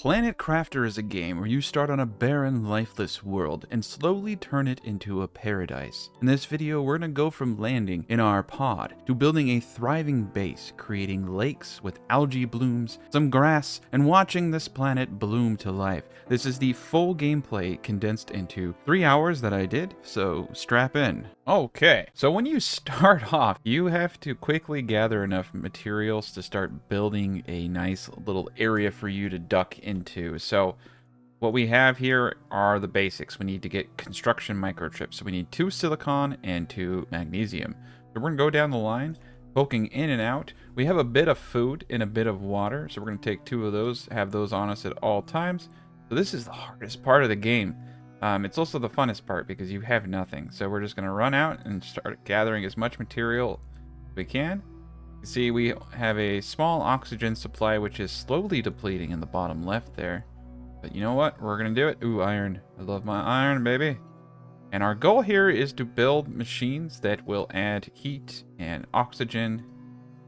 Planet Crafter is a game where you start on a barren, lifeless world and slowly turn it into a paradise. In this video, we're going to go from landing in our pod to building a thriving base, creating lakes with algae blooms, some grass, and watching this planet bloom to life. This is the full gameplay condensed into 3 hours that I did, so strap in. Okay, so when you start off, you have to quickly gather enough materials to start building a nice little area for you to duck into. So what we have here are the basics. We need to get construction microchips. So we need 2 silicon and 2 magnesium. So we're gonna go down the line, poking in and out. We have a bit of food and a bit of water, so we're gonna take 2 of those, have those on us at all times. So this is the hardest part of the game. It's also the funnest part because you have nothing. So we're just going to run out and start gathering as much material as we can. You see, we have a small oxygen supply, which is slowly depleting in the bottom left there. But you know what? We're going to do it. Ooh, iron. I love my iron, baby. And our goal here is to build machines that will add heat and oxygen.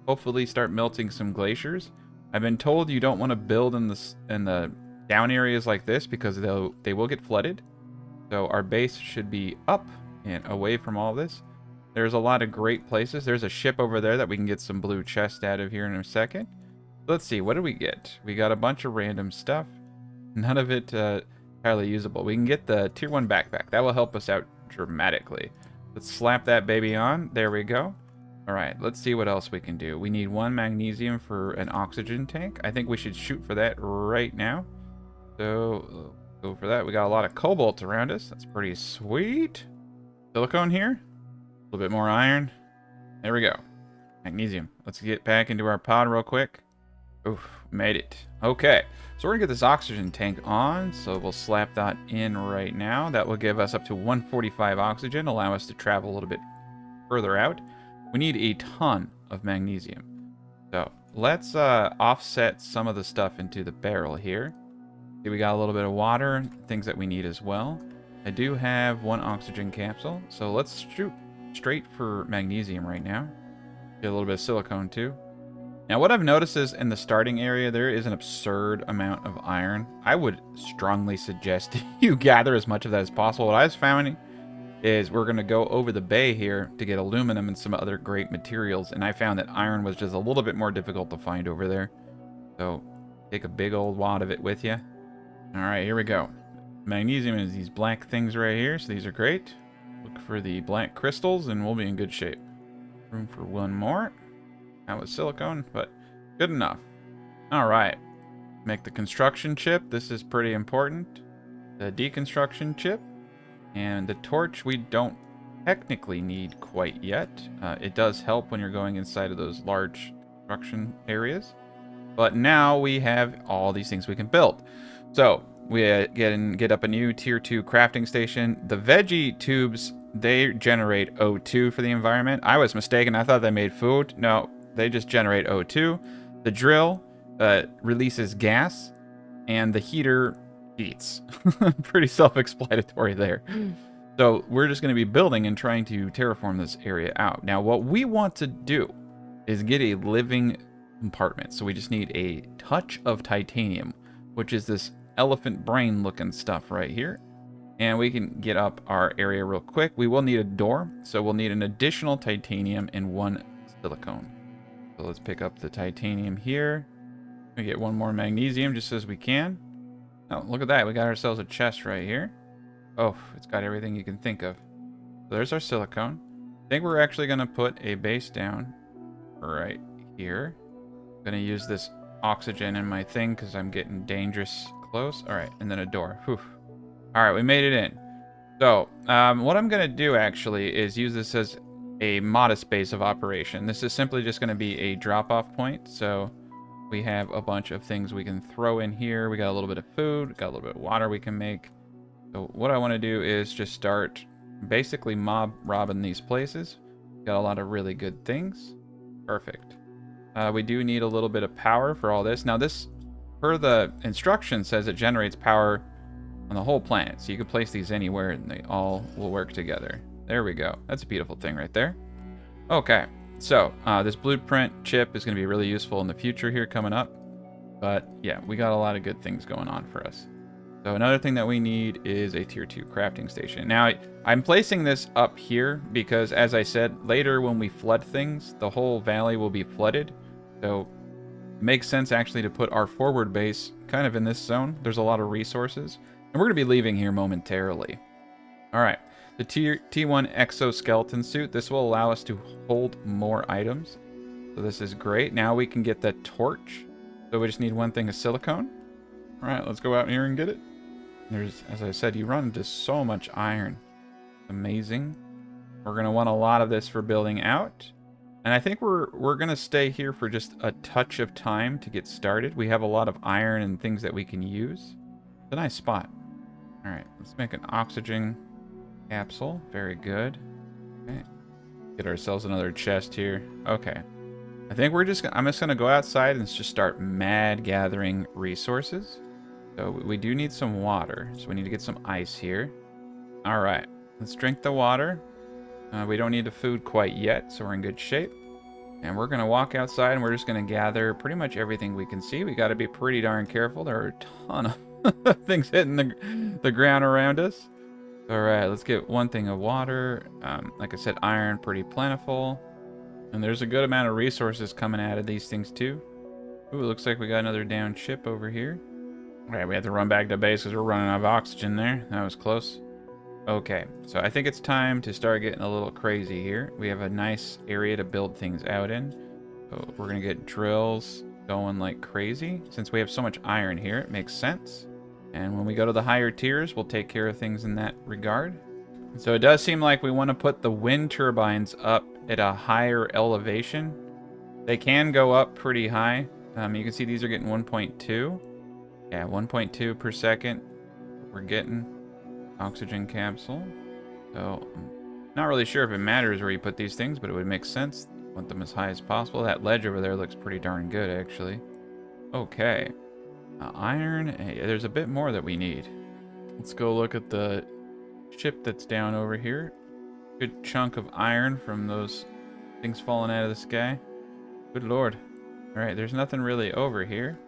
Hopefully start melting some glaciers. I've been told you don't want to build in the down areas like this because they will get flooded. So our base should be up and away from all this. There's a lot of great places. There's a ship over there that we can get some blue chest out of here in a second. Let's see, what did we get? We got a bunch of random stuff. None of it entirely usable. We can get the tier 1 backpack. That will help us out dramatically. Let's slap that baby on. There we go. All right, let's see what else we can do. We need 1 magnesium for an oxygen tank. I think we should shoot for that right now. So go for that. We got a lot of cobalt around us. That's pretty sweet. Silicone here. A little bit more iron. There we go. Magnesium. Let's get back into our pod real quick. Oof, made it. Okay, so we're gonna get this oxygen tank on. So we'll slap that in right now. That will give us up to 145 oxygen, allow us to travel a little bit further out. We need a ton of magnesium. So let's offset some of the stuff into the barrel here. See, we got a little bit of water, things that we need as well. I do have 1 oxygen capsule, so let's shoot straight for magnesium right now. Get a little bit of silicone too. Now what I've noticed is in the starting area there is an absurd amount of iron. I would strongly suggest you gather as much of that as possible. What I was finding is we're going to go over the bay here to get aluminum and some other great materials, and I found that iron was just a little bit more difficult to find over there. So take a big old wad of it with you. Alright, here we go. Magnesium is these black things right here, so these are great. Look for the black crystals and we'll be in good shape. Room for 1 more. That was silicone, but good enough. Alright. Make the construction chip. This is pretty important. The deconstruction chip. And the torch we don't technically need quite yet. It does help when you're going inside of those large construction areas. But now we have all these things we can build. So we get up a new tier 2 crafting station. The veggie tubes, they generate O2 for the environment. I was mistaken. I thought they made food. No, they just generate O2. The drill releases gas, and the heater heats. Pretty self-explanatory there. So we're just going to be building and trying to terraform this area out. Now what we want to do is get a living compartment. So we just need a touch of titanium, which is this elephant brain looking stuff right here. And we can get up our area real quick. We will need a door, so we'll need an additional titanium and 1 silicone. So let's pick up the titanium here. We get 1 more magnesium just as we can. Oh, look at that. We got ourselves a chest right here. Oh, it's got everything you can think of. So there's our silicone. I think we're actually going to put a base down right here. I'm going to use this oxygen in my thing because I'm getting dangerous close. All right, and then a door. Whew. All right, we made it in. So what I'm going to do actually is use this as a modest base of operation. This is simply just going to be a drop-off point. So we have a bunch of things we can throw in here. We got a little bit of food, got a little bit of water we can make. So what I want to do is just start basically mob robbing these places. Got a lot of really good things. Perfect. We do need a little bit of power for all this. Now this, per the instruction, says it generates power on the whole planet. So you can place these anywhere and they all will work together. There we go. That's a beautiful thing right there. Okay, so this blueprint chip is going to be really useful in the future here coming up. But yeah, we got a lot of good things going on for us. So another thing that we need is a tier 2 crafting station. Now, I'm placing this up here because, as I said, later when we flood things, the whole valley will be flooded. So it makes sense actually to put our forward base kind of in this zone. There's a lot of resources. And we're going to be leaving here momentarily. All right, the T1 exoskeleton suit. This will allow us to hold more items. So this is great. Now we can get the torch. So we just need one thing of silicone. All right, let's go out here and get it. There's, as I said, you run into so much iron. Amazing. We're going to want a lot of this for building out. And I think we're going to stay here for just a touch of time to get started. We have a lot of iron and things that we can use. It's a nice spot. All right, let's make an oxygen capsule. Very good. Okay. Get ourselves another chest here. Okay. I think I'm just going to go outside and just start mad gathering resources. So we do need some water. So we need to get some ice here. All right, let's drink the water. We don't need the food quite yet, so we're in good shape. And we're going to walk outside and we're just going to gather pretty much everything we can see. We got to be pretty darn careful. There are a ton of things hitting the ground around us. All right, let's get one thing of water. Like I said, iron, pretty plentiful. And there's a good amount of resources coming out of these things too. Ooh, it looks like we got another downed ship over here. All right, we have to run back to base because we're running out of oxygen there. That was close. Okay, so I think it's time to start getting a little crazy here. We have a nice area to build things out in. So we're going to get drills going like crazy. Since we have so much iron here, it makes sense. And when we go to the higher tiers, we'll take care of things in that regard. So it does seem like we want to put the wind turbines up at a higher elevation. They can go up pretty high. You can see these are getting 1.2. Yeah, 1.2 per second. We're getting oxygen capsule. So I'm not really sure if it matters where you put these things, but it would make sense. Want them as high as possible. That ledge over there looks pretty darn good, actually. Okay. Iron. Hey, there's a bit more that we need. Let's go look at the ship that's down over here. Good chunk of iron from those things falling out of the sky. Good lord. Alright, there's nothing really over here.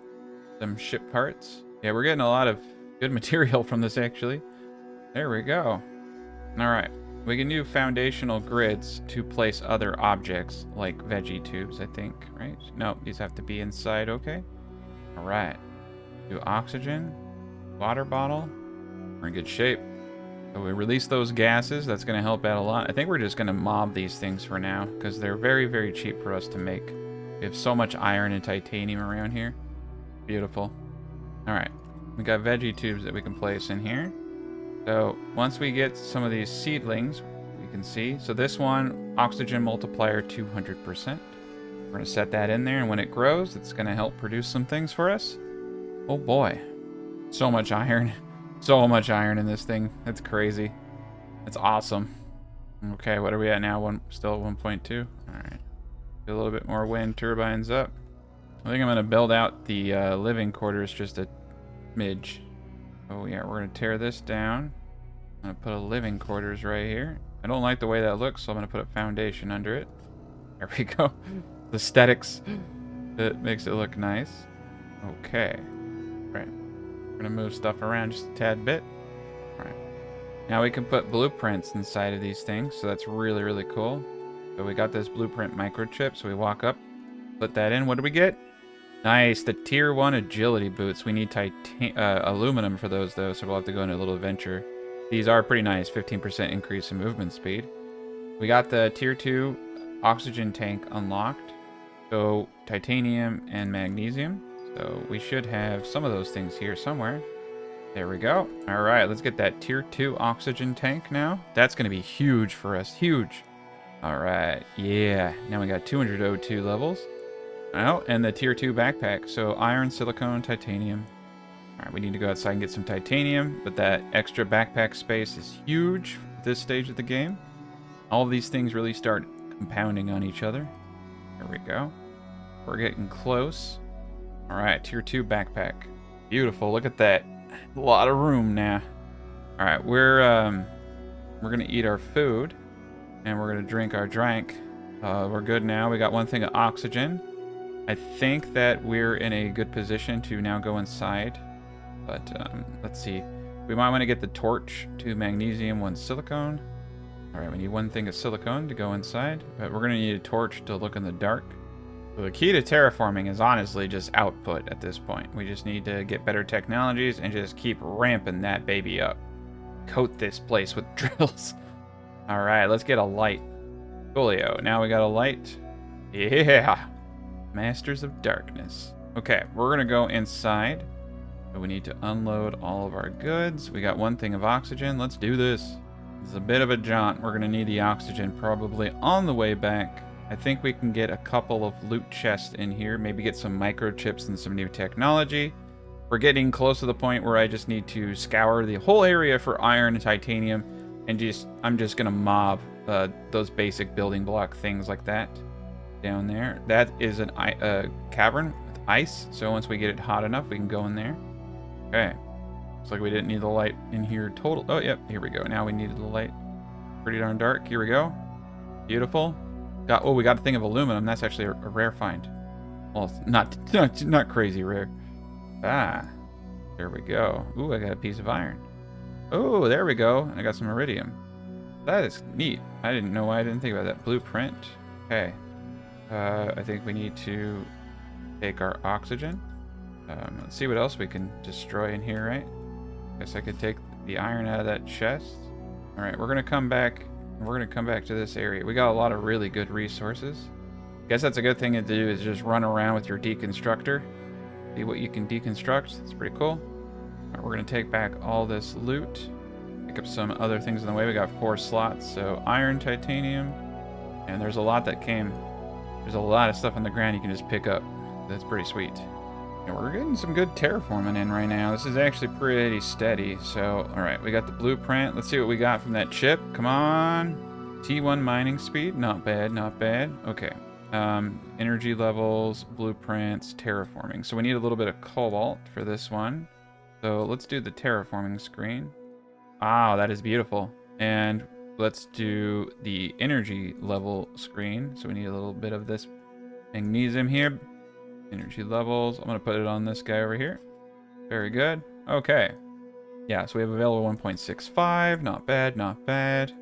Some ship parts. Yeah, we're getting a lot of good material from this, actually. There we go. Alright. We can use foundational grids to place other objects, like veggie tubes, I think, right? No, these have to be inside, okay? Alright. Do oxygen. Water bottle. We're in good shape. So we release those gases. That's going to help out a lot. I think we're just going to mob these things for now, because they're very, very cheap for us to make. We have so much iron and titanium around here. Beautiful. Alright. We got veggie tubes that we can place in here. So once we get some of these seedlings, we can see. So this one, oxygen multiplier 200%. We're going to set that in there, and when it grows, it's going to help produce some things for us. Oh boy. So much iron. So much iron in this thing. That's crazy. That's awesome. Okay, what are we at now? Still at 1.2? Alright. A little bit more wind turbines up. I think I'm going to build out the living quarters just a smidge. Oh yeah, we're going to tear this down. I'm going to put a living quarters right here. I don't like the way that looks, so I'm going to put a foundation under it. There we go. The aesthetics. It makes it look nice. Okay. Right. We're going to move stuff around just a tad bit. Alright. Now we can put blueprints inside of these things, so that's really, really cool. So we got this blueprint microchip, so we walk up, put that in. What do we get? Nice, the tier 1 agility boots. We need aluminum for those, though, so we'll have to go on a little adventure. These are pretty nice, 15% increase in movement speed. We got the tier 2 oxygen tank unlocked. So titanium and magnesium. So we should have some of those things here somewhere. There we go. All right, let's get that tier 2 oxygen tank now. That's going to be huge for us, huge. All right, yeah. Now we got 200 O2 levels. Oh, and the tier 2 backpack. So iron, silicone, titanium. All right, we need to go outside and get some titanium, but that extra backpack space is huge at this stage of the game. All of these things really start compounding on each other. There we go. We're getting close. All right, tier 2 backpack. Beautiful, look at that. A lot of room now. All right, we're gonna eat our food, and we're gonna drink our drink. We're good now. We got one thing of oxygen. I think that we're in a good position to now go inside. But let's see. We might want to get the torch, 2 magnesium, 1 silicone. All right, we need 1 thing of silicone to go inside, but we're going to need a torch to look in the dark. So the key to terraforming is honestly just output at this point. We just need to get better technologies and just keep ramping that baby up. Coat this place with drills. All right, let's get a light. Coolio. Now we got a light. Yeah. Masters of Darkness. Okay, we're going to go inside. So we need to unload all of our goods. We got 1 thing of oxygen. Let's do this. It's a bit of a jaunt. We're going to need the oxygen probably on the way back. I think we can get a couple of loot chests in here. Maybe get some microchips and some new technology. We're getting close to the point where I just need to scour the whole area for iron and titanium. And I'm just going to mob those basic building block things like that down there. That is a cavern with ice. So once we get it hot enough, we can go in there. Okay. Looks like we didn't need the light in here total. Oh, yep. Here we go. Now we needed the light. Pretty darn dark. Here we go. Beautiful. We got a thing of aluminum. That's actually a rare find. Well, not crazy rare. Ah. There we go. Ooh, I got a piece of iron. Oh, there we go. I got some iridium. That is neat. I didn't know why I didn't think about that. Blueprint. Okay. I think we need to take our oxygen. Let's see what else we can destroy in here, right? Guess I could take the iron out of that chest. All right, we're gonna come back. We're gonna come back to this area. We got a lot of really good resources. Guess that's a good thing to do is just run around with your deconstructor. See what you can deconstruct. That's pretty cool. All right, we're gonna take back all this loot. Pick up some other things in the way. We got 4 slots. So iron, titanium, and there's a lot that came. There's a lot of stuff on the ground you can just pick up. That's pretty sweet. And we're getting some good terraforming in right now. This is actually pretty steady. So, all right, we got the blueprint. Let's see what we got from that chip. Come on. T1 mining speed. Not bad, not bad. Okay. Energy levels, blueprints, terraforming. So we need a little bit of cobalt for this one. So let's do the terraforming screen. Wow, that is beautiful. And let's do the energy level screen. So we need a little bit of this magnesium here. Energy levels. I'm going to put it on this guy over here. Very good. Okay. Yeah, so we have available 1.65. Not bad, not bad.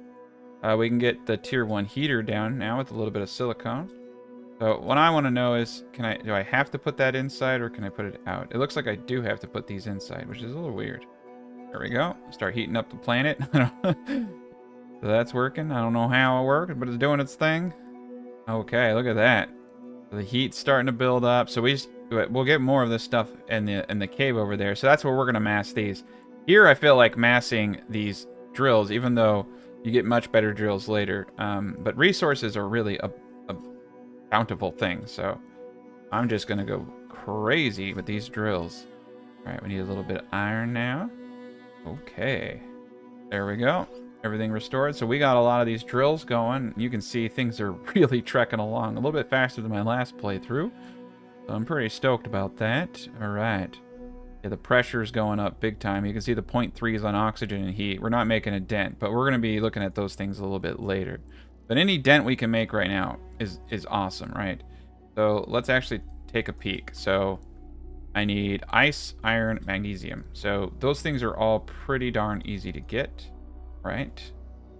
We can get the tier 1 heater down now with a little bit of silicone. So what I want to know is, do I have to put that inside or can I put it out? It looks like I do have to put these inside, which is a little weird. There we go. Start heating up the planet. So that's working. I don't know how it worked, but it's doing its thing. Okay, look at that. The heat's starting to build up. So we'll get more of this stuff in the cave over there. So that's where we're going to mass these. Here I feel like massing these drills, even though you get much better drills later. But resources are really a bountiful thing. So I'm just going to go crazy with these drills. All right, we need a little bit of iron now. Okay. There we go. Everything restored. So we got a lot of these drills going. You can see things are really trekking along a little bit faster than my last playthrough. So I'm pretty stoked about that. All right. Yeah, the pressure's going up big time. You can see the 0.3s on oxygen and heat. We're not making a dent, but we're going to be looking at those things a little bit later. But any dent we can make right now is awesome, right? So let's actually take a peek. So I need ice, iron, magnesium. So those things are all pretty darn easy to get, right?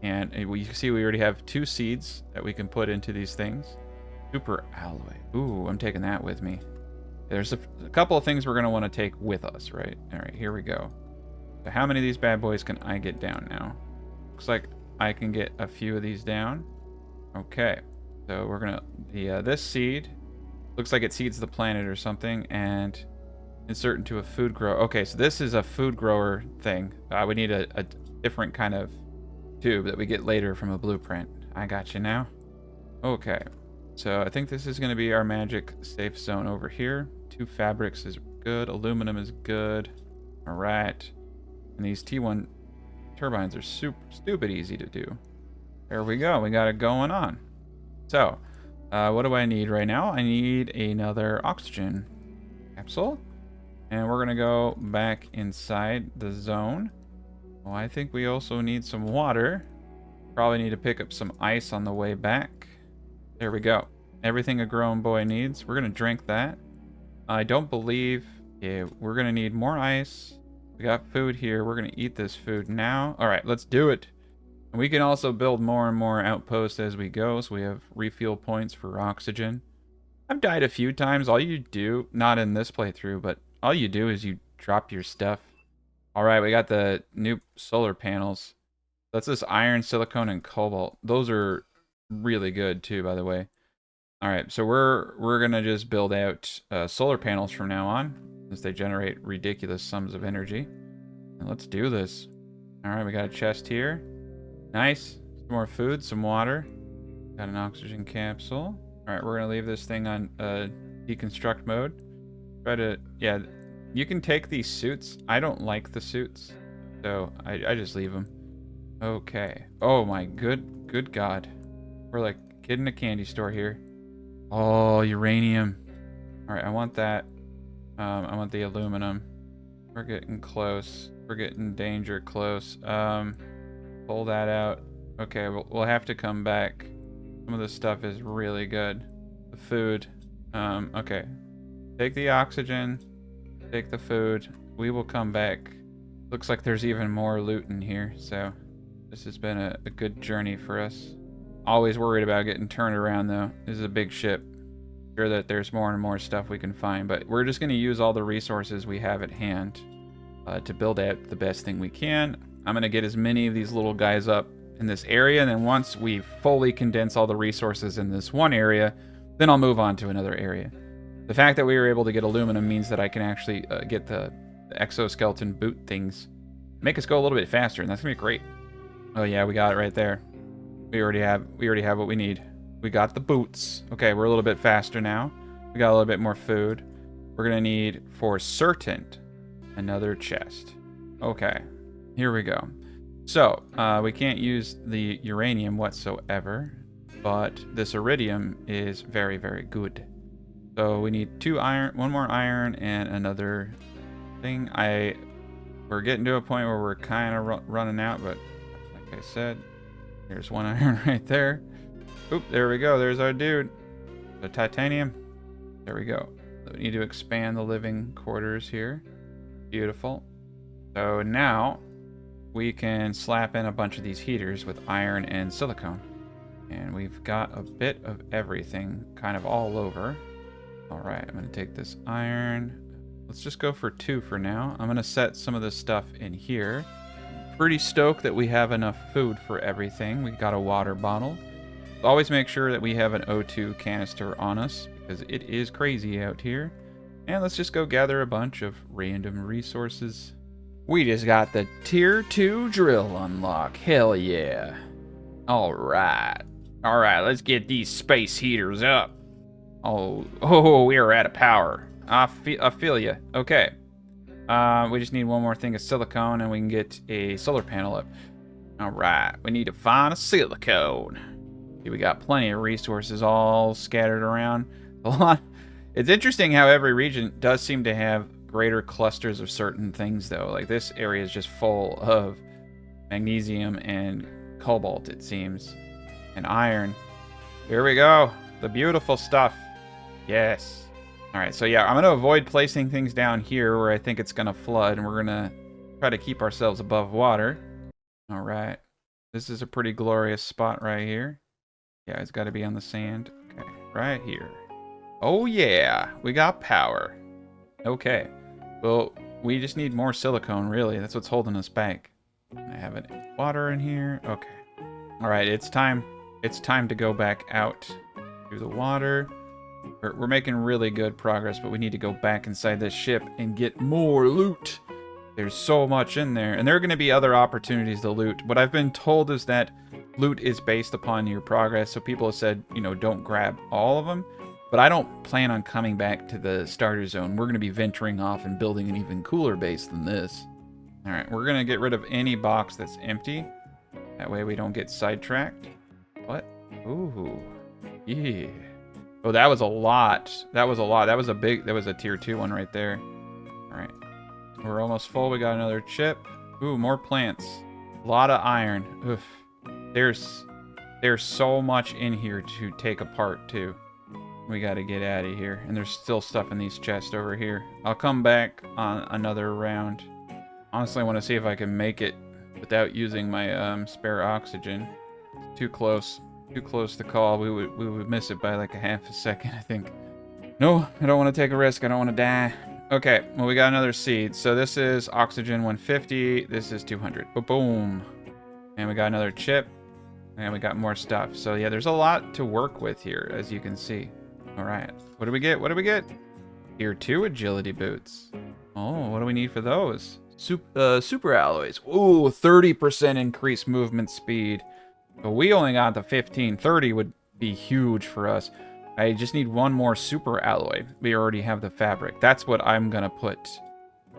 And you can see we already have 2 seeds that we can put into these things. Super alloy. Ooh, I'm taking that with me. There's a couple of things we're going to want to take with us, right? All right, here we go. So how many of these bad boys can I get down now? Looks like I can get a few of these down. Okay, so we're going to... this seed looks like it seeds the planet or something, and insert into a food grower. Okay, so this is a food grower thing. We need a different kind of tube that we get later from a blueprint. I got you now. Okay, so I think this is going to be our magic safe zone over here. 2 fabrics is good. Aluminum is good. All right. And these T1 turbines are stupid easy to do. There we go. We got it going on. So, what do I need right now? I need another oxygen capsule. And we're going to go back inside the zone. Oh, I think we also need some water. Probably need to pick up some ice on the way back. There we go. Everything a grown boy needs. We're gonna drink that. I don't believe... Yeah, we're gonna need more ice. We got food here. We're gonna eat this food now. Alright, let's do it. And we can also build more and more outposts as we go, so we have refuel points for oxygen. I've died a few times. All you do, not in this playthrough, but all you do is you drop your stuff. Alright, we got the new solar panels. That's this iron, silicone, and cobalt. Those are really good too, by the way. Alright, so we're gonna just build out solar panels from now on, since they generate ridiculous sums of energy. And let's do this. Alright, we got a chest here. Nice. Some more food, some water. Got an oxygen capsule. Alright, we're gonna leave this thing on deconstruct mode. Try to, yeah, you can take these suits. I don't like the suits, so I just leave them. Okay. Oh my good God. We're like a kid in a candy store here. Oh, uranium. Alright, I want that. I want the aluminum. We're getting close. We're getting danger close. Pull that out. Okay, we'll have to come back. Some of this stuff is really good. The food. Okay. Take the oxygen. Take the food. We will come back. Looks like there's even more loot in here, so this has been a good journey for us. Always worried about getting turned around, though. This is a big ship. Sure that there's more and more stuff we can find, but we're just going to use all the resources we have at hand to build out the best thing we can. I'm going to get as many of these little guys up in this area, and then once we fully condense all the resources in this one area, then I'll move on to another area. The fact that we were able to get aluminum means that I can actually get the exoskeleton boot things, make us go a little bit faster, and that's gonna be great. Oh yeah, we got it right there. We already have what we need. We got the boots. Okay, we're a little bit faster now. We got a little bit more food. We're gonna need, for certain, another chest. Okay, here we go. So, we can't use the uranium whatsoever, but this iridium is very, very good. So we need 2 iron, 1 more iron, and another thing. We're getting to a point where we're kind of running out, but like I said, here's 1 iron right there. Oop, there we go. There's our dude. The titanium. There we go. So we need to expand the living quarters here. Beautiful. So now we can slap in a bunch of these heaters with iron and silicone. And we've got a bit of everything kind of all over. All right, I'm going to take this iron. Let's just go for 2 for now. I'm going to set some of this stuff in here. Pretty stoked that we have enough food for everything. We got a water bottle. Always make sure that we have an O2 canister on us, because it is crazy out here. And let's just go gather a bunch of random resources. We just got the tier 2 drill unlock. Hell yeah. All right, let's get these space heaters up. Oh, we are out of power. I feel ya. Okay. We just need 1 more thing of silicone and we can get a solar panel up. All right, we need to find a silicone. See, we got plenty of resources all scattered around. A lot. It's interesting how every region does seem to have greater clusters of certain things, though. Like this area is just full of magnesium and cobalt, it seems, and iron. Here we go. The beautiful stuff. Yes. All right, so yeah, I'm going to avoid placing things down here where I think it's going to flood, and we're going to try to keep ourselves above water. All right. This is a pretty glorious spot right here. Yeah, it's got to be on the sand. Okay, right here. Oh yeah, we got power. Okay. Well, we just need more silicone, really. That's what's holding us back. I have water in here. Okay. All right, it's time. It's time to go back out through the water. We're making really good progress, but we need to go back inside this ship and get more loot. There's so much in there, and there are going to be other opportunities to loot. What I've been told is that loot is based upon your progress, so people have said, you know, don't grab all of them. But I don't plan on coming back to the starter zone. We're going to be venturing off and building an even cooler base than this. All right, we're going to get rid of any box that's empty. That way we don't get sidetracked. What? Ooh. Yeah. Oh, that was a lot. That was a lot. That was a tier 2 one right there. All right. We're almost full. We got another chip. Ooh, more plants. A lot of iron. Oof. There's so much in here to take apart, too. We got to get out of here. And there's still stuff in these chests over here. I'll come back on another round. Honestly, I want to see if I can make it without using my spare oxygen. Too close. Too close to call. We would miss it by like a half a second, I think. No, I don't want to take a risk. I don't want to die. Okay, well, we got another seed. So this is oxygen 150. This is 200. Boom. And we got another chip. And we got more stuff. So yeah, there's a lot to work with here, as you can see. All right. What do we get? What do we get? Tier 2 agility boots. Oh, what do we need for those? Super alloys. Ooh, 30% increased movement speed. But we only got the 15. 30 would be huge for us. I just need one more super alloy. We already have the fabric. That's what I'm gonna put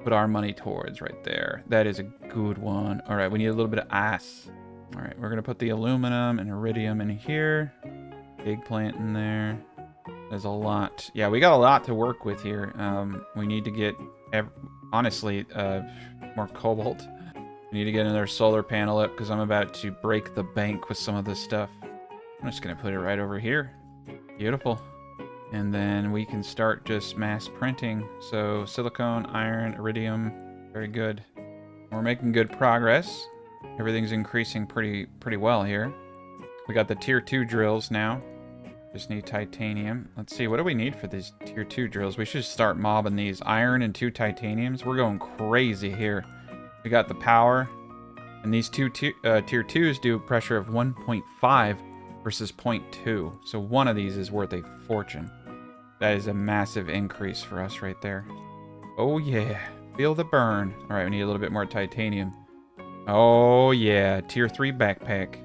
our money towards right there. That is a good one. All right, we need a little bit of ice. All right, we're gonna put the aluminum and iridium in here. Big plant in there. There's a lot. Yeah, we got a lot to work with here. We need to get, honestly, more cobalt. We need to get another solar panel up because I'm about to break the bank with some of this stuff. I'm just gonna put it right over here. Beautiful. And then we can start just mass printing. So silicone, iron, iridium, very good. We're making good progress. Everything's increasing pretty well here. We got the tier 2 drills now. Just need titanium. Let's see, what do we need for these tier 2 drills? We should start mobbing these. Iron and 2 titaniums. We're going crazy here. We got the power. And these tier 2s do pressure of 1.5 versus 0.2. So one of these is worth a fortune. That is a massive increase for us right there. Oh yeah, feel the burn. All right, we need a little bit more titanium. Oh yeah, tier 3 backpack.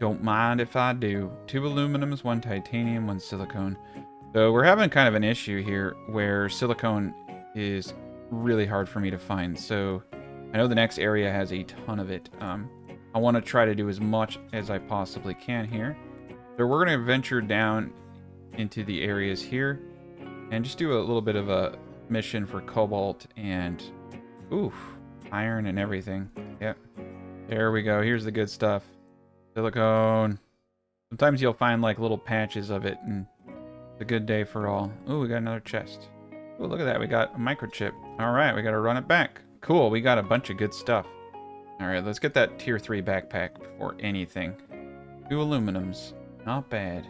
Don't mind if I do. 2 aluminums, 1 titanium, 1 silicone. So we're having kind of an issue here where silicone is really hard for me to find. So I know the next area has a ton of it. I want to try to do as much as I possibly can here. So we're going to venture down into the areas here and just do a little bit of a mission for cobalt and iron and everything. Yep. There we go. Here's the good stuff. Silicone. Sometimes you'll find like little patches of it and it's a good day for all. Oh, we got another chest. Oh, look at that. We got a microchip. All right, we got to run it back. Cool. We got a bunch of good stuff. All right, let's get that tier 3 backpack before anything. 2 aluminums. Not bad.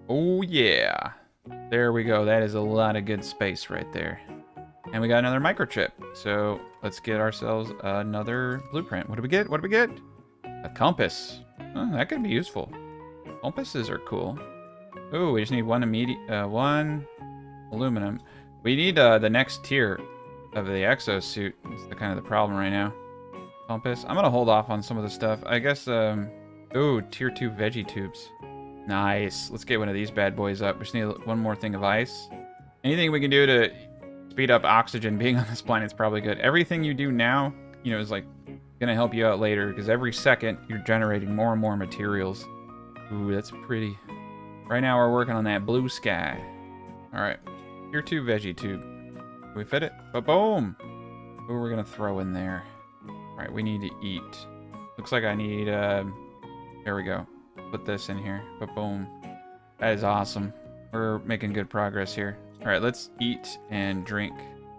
Oh, yeah. There we go. That is a lot of good space right there. And we got another microchip. So let's get ourselves another blueprint. What do we get? What do we get? A compass. Oh, that could be useful. Compasses are cool. Oh, we just need one one aluminum. We need the next tier of the exosuit. It's the kind of the problem right now. Compass. I'm gonna hold off on some of the stuff. I guess, ooh, tier 2 veggie tubes. Nice. Let's get one of these bad boys up. We just need one more thing of ice. Anything we can do to speed up oxygen being on this planet is probably good. Everything you do now, you know, is like gonna help you out later because every second you're generating more and more materials. Ooh, that's pretty. Right now we're working on that blue sky. All right, tier 2 veggie tube. Can we fit it? Boom. Who we're gonna throw in there? All right, we need to eat. Looks like I need, there we go. Put this in here, boom. That is awesome. We're making good progress here. All right, let's eat and drink.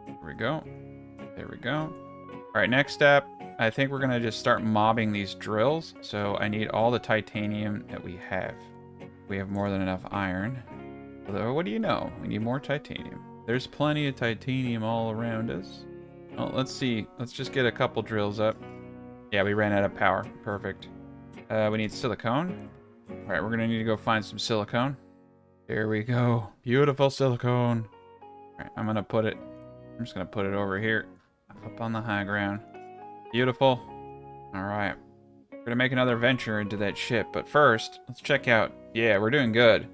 There we go. There we go. All right, next step, I think we're gonna just start mobbing these drills. So I need all the titanium that we have. We have more than enough iron. Although, what do you know? We need more titanium. There's plenty of titanium all around us. Well, let's see. Let's just get a couple drills up. Yeah, we ran out of power. Perfect. We need silicone. All right, we're gonna need to go find some silicone. There we go. Beautiful silicone. All right, I'm just gonna put it over here, up on the high ground. Beautiful. All right, we're gonna make another venture into that ship, but first, let's check out. Yeah, we're doing good.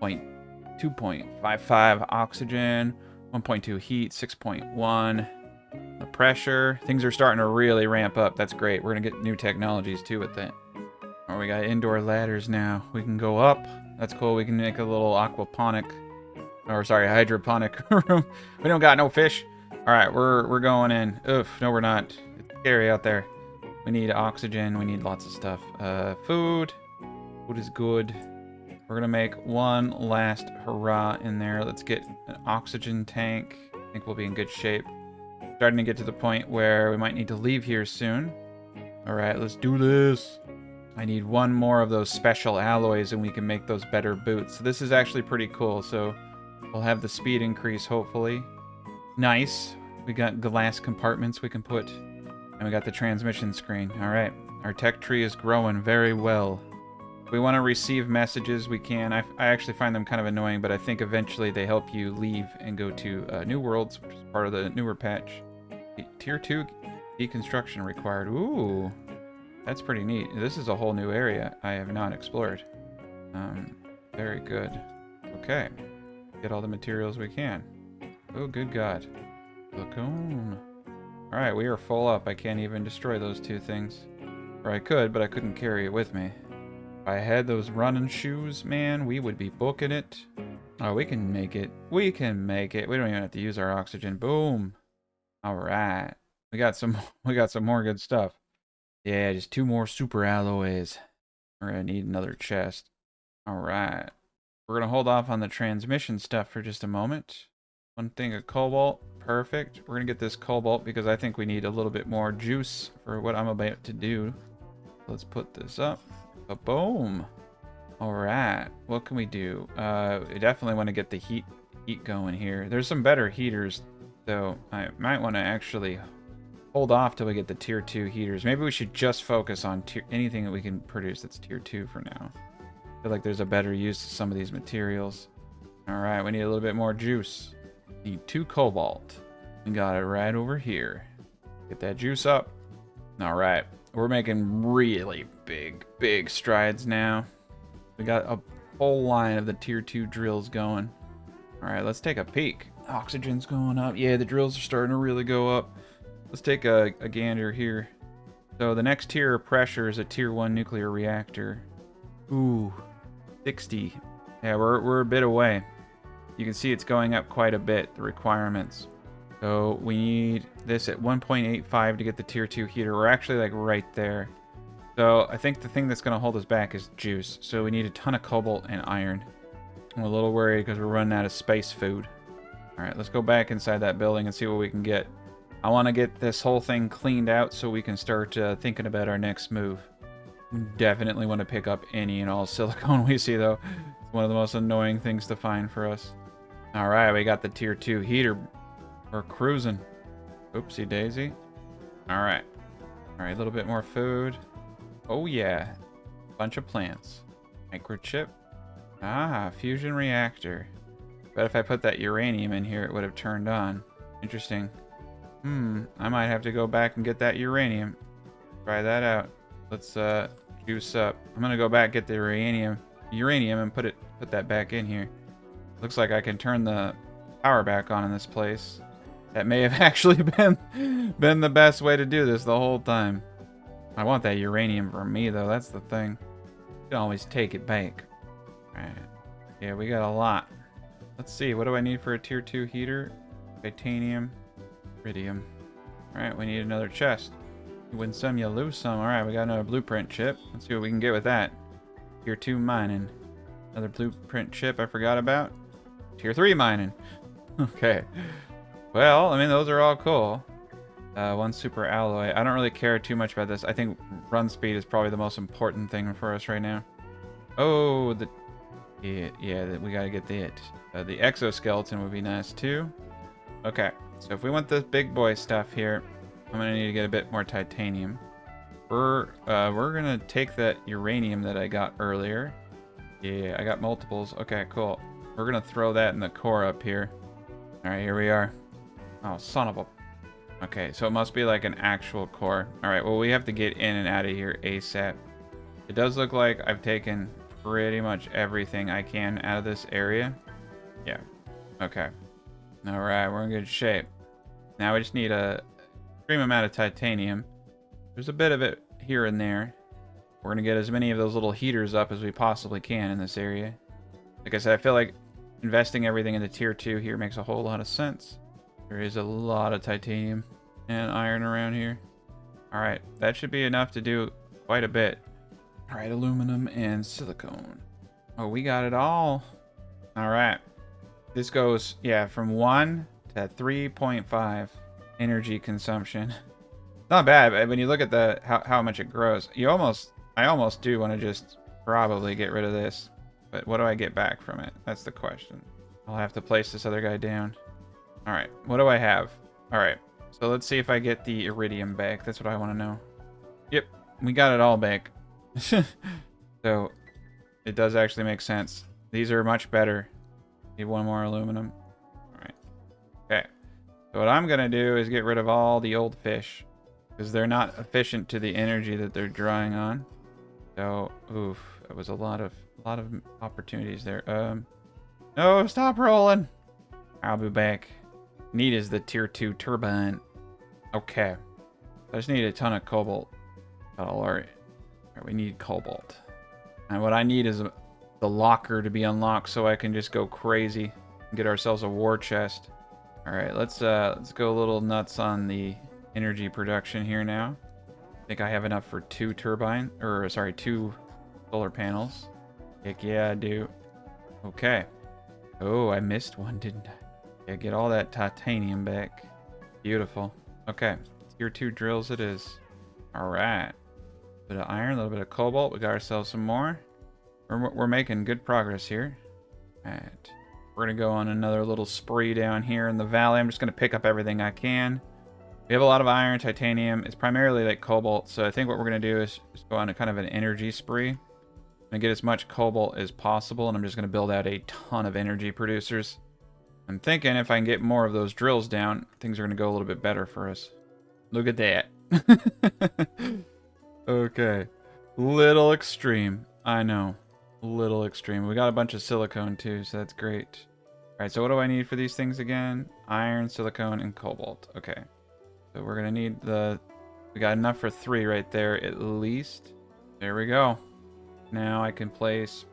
2.55 oxygen, 1.2 heat, 6.1. The pressure. Things are starting to really ramp up. That's great. We're gonna get new technologies too with that. Oh, we got indoor ladders now. We can go up. That's cool. We can make a little aquaponic, or sorry, hydroponic room. We don't got no fish. All right, we're going in. Oof, no, we're not. It's scary out there. We need oxygen. We need lots of stuff. Food. Food is good. We're gonna make one last hurrah in there. Let's get an oxygen tank. I think we'll be in good shape. Starting to get to the point where we might need to leave here soon. All right, let's do this. I need one more of those special alloys and we can make those better boots. So this is actually pretty cool. So we'll have the speed increase, hopefully. Nice. We got glass compartments we can put. And we got the transmission screen. All right. Our tech tree is growing very well. If we want to receive messages, we can. I actually find them kind of annoying, but I think eventually they help you leave and go to New Worlds, which is part of the newer patch. Tier 2 deconstruction required. Ooh, that's pretty neat. This is a whole new area I have not explored. Very good. Okay. Get all the materials we can. Oh, good God. Silicone. Alright, we are full up. I can't even destroy those two things. Or I could, but I couldn't carry it with me. If I had those running shoes, man, we would be booking it. Oh, we can make it. We can make it. We don't even have to use our oxygen. Boom. Alright. We got some more good stuff. Yeah, just 2 more super alloys. We're gonna need another chest. Alright. We're gonna hold off on the transmission stuff for just a moment. One thing of cobalt. Perfect. We're gonna get this cobalt because I think we need a little bit more juice for what I'm about to do. Let's put this up. Boom. Alright. What can we do? We definitely want to get the heat going here. There's some better heaters, though. I might want to actually hold off till we get the tier 2 heaters. Maybe we should just focus on anything that we can produce that's tier 2 for now. I feel like there's a better use of some of these materials. Alright, we need a little bit more juice. Need 2 cobalt. We got it right over here. Get that juice up. Alright, we're making really big strides now. We got a whole line of the tier 2 drills going. Alright, let's take a peek. Oxygen's going up. Yeah, the drills are starting to really go up. Let's take a gander here. So the next tier of pressure is a tier 1 nuclear reactor. Ooh, 60. Yeah, we're a bit away. You can see it's going up quite a bit, the requirements. So we need this at 1.85 to get the tier 2 heater. We're actually like right there. So I think the thing that's going to hold us back is juice. So we need a ton of cobalt and iron. I'm a little worried because we're running out of space food. Alright, let's go back inside that building and see what we can get. I want to get this whole thing cleaned out so we can start thinking about our next move. We definitely want to pick up any and all silicone we see, though. It's one of the most annoying things to find for us. Alright, we got the tier 2 heater. We're cruising. Oopsie daisy. Alright. Alright, a little bit more food. Oh yeah. Bunch of plants. Microchip. Ah, fusion reactor. Bet if I put that uranium in here, it would have turned on. Interesting. I might have to go back and get that uranium. Try that out. Let's juice up. I'm gonna go back, get the uranium and put that back in here. Looks like I can turn the power back on in this place. That may have actually been the best way to do this the whole time. I want that uranium for me, though. That's the thing. You can always take it back. Alright. Yeah, we got a lot. Let's see. What do I need for a tier 2 heater? Titanium. Iridium. Alright, we need another chest. You win some, you lose some. Alright, we got another blueprint chip. Let's see what we can get with that. Tier 2 mining. Another blueprint chip I forgot about. Tier 3 mining. Okay. Well, I mean, those are all cool. 1 super alloy. I don't really care too much about this. I think run speed is probably the most important thing for us right now. Oh, yeah, we gotta get the the exoskeleton would be nice too. Okay, so if we want this big boy stuff here, I'm gonna need to get a bit more titanium. We're gonna take that uranium that I got earlier. Yeah, I got multiples. Okay, cool. We're gonna throw that in the core up here. All right, here we are. Oh, son of a... Okay, so it must be like an actual core. All right, well, we have to get in and out of here ASAP. It does look like I've taken pretty much everything I can out of this area. Yeah. Okay. All right, we're in good shape. Now we just need a extreme amount of titanium. There's a bit of it here and there. We're gonna get as many of those little heaters up as we possibly can in this area. Like I said, I feel like investing everything into tier 2 here makes a whole lot of sense. There is a lot of titanium and iron around here. All right, that should be enough to do quite a bit. All right, aluminum and silicone. Oh, we got it all. All right. This goes, yeah, from 1 to 3.5 energy consumption. Not bad, but when you look at the how much it grows, I almost do want to just probably get rid of this. But what do I get back from it? That's the question. I'll have to place this other guy down. All right, what do I have? All right, so let's see if I get the iridium back. That's what I want to know. Yep, we got it all back. So it does actually make sense. These are much better. Need one more aluminum. All right. Okay. So what I'm gonna do is get rid of all the old fish because they're not efficient to the energy that they're drawing on. So, oof, that was a lot of opportunities there. No, stop rolling. I'll be back. Need is the tier 2 turbine. Okay. I just need a ton of cobalt. All right. We need cobalt. And what I need is the locker to be unlocked so I can just go crazy and get ourselves a war chest. All right, let's go a little nuts on the energy production here now. I think I have enough for 2 solar panels. Heck yeah, I do. Okay. Oh, I missed one, didn't I? Yeah, get all that titanium back. Beautiful. Okay, tier 2 drills it is. All right. A bit of iron, a little bit of cobalt. We got ourselves some more. We're making good progress here. All right. We're going to go on another little spree down here in the valley. I'm just going to pick up everything I can. We have a lot of iron, titanium. It's primarily like cobalt. So I think what we're going to do is just go on a kind of an energy spree and get as much cobalt as possible. And I'm just going to build out a ton of energy producers. I'm thinking if I can get more of those drills down, things are going to go a little bit better for us. Look at that. Okay. Little extreme. I know. Little extreme. We got a bunch of silicone too, so that's great. Alright, so what do I need for these things again? Iron, silicone, and cobalt. Okay. So we're gonna need we got enough for 3 right there at least. There we go. Now I can place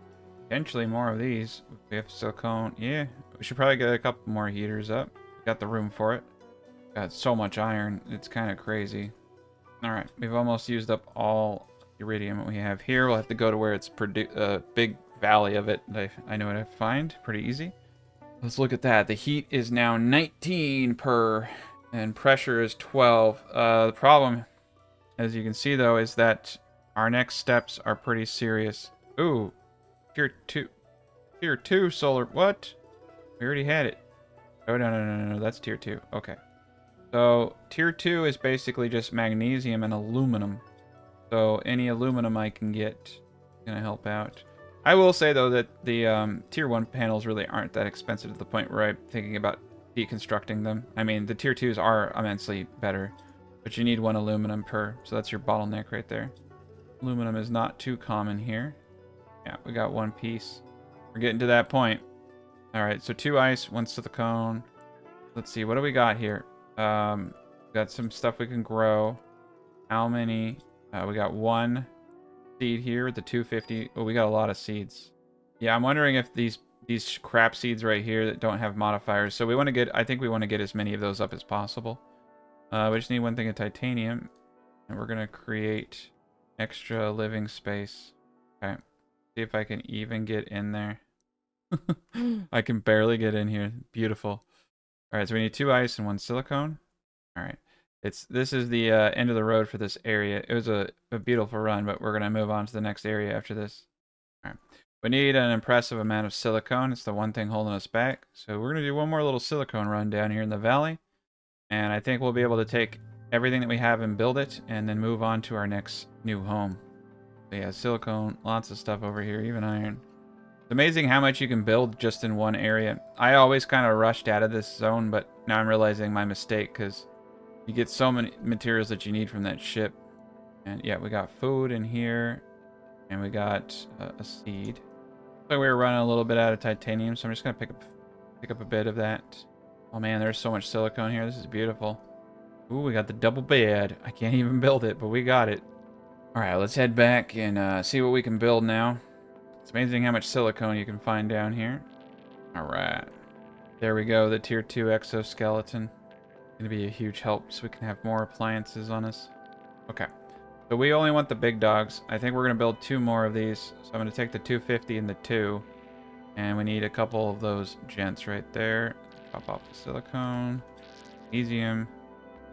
potentially more of these. We have silicone. Yeah, we should probably get a couple more heaters up. We got the room for it. Got so much iron, it's kind of crazy. Alright, we've almost used up all iridium we have here. We'll have to go to where it's big valley of it. I know what I find. Pretty easy. Let's look at that. The heat is now 19 per, and pressure is 12. The problem, as you can see though, is that our next steps are pretty serious. Ooh, tier 2. Tier 2 solar. What? We already had it. Oh, no. That's tier 2. Okay. So tier 2 is basically just magnesium and aluminum. So any aluminum I can get is going to help out. I will say though that the tier 1 panels really aren't that expensive to the point where I'm thinking about deconstructing them. I mean, the tier 2s are immensely better, but you need 1 aluminum per. So that's your bottleneck right there. Aluminum is not too common here. Yeah, we got 1 piece. We're getting to that point. All right, so 2 ice, 1 silicone. Let's see, what do we got here? Got some stuff we can grow. How many? We got 1 seed here with the 250. Oh, we got a lot of seeds. Yeah, I'm wondering if these crap seeds right here that don't have modifiers. So we want to get, I think we want to get as many of those up as possible. We just need 1 thing of titanium, and we're gonna create extra living space. Okay, see if I can even get in there. I can barely get in here. Beautiful. All right, so we need 2 ice and 1 silicone. All right, this is the end of the road for this area. It was a beautiful run, but we're gonna move on to the next area after this. All right, we need an impressive amount of silicone. It's the one thing holding us back. So we're gonna do one more little silicone run down here in the valley, and I think we'll be able to take everything that we have and build it, and then move on to our next new home. So yeah, silicone, lots of stuff over here, even iron. It's amazing how much you can build just in one area. I always kind of rushed out of this zone, but now I'm realizing my mistake because you get so many materials that you need from that ship. And yeah, we got food in here, and we got a seed. So we were running a little bit out of titanium, so I'm just gonna pick up a bit of that. Oh man, there's so much silicone here. This is beautiful. Ooh, we got the double bed. I can't even build it, but we got it. All right, let's head back and see what we can build now. It's amazing how much silicone you can find down here. All right. There we go, the tier 2 exoskeleton. Gonna be a huge help so we can have more appliances on us. Okay. So we only want the big dogs. I think we're going to build 2 more of these. So I'm going to take the 250 and the 2. And we need a couple of those gents right there. Pop off the silicone. Magnesium.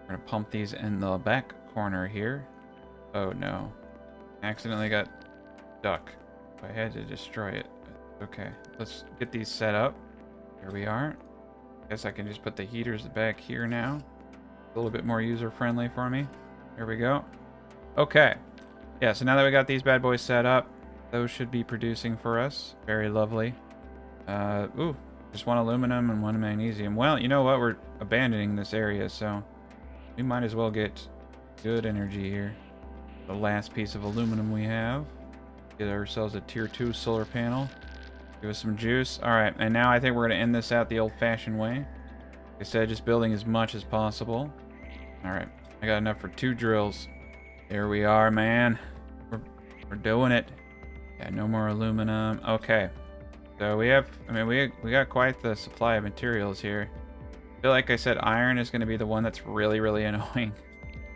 We're going to pump these in the back corner here. Oh no. Accidentally got stuck. I had to destroy it. Okay, let's get these set up. Here we are. Guess I can just put the heaters back here now. A little bit more user-friendly for me. Here we go. Okay. Yeah, so now that we got these bad boys set up, those should be producing for us. Very lovely. Ooh, just 1 aluminum and 1 magnesium. Well, you know what? We're abandoning this area, so we might as well get good energy here. The last piece of aluminum we have. Get ourselves a tier 2 solar panel. Give us some juice. Alright, and now I think we're going to end this out the old-fashioned way. Like I said, just building as much as possible. Alright, I got enough for 2 drills. There we are, man. We're doing it. Yeah, no more aluminum. Okay. So we have, I mean, we got quite the supply of materials here. I feel like I said iron is going to be the one that's really, really annoying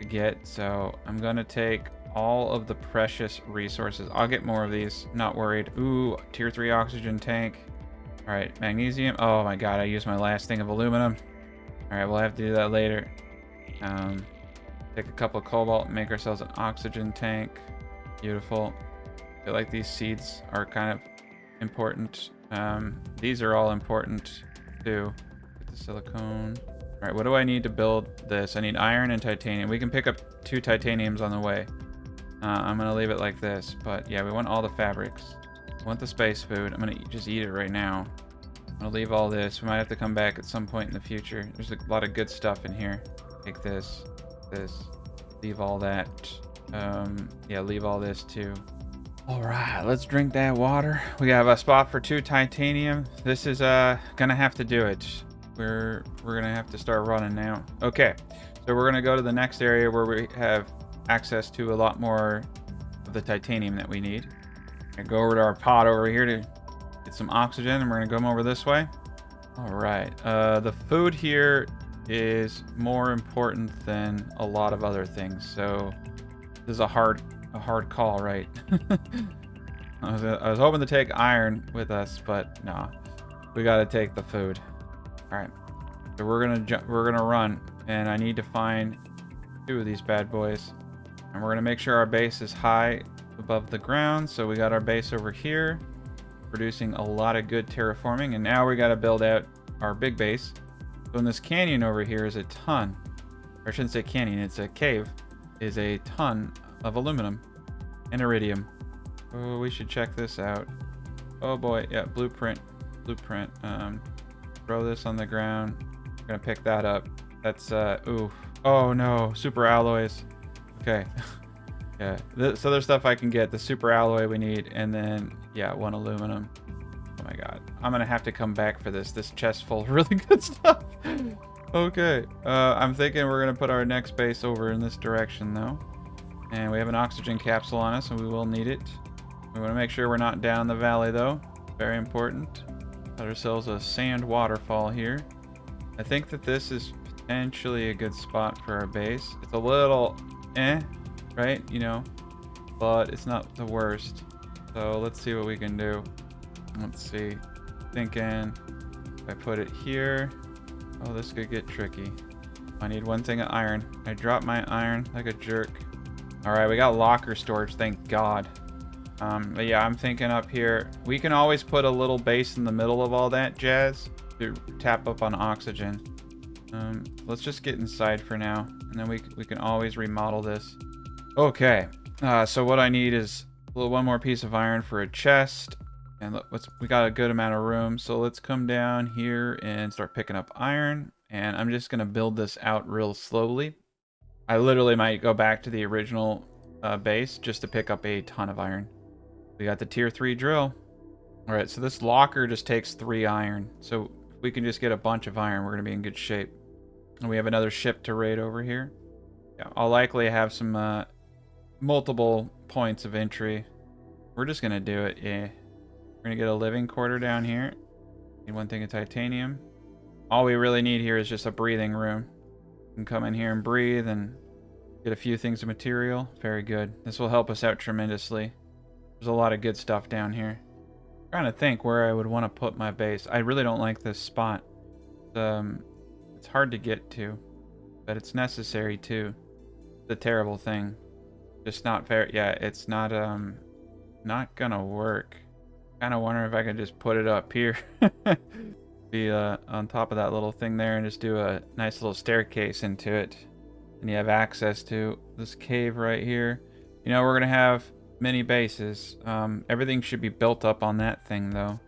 to get. So I'm going to take all of the precious resources. I'll get more of these. Not worried. Ooh, tier 3 oxygen tank. All right, magnesium. Oh my god, I used my last thing of aluminum. All right, we'll have to do that later. Take a couple of cobalt and make ourselves an oxygen tank. Beautiful. I feel like these seeds are kind of important. These are all important too. Get the silicone. All right, what do I need to build this? I need iron and titanium. We can pick up 2 titaniums on the way. I'm gonna leave it like this, but yeah, we want all the fabrics. We want the space food. I'm gonna just eat it right now. I'm gonna leave all this. We might have to come back at some point in the future. There's a lot of good stuff in here. Take this, leave all that. Yeah, leave all this too. All right, let's drink that water. We have a spot for 2 titanium. This is gonna have to do it. We're gonna have to start running now. Okay, so we're gonna go to the next area where we have access to a lot more of the titanium that we need. I go over to our pod over here to get some oxygen, and we're gonna come over this way. All right, the food here is more important than a lot of other things, so this is a hard call, right? I was hoping to take iron with us, but no, we got to take the food. All right, so we're gonna run, and I need to find 2 of these bad boys, and we're gonna make sure our base is high above the ground. So we got our base over here, producing a lot of good terraforming, and now we got to build out our big base. So in this canyon over here is a ton, or I shouldn't say canyon, it's a cave, is a ton of aluminum and iridium. Oh, we should check this out. Oh boy, yeah, blueprint. Throw this on the ground. We're gonna pick that up. That's ooh. Oh no, super alloys. Okay. Yeah, this other stuff I can get, the super alloy we need, and then yeah, 1 aluminum. Oh my god, I'm gonna have to come back for this chest full of really good stuff. Okay, I'm thinking we're gonna put our next base over in this direction though. And we have an oxygen capsule on us, and we will need it. We want to make sure we're not down the valley though. Very important. Got ourselves a sand waterfall here. I think that this is potentially a good spot for our base. It's a little right? You know, but it's not the worst. So let's see what we can do. Let's see. Thinking if I put it here. Oh, this could get tricky. I need 1 thing of iron. I dropped my iron like a jerk. All right, we got locker storage, thank God. But yeah, I'm thinking up here, we can always put a little base in the middle of all that jazz to tap up on oxygen. Let's just get inside for now, and then we can always remodel this. Okay, so what I need is one more piece of iron for a chest, and we got a good amount of room, so let's come down here and start picking up iron, and I'm just gonna build this out real slowly. I literally might go back to the original base just to pick up a ton of iron. We got the tier 3 drill. All right, so this locker just takes 3 iron. So if we can just get a bunch of iron, we're gonna be in good shape. And we have another ship to raid over here. Yeah, I'll likely have some multiple points of entry. We're just gonna do it, yeah. We're gonna get a living quarter down here. Need 1 thing of titanium. All we really need here is just a breathing room. You can come in here and breathe and Get a few things of material. Very good. This will help us out tremendously. There's a lot of good stuff down here. I'm trying to think where I would want to put my base. I really don't like this spot. It's hard to get to, but it's necessary too. The terrible thing. Just not fair. Yeah, it's not gonna work. Kind of wonder if I could just put it up here. Be on top of that little thing there and just do a nice little staircase into it. And you have access to this cave right here. You know, we're gonna have many bases. Everything should be built up on that thing though.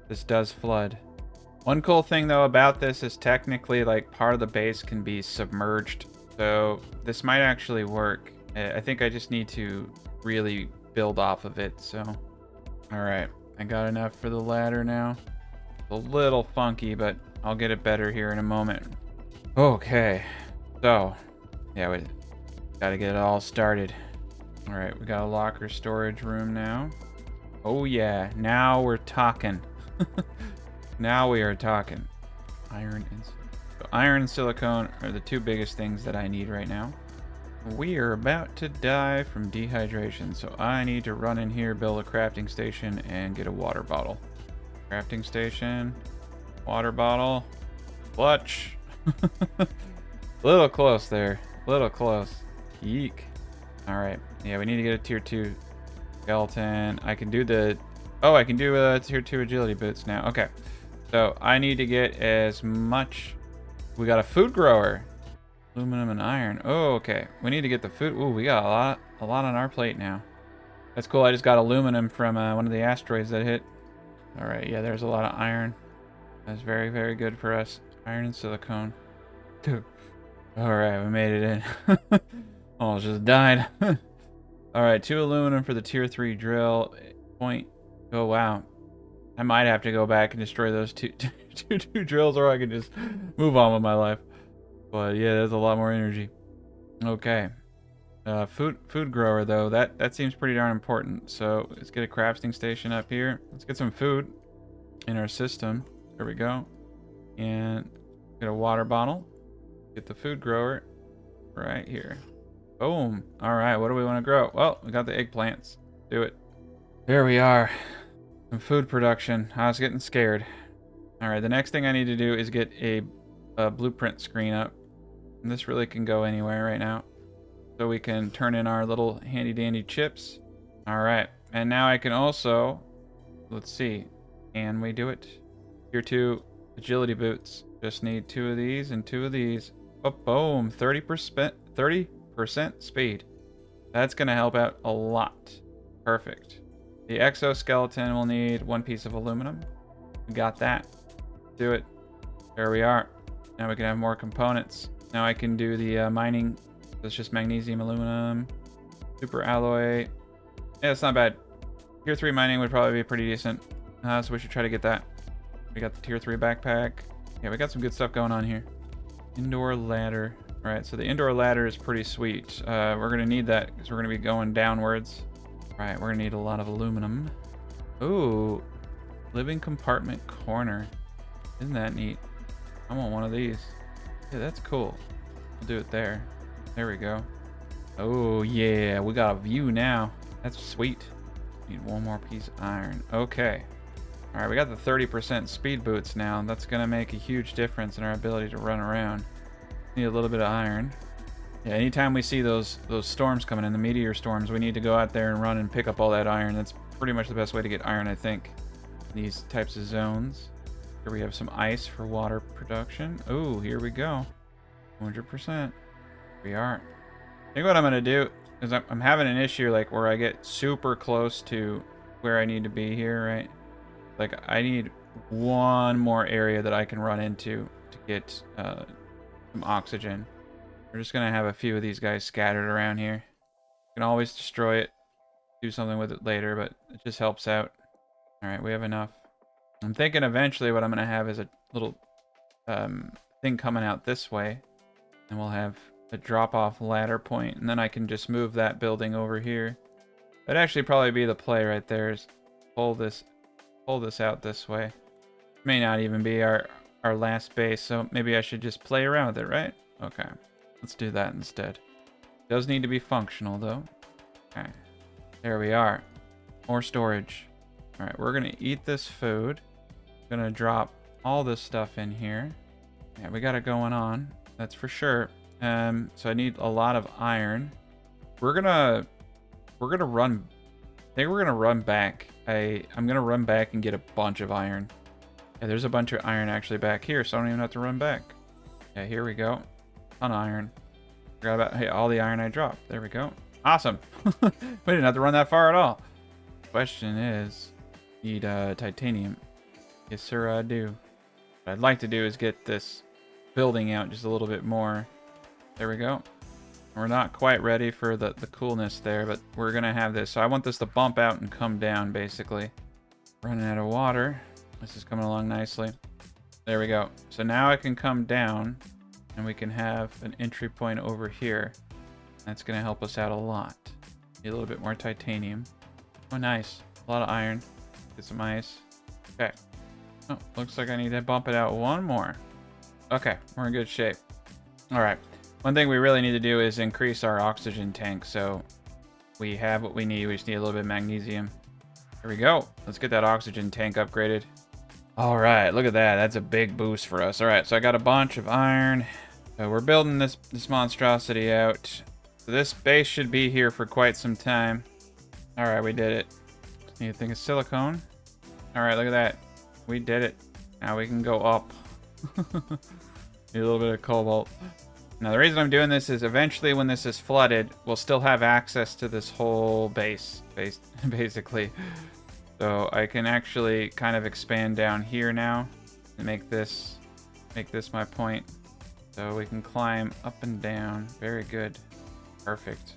This does flood. One cool thing though about this is technically like part of the base can be submerged. So this might actually work. I think I just need to really build off of it. So, all right, I got enough for the ladder now. It's a little funky, but I'll get it better here in a moment. Okay, so yeah, we gotta get it all started. All right, we got a locker storage room now. Oh yeah, now we're talking. Now we are talking. Iron and silicone are the two biggest things that I need right now. We are about to die from dehydration, so I need to run in here, build a crafting station, and get a water bottle. Crafting station, water bottle, clutch. Little close there, little close. Yeek. All right, yeah, we need to get a tier 2 skeleton. I can do the, oh, I can do tier 2 agility boots now. Okay, so I need to get as much. We got a food grower. Aluminum and iron. Oh, okay. We need to get the food. Ooh, we got a lot on our plate now. That's cool. I just got aluminum from one of the asteroids that hit. All right, yeah, there's a lot of iron. That's very, very good for us. Iron and silicone. All right, we made it in. Almost just died. All right, 2 aluminum for the tier 3 drill. Point. Oh, wow. I might have to go back and destroy those two drills, or I can just move on with my life. But yeah, there's a lot more energy. Okay. Food grower though, that seems pretty darn important. So let's get a crafting station up here. Let's get some food in our system. There we go. And get a water bottle. Get the food grower right here. Boom. All right, what do we want to grow? Well, we got the eggplants. Do it. There we are. Some food production. I was getting scared. All right, the next thing I need to do is get a blueprint screen up. And this really can go anywhere right now. So we can turn in our little handy dandy chips. All right, and now I can also, let's see, can we do it? Tier 2 agility boots. Just need 2 of these and 2 of these. Oh, boom, 30% speed. That's gonna help out a lot. Perfect. The exoskeleton will need 1 piece of aluminum. We got that. Do it. There we are. Now we can have more components. Now I can do the mining. It's just magnesium, aluminum, super alloy. Yeah, it's not bad. Tier 3 mining would probably be pretty decent. So we should try to get that. We got the tier 3 backpack. Yeah, we got some good stuff going on here. Indoor ladder. All right, so the indoor ladder is pretty sweet. We're gonna need that because we're gonna be going downwards. All right, we're gonna need a lot of aluminum. Ooh, living compartment corner. Isn't that neat? I want one of these. Yeah, that's cool. We'll do it there. There we go. Oh yeah, we got a view now. That's sweet. Need 1 more piece of iron. Okay. All right, we got the 30% speed boots now. That's gonna make a huge difference in our ability to run around. Need a little bit of iron. Yeah, anytime we see those storms coming in, the meteor storms, we need to go out there and run and pick up all that iron. That's pretty much the best way to get iron, I think. These types of zones. Here we have some ice for water production. Oh, here we go. 100%. We are. I think what I'm gonna do is I'm having an issue like where I get super close to where I need to be here, right? Like I need 1 more area that I can run into to get some oxygen. We're just gonna have a few of these guys scattered around here. You can always destroy it, do something with it later, but it just helps out. All right, we have enough. I'm thinking eventually what I'm gonna have is a little thing coming out this way, and we'll have a drop-off ladder point, and then I can just move that building over here. That'd actually probably be the play right there, is pull this out this way. May not even be our last base, so maybe I should just play around with it, right? Okay, let's do that instead. Does need to be functional though. Okay. There we are. More storage. All right, we're gonna eat this food. Gonna drop all this stuff in here. Yeah, we got it going on. That's for sure. So I need a lot of iron. We're gonna run. I think we're gonna run back. I'm gonna run back and get a bunch of iron. Yeah, there's a bunch of iron actually back here, so I don't even have to run back. Yeah, here we go. Ton of iron. Forgot about all the iron I dropped. There we go. Awesome. We didn't have to run that far at all. Question is, need titanium. Yes, sir, I do. What I'd like to do is get this building out just a little bit more. There we go. We're not quite ready for the coolness there, but we're going to have this. So I want this to bump out and come down, basically. Running out of water. This is coming along nicely. There we go. So now I can come down, and we can have an entry point over here. That's going to help us out a lot. Need a little bit more titanium. Oh, nice. A lot of iron. Get some ice. Okay. Oh, looks like I need to bump it out one more. Okay, we're in good shape. All right. One thing we really need to do is increase our oxygen tank, so we have what we need. We just need a little bit of magnesium. There we go. Let's get that oxygen tank upgraded. All right, look at that. That's a big boost for us. All right, so I got a bunch of iron. So we're building this monstrosity out. So this base should be here for quite some time. All right, we did it. Need a thing of silicone. All right, look at that. We did it. Now we can go up. Need a little bit of cobalt. Now the reason I'm doing this is eventually when this is flooded, we'll still have access to this whole base basically. So I can actually kind of expand down here now and make this my point. So we can climb up and down. Very good. Perfect.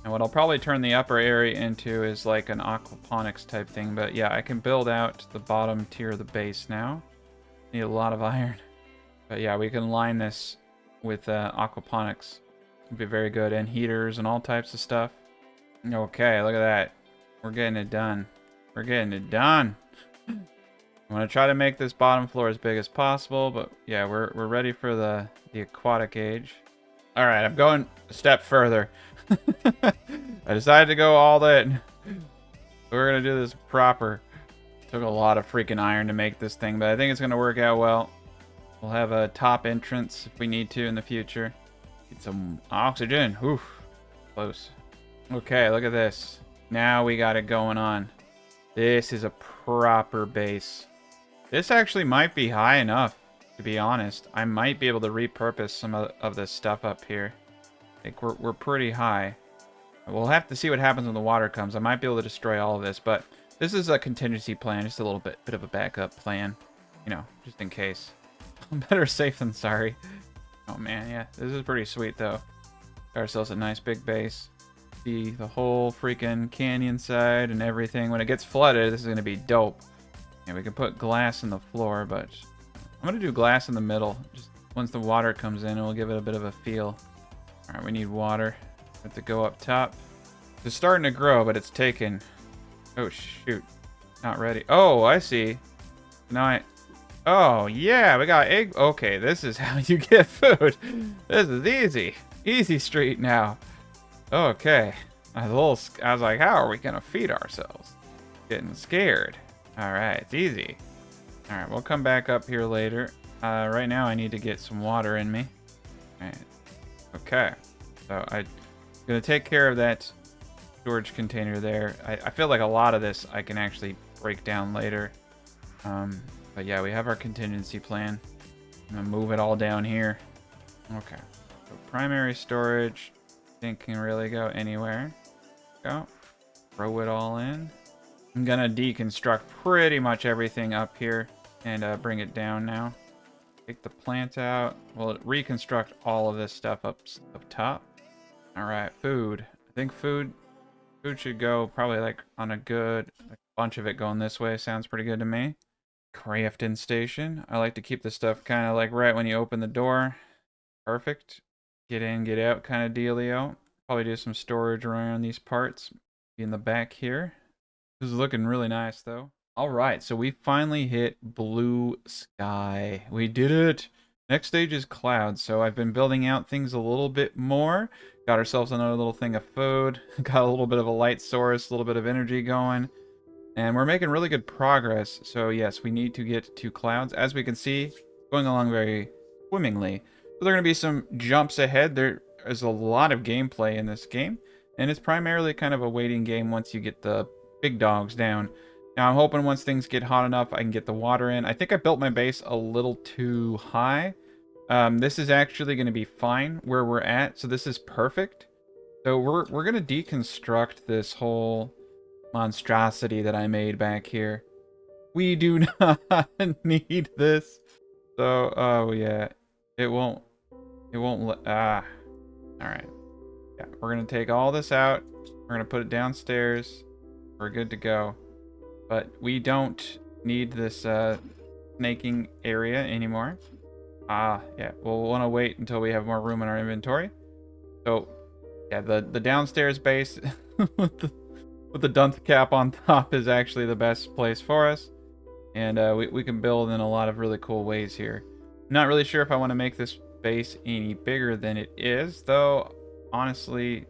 And what I'll probably turn the upper area into is like an aquaponics type thing. But yeah, I can build out the bottom tier of the base now. Need a lot of iron. But yeah, we can line this with aquaponics. It'll be very good. And heaters and all types of stuff. Okay, look at that. We're getting it done. We're getting it done. I'm going to try to make this bottom floor as big as possible. But yeah, we're ready for the aquatic age. All right, I'm going a step further. I decided to go all in. We're going to do this proper. Took a lot of freaking iron to make this thing, but I think it's going to work out well. We'll have a top entrance if we need to in the future. Get some oxygen. Oof. Close. Okay, look at this. Now we got it going on. This is a proper base. This actually might be high enough, to be honest. I might be able to repurpose some of this stuff up here. I think we're pretty high. We'll have to see what happens when the water comes. I might be able to destroy all of this, but this is a contingency plan, just a little bit of a backup plan. You know, just in case. Better safe than sorry. Oh man, yeah. This is pretty sweet though. Got ourselves a nice big base. See the whole freaking canyon side and everything. When it gets flooded, this is gonna be dope. Yeah, we can put glass in the floor, but I'm gonna do glass in the middle. Just once the water comes in, it'll give it a bit of a feel. Alright, we need water. Have to go up top. It's starting to grow, but it's taken. Oh shoot. Not ready. Oh, I see. Now oh, yeah, we got egg. Okay, this is how you get food. This is easy. Easy street now. Okay. I was like, how are we going to feed ourselves? Getting scared. All right, it's easy. All right, we'll come back up here later. Right now, I need to get some water in me. All right. Okay. So I'm going to take care of that storage container there. I feel like a lot of this I can actually break down later. But yeah, we have our contingency plan. I'm gonna move it all down here. Okay. So primary storage, I think can really go anywhere. Go. Throw it all in. I'm gonna deconstruct pretty much everything up here and bring it down now. Take the plant out. We'll reconstruct all of this stuff up top. All right, food. I think food should go probably like on a bunch of it going this way. Sounds pretty good to me. Crafting station. I like to keep the stuff kind of like right when you open the door. Perfect. Get in, get out kind of dealio. Probably do some storage around these parts. Be in the back here. This is looking really nice though. All right, so we finally hit blue sky. We did it. Next stage is clouds. So I've been building out things a little bit more. Got ourselves another little thing of food. Got a little bit of a light source, a little bit of energy going. And we're making really good progress. So yes, we need to get to clouds. As we can see, going along very swimmingly. So there are going to be some jumps ahead. There is a lot of gameplay in this game. And it's primarily kind of a waiting game once you get the big dogs down. Now I'm hoping once things get hot enough, I can get the water in. I think I built my base a little too high. This is actually going to be fine where we're at. So this is perfect. So we're going to deconstruct this whole monstrosity that I made back here. We do not need this. So, oh yeah, it won't let, all right. Yeah, we're gonna take all this out. We're gonna put it downstairs. We're good to go. But we don't need this snaking area anymore. Yeah, we'll want to wait until we have more room in our inventory. So, yeah, the downstairs base with the dunce cap on top is actually the best place for us. And we can build in a lot of really cool ways here. Not really sure if I want to make this base any bigger than it is, though, honestly,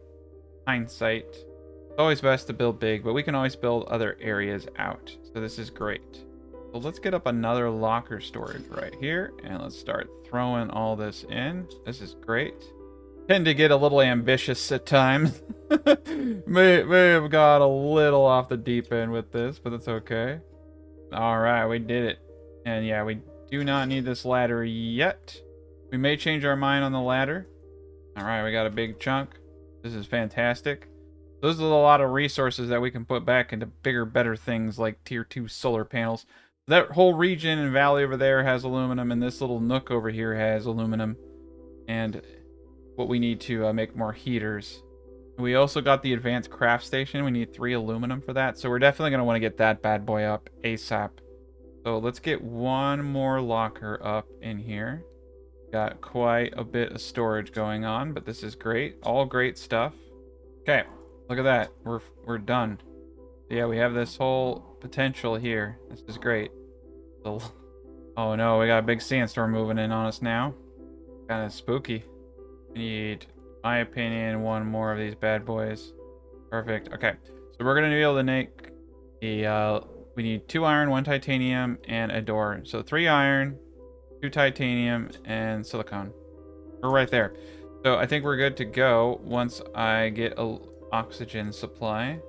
hindsight, it's always best to build big, but we can always build other areas out. So this is great. So let's get up another locker storage right here, and let's start throwing all this in. This is great. Tend to get a little ambitious at times. may have got a little off the deep end with this, but that's okay. All right, we did it. And yeah, we do not need this ladder yet. We may change our mind on the ladder. All right, we got a big chunk. This is fantastic. Those are a lot of resources that we can put back into bigger, better things like tier 2 solar panels. That whole region and valley over there has aluminum, and this little nook over here has aluminum. And what we need to make more heaters. We also got the advanced craft station. We need 3 aluminum for that. So we're definitely going to want to get that bad boy up ASAP. So let's get one more locker up in here. Got quite a bit of storage going on, but this is great. All great stuff. Okay, look at that. We're done. Yeah, we have this whole potential here. This is great. So, oh no, we got a big sandstorm moving in on us now. Kind of spooky. We need, in my opinion, one more of these bad boys. Perfect. Okay, so we're gonna be able to make the we need 2 iron, 1 titanium, and a door. So 3 iron, 2 titanium, and silicone. We're right there. So I think we're good to go once I get a oxygen supply.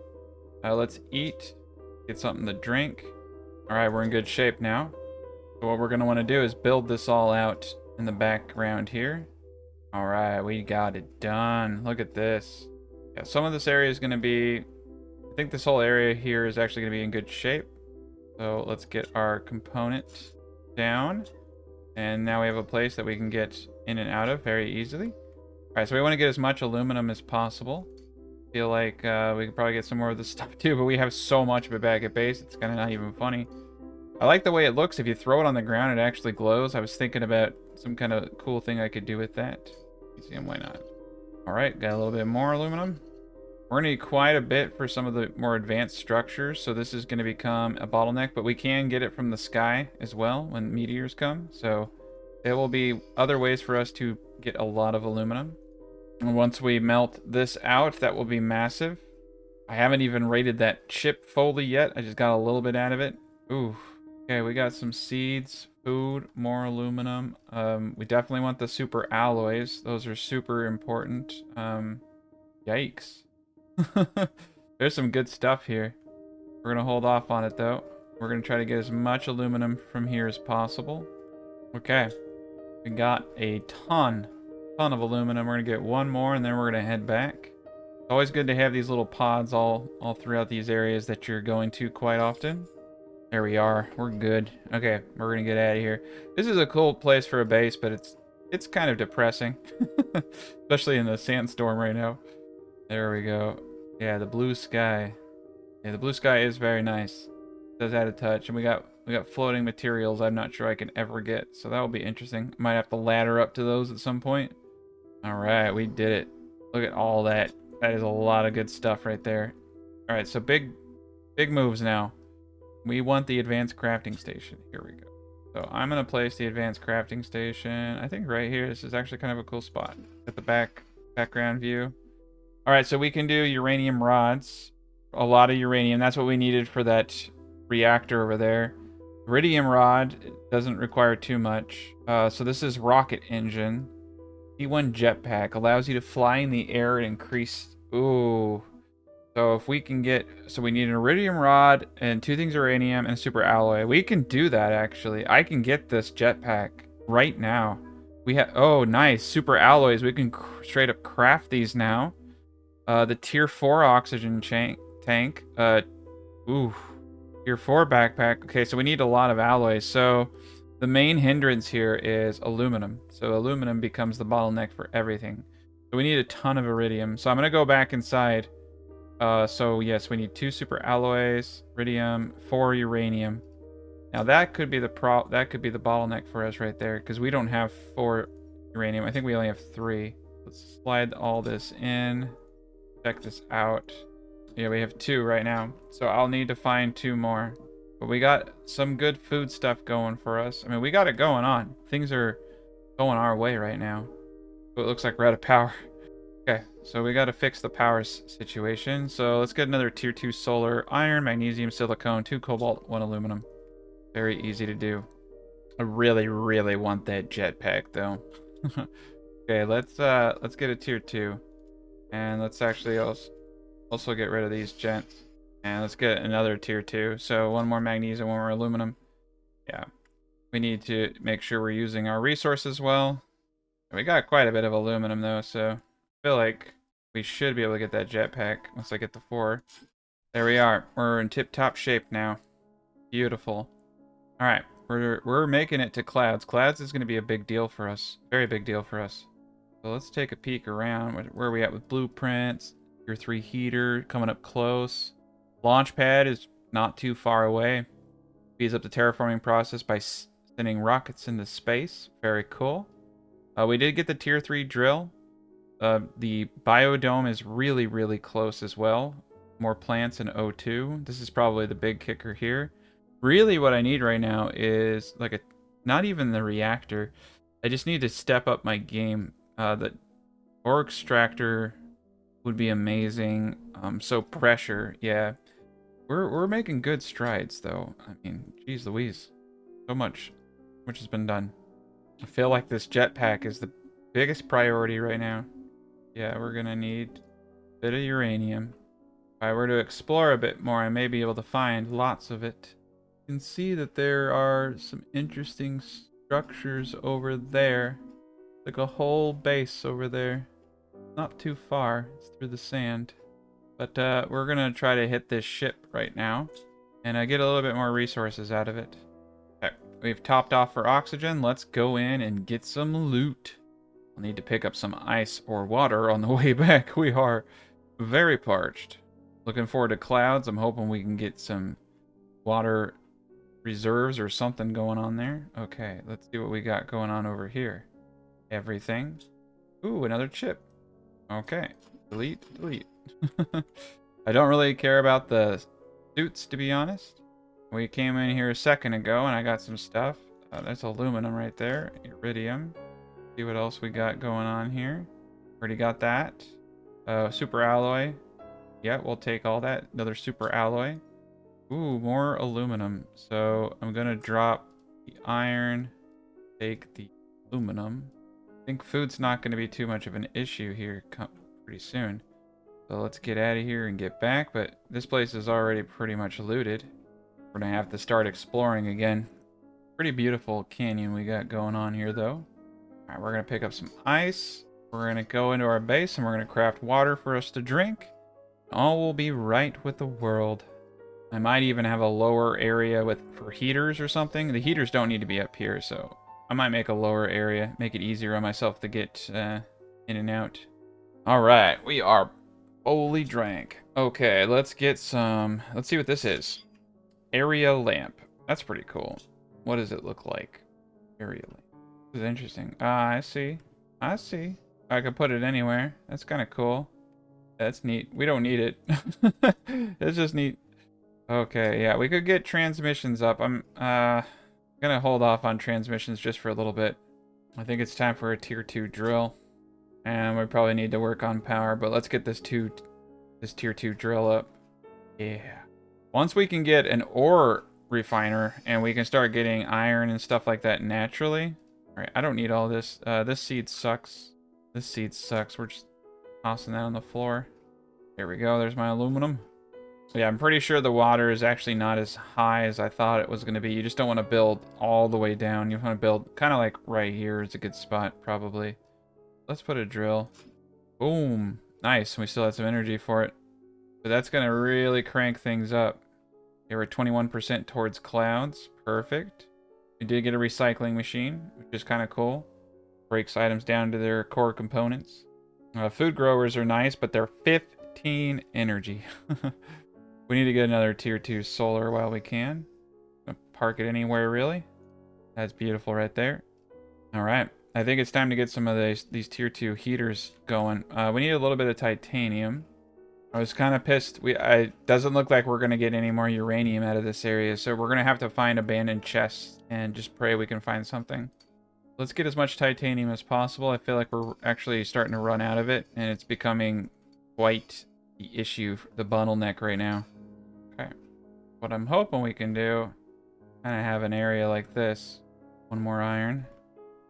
Let's eat, get something to drink. All right, we're in good shape now. So what we're gonna want to do is build this all out in the background here. All right, we got it done. Look at this. Yeah, some of this area is going to be, I think this whole area here is actually going to be in good shape. So let's get our component down. And now we have a place that we can get in and out of very easily. All right, so we want to get as much aluminum as possible. Feel like we could probably get some more of this stuff too, but we have so much of it back at base, it's kind of not even funny. I like the way it looks. If you throw it on the ground, it actually glows. I was thinking about some kind of cool thing I could do with that. Museum, why not? All right, got a little bit more aluminum. We're gonna need quite a bit for some of the more advanced structures, so this is gonna become a bottleneck, but we can get it from the sky as well when meteors come. So there will be other ways for us to get a lot of aluminum. And once we melt this out, that will be massive. I haven't even rated that ship fully yet. I just got a little bit out of it. Ooh. Okay, we got some seeds, food, more aluminum. We definitely want the super alloys. Those are super important. Yikes. There's some good stuff here. We're gonna hold off on it though. We're gonna try to get as much aluminum from here as possible. Okay, we got a ton of aluminum. We're gonna get one more and then we're gonna head back. It's always good to have these little pods all throughout these areas that you're going to quite often. There we are. We're good. Okay, we're gonna get out of here. This is a cool place for a base, but it's kind of depressing, especially in the sandstorm right now. There we go. Yeah, the blue sky. Yeah, the blue sky is very nice. It does add a touch, and we got floating materials. I'm not sure I can ever get, so that will be interesting. Might have to ladder up to those at some point. All right, we did it. Look at all that. That is a lot of good stuff right there. All right, so big moves now. We want the advanced crafting station. Here we go. So I'm gonna place the advanced crafting station. I think right here. This is actually kind of a cool spot. At the background view. All right, so we can do uranium rods. A lot of uranium. That's what we needed for that reactor over there. Iridium rod doesn't require too much. So this is rocket engine. T1 jetpack allows you to fly in the air and increase. Ooh. So if we can get, so we need an iridium rod and 2 things uranium and a super alloy. We can do that actually. I can get this jetpack right now. We have, oh nice, super alloys. We can straight up craft these now. The tier 4 oxygen tank. Ooh, tier 4 backpack. Okay, so we need a lot of alloys. So the main hindrance here is aluminum. So aluminum becomes the bottleneck for everything. So we need a ton of iridium. So I'm gonna go back inside. So yes, we need 2 super alloys, iridium, 4 uranium. Now that could be the bottleneck for us right there, because we don't have 4 uranium. I think we only have 3. Let's slide all this in. Check this out. Yeah, we have 2 right now. So I'll need to find 2 more. But we got some good food stuff going for us. I mean, we got it going on. Things are going our way right now. But it looks like we're out of power. Okay, so we got to fix the power situation. So let's get another tier 2 solar, iron, magnesium, silicone, 2 cobalt, 1 aluminum. Very easy to do. I really, really want that jetpack though. Okay, let's get a tier 2. And let's actually also get rid of these gents. And let's get another tier 2. So 1 more magnesium, 1 more aluminum. Yeah. We need to make sure we're using our resources well. We got quite a bit of aluminum though, so I feel like we should be able to get that jetpack once I get the 4. There we are. We're in tip-top shape now. Beautiful. Alright, we're making it to clouds. Clouds is going to be a big deal for us. Very big deal for us. So let's take a peek around. Where are we at with blueprints? Tier 3 heater coming up close. Launch pad is not too far away. Speeds up the terraforming process by sending rockets into space. Very cool. We did get the tier 3 drill. The biodome is really, really close as well. More plants in O2. This is probably the big kicker here. Really what I need right now is like not even the reactor. I just need to step up my game. The ore extractor would be amazing. So pressure, yeah. We're making good strides though. I mean, geez Louise. So much has been done. I feel like this jetpack is the biggest priority right now. Yeah, we're gonna need a bit of uranium. If I were to explore a bit more, I may be able to find lots of it. You can see that there are some interesting structures over there. Like a whole base over there. Not too far. It's through the sand. But we're gonna try to hit this ship right now. And get a little bit more resources out of it. Okay, we've topped off for oxygen. Let's go in and get some loot. I'll need to pick up some ice or water on the way back. We are very parched. Looking forward to clouds. I'm hoping we can get some water reserves or something going on there. Okay, let's see what we got going on over here. Everything. Ooh, another chip. Okay, delete. I don't really care about the suits, to be honest. We came in here a second ago and I got some stuff. That's aluminum right there. Iridium. See what else we got going on here. Already got that. Super alloy. Yeah, we'll take all that. Another super alloy. Ooh, more aluminum. So I'm gonna drop the iron. Take the aluminum. I think food's not going to be too much of an issue here pretty soon. So let's get out of here and get back. But this place is already pretty much looted. We're going to have to start exploring again. Pretty beautiful canyon we got going on here, though. Alright, we're going to pick up some ice. We're going to go into our base and we're going to craft water for us to drink. All will be right with the world. I might even have a lower area for heaters or something. The heaters don't need to be up here, so I might make a lower area, make it easier on myself to get in and out. Alright, we are fully drank. Okay, let's see what this is. Area lamp. That's pretty cool. What does it look like? Area lamp. This is interesting. I see. I can put it anywhere. That's kind of cool. That's neat. We don't need it. It's just neat. Okay, yeah, we could get transmissions up. I'm gonna hold off on transmissions just for a little bit. I think it's time for a tier 2 drill. And we probably need to work on power, but let's get this tier 2 drill up. Yeah. Once we can get an ore refiner and we can start getting iron and stuff like that naturally. Alright, I don't need all this. This seed sucks. This seed sucks. We're just tossing that on the floor. There we go. There's my aluminum. So yeah, I'm pretty sure the water is actually not as high as I thought it was going to be. You just don't want to build all the way down. You want to build kind of like right here is a good spot, probably. Let's put a drill. Boom. Nice. We still have some energy for it. So that's going to really crank things up. Okay, we're 21% towards clouds. Perfect. We did get a recycling machine, which is kind of cool. Breaks items down to their core components. Food growers are nice, but they're 15 energy. We need to get another tier 2 solar while we can. Park it anywhere, really. That's beautiful right there. All right. I think it's time to get some of these tier 2 heaters going. We need a little bit of titanium. I was kind of pissed. It doesn't look like we're going to get any more uranium out of this area, so we're going to have to find abandoned chests and just pray we can find something. Let's get as much titanium as possible. I feel like we're actually starting to run out of it, and it's becoming quite the issue, the bottleneck right now. Okay. What I'm hoping we can do, kind of have an area like this. One more iron.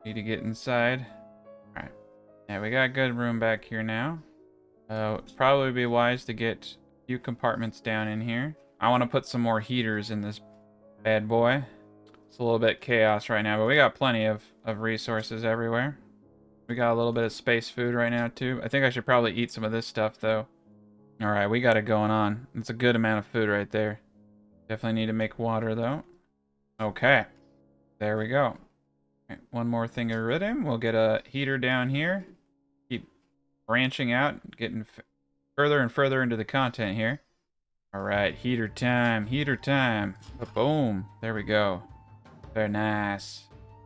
Need to get inside. Alright. Yeah, we got good room back here now. It'd probably be wise to get a few compartments down in here. I want to put some more heaters in this bad boy. It's a little bit chaos right now, but we got plenty of resources everywhere. We got a little bit of space food right now, too. I think I should probably eat some of this stuff, though. Alright, we got it going on. It's a good amount of food right there. Definitely need to make water, though. Okay. There we go. Right, one more thing of rhythm. We'll get a heater down here. Keep branching out, getting further and further into the content here. Alright, heater time. Heater time. Boom. There we go. Very nice.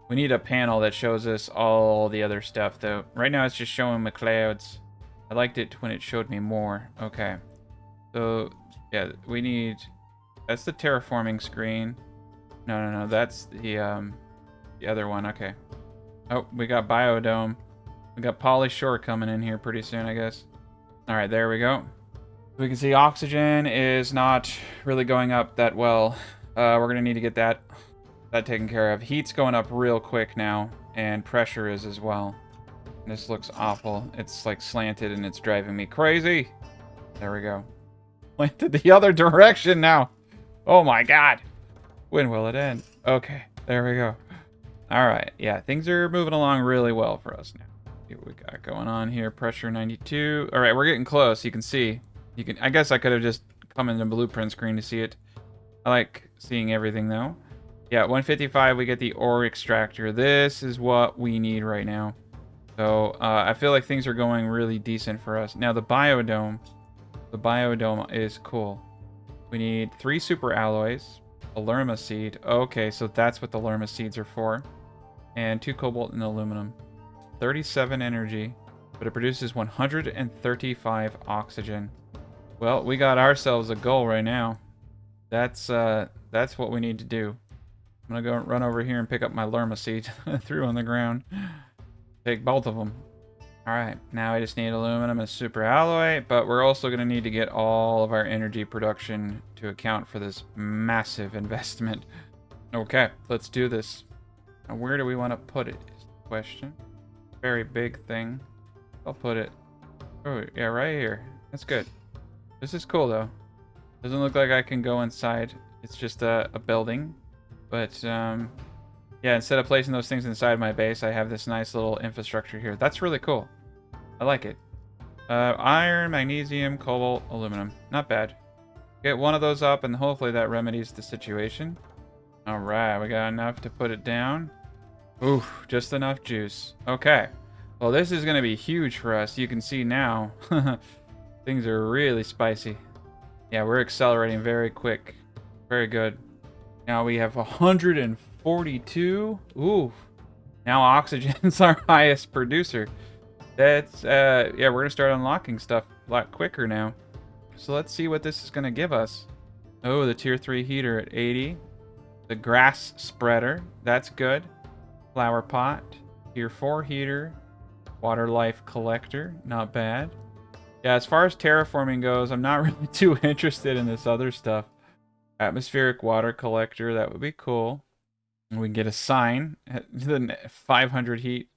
We need a panel that shows us all the other stuff, though. Right now, it's just showing the clouds. I liked it when it showed me more. Okay. So, yeah, we need... That's the terraforming screen. No. That's the other one. Okay. Oh, we got biodome. We got polyshore coming in here pretty soon, I guess. All right, there we go. We can see oxygen is not really going up that well. We're going to need to get that taken care of. Heat's going up real quick now, and pressure is as well. This looks awful. It's like slanted, and it's driving me crazy. There we go. Slanted the other direction now. Oh my god. When will it end? Okay, there we go. All right, yeah, things are moving along really well for us now. See what we got going on here. Pressure 92. All right, we're getting close. You can see. I guess I could have just come in the blueprint screen to see it. I like seeing everything though. Yeah, 155. We get the ore extractor. This is what we need right now. So I feel like things are going really decent for us now. The biodome is cool. We need 3 super alloys, a lerma seed. Okay, so that's what the lerma seeds are for. And 2 cobalt and aluminum. 37 energy, but it produces 135 oxygen. Well, we got ourselves a goal right now. That's what we need to do. I'm gonna go run over here and pick up my lerma seed. Threw on the ground. Take both of them. Alright, now I just need aluminum and super alloy, but we're also going to need to get all of our energy production to account for this massive investment. Okay, let's do this. Now, where do we want to put it is the question. Very big thing. I'll put it... Oh, yeah, right here. That's good. This is cool, though. Doesn't look like I can go inside. It's just a building. But, yeah, instead of placing those things inside my base, I have this nice little infrastructure here. That's really cool. I like it. Iron, magnesium, cobalt, aluminum. Not bad. Get one of those up, and hopefully that remedies the situation. Alright, we got enough to put it down. Oof, just enough juice. Okay. Well, this is going to be huge for us. You can see now. Things are really spicy. Yeah, we're accelerating very quick. Very good. Now we have 142. Ooh. Now oxygen's our highest producer. That's, yeah, we're going to start unlocking stuff a lot quicker now. So let's see what this is going to give us. Oh, the tier 3 heater at 80. The grass spreader, that's good. Flower pot, tier 4 heater, water life collector, not bad. Yeah, as far as terraforming goes, I'm not really too interested in this other stuff. Atmospheric water collector, that would be cool. And we can get a sign, 500 heat.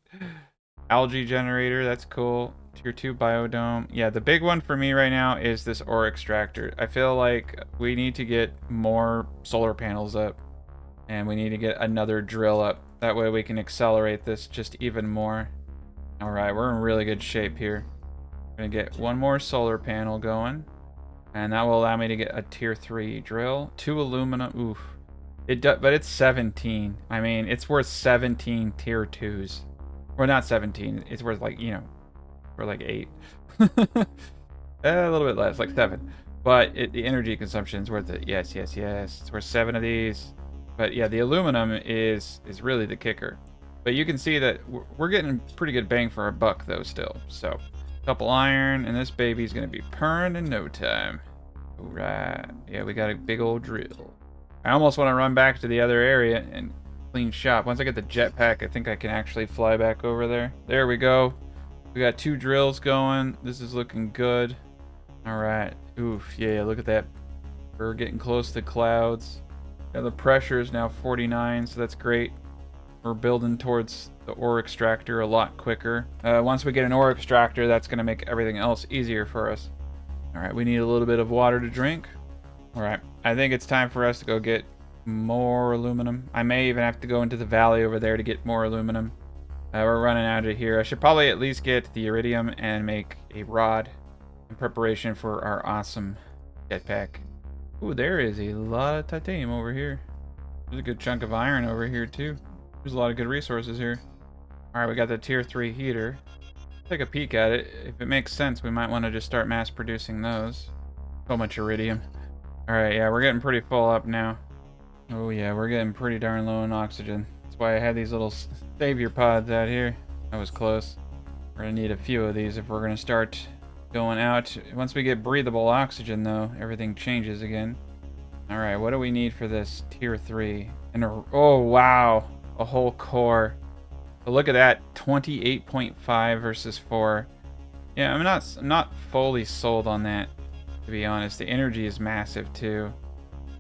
Algae generator, that's cool. Tier 2 biodome. Yeah, the big one for me right now is this ore extractor. I feel like we need to get more solar panels up. And we need to get another drill up. That way we can accelerate this just even more. Alright, we're in really good shape here. Gonna get one more solar panel going. And that will allow me to get a tier 3 drill. 2 aluminum. Oof. But it's 17. I mean, it's worth 17 tier 2s. Well, not 17. It's worth like, you know, for like 8. A little bit less, like 7. But the energy consumption is worth it. Yes, yes, yes. It's worth 7 of these. But yeah, the aluminum is really the kicker. But you can see that we're getting pretty good bang for our buck though still. So, a couple iron, and this baby's gonna be purring in no time. Alright, yeah, we got a big old drill. I almost want to run back to the other area and clean shop. Once I get the jetpack, I think I can actually fly back over there. There we go. We got 2 drills going. This is looking good. Alright, oof, yeah, look at that. We're getting close to clouds. Yeah, the pressure is now 49, so that's great. We're building towards the ore extractor a lot quicker. Once we get an ore extractor, that's going to make everything else easier for us. Alright, we need a little bit of water to drink. Alright, I think it's time for us to go get more aluminum. I may even have to go into the valley over there to get more aluminum. We're running out of here. I should probably at least get the iridium and make a rod in preparation for our awesome jetpack. Ooh, there is a lot of titanium over here. There's a good chunk of iron over here too. There's a lot of good resources here. Alright, we got the tier 3 heater. Take a peek at it. If it makes sense, we might want to just start mass producing those. So much iridium. Alright, yeah, we're getting pretty full up now. Oh yeah, we're getting pretty darn low in oxygen. That's why I had these little savior pods out here. That was close. We're gonna need a few of these if we're gonna start going out. Once we get breathable oxygen though, everything changes again. Alright, what do we need for this tier 3? And oh wow, a whole core. But look at that, 28.5 versus 4. Yeah, I'm not fully sold on that, to be honest. The energy is massive too.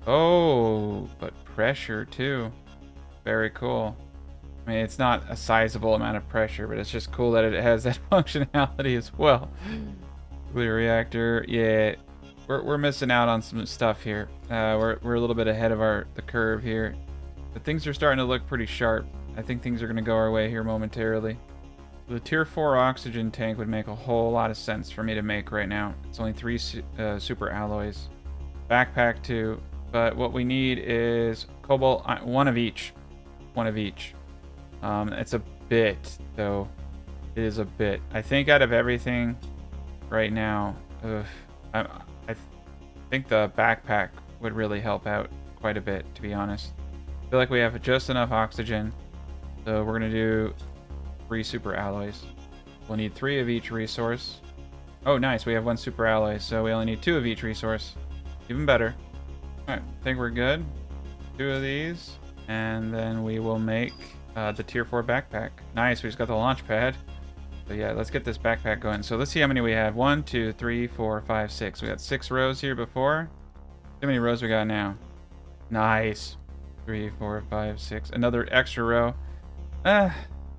Oh, but pressure too. Very cool. I mean, it's not a sizable amount of pressure, but it's just cool that it has that functionality as well. Nuclear reactor, yeah. We're missing out on some stuff here. We're a little bit ahead of the curve here. But things are starting to look pretty sharp. I think things are going to go our way here momentarily. The tier 4 oxygen tank would make a whole lot of sense for me to make right now. It's only 3 super alloys. Backpack 2. But what we need is cobalt, one of each. One of each. It's a bit, though. It is a bit. I think out of everything right now, I think the backpack would really help out quite a bit, to be honest. I feel like we have just enough oxygen. So we're going to do 3 super alloys. We'll need 3 of each resource. Oh, nice. We have 1 super alloy, so we only need 2 of each resource. Even better. Alright, I think we're good. 2 of these. And then we will make the tier 4 backpack. Nice, we just got the launch pad. So yeah, let's get this backpack going. So let's see how many we have. 1, 2, 3, 4, 5, 6. We got 6 rows here before. How many rows we got now? Nice. 3, 4, 5, 6. Another extra row.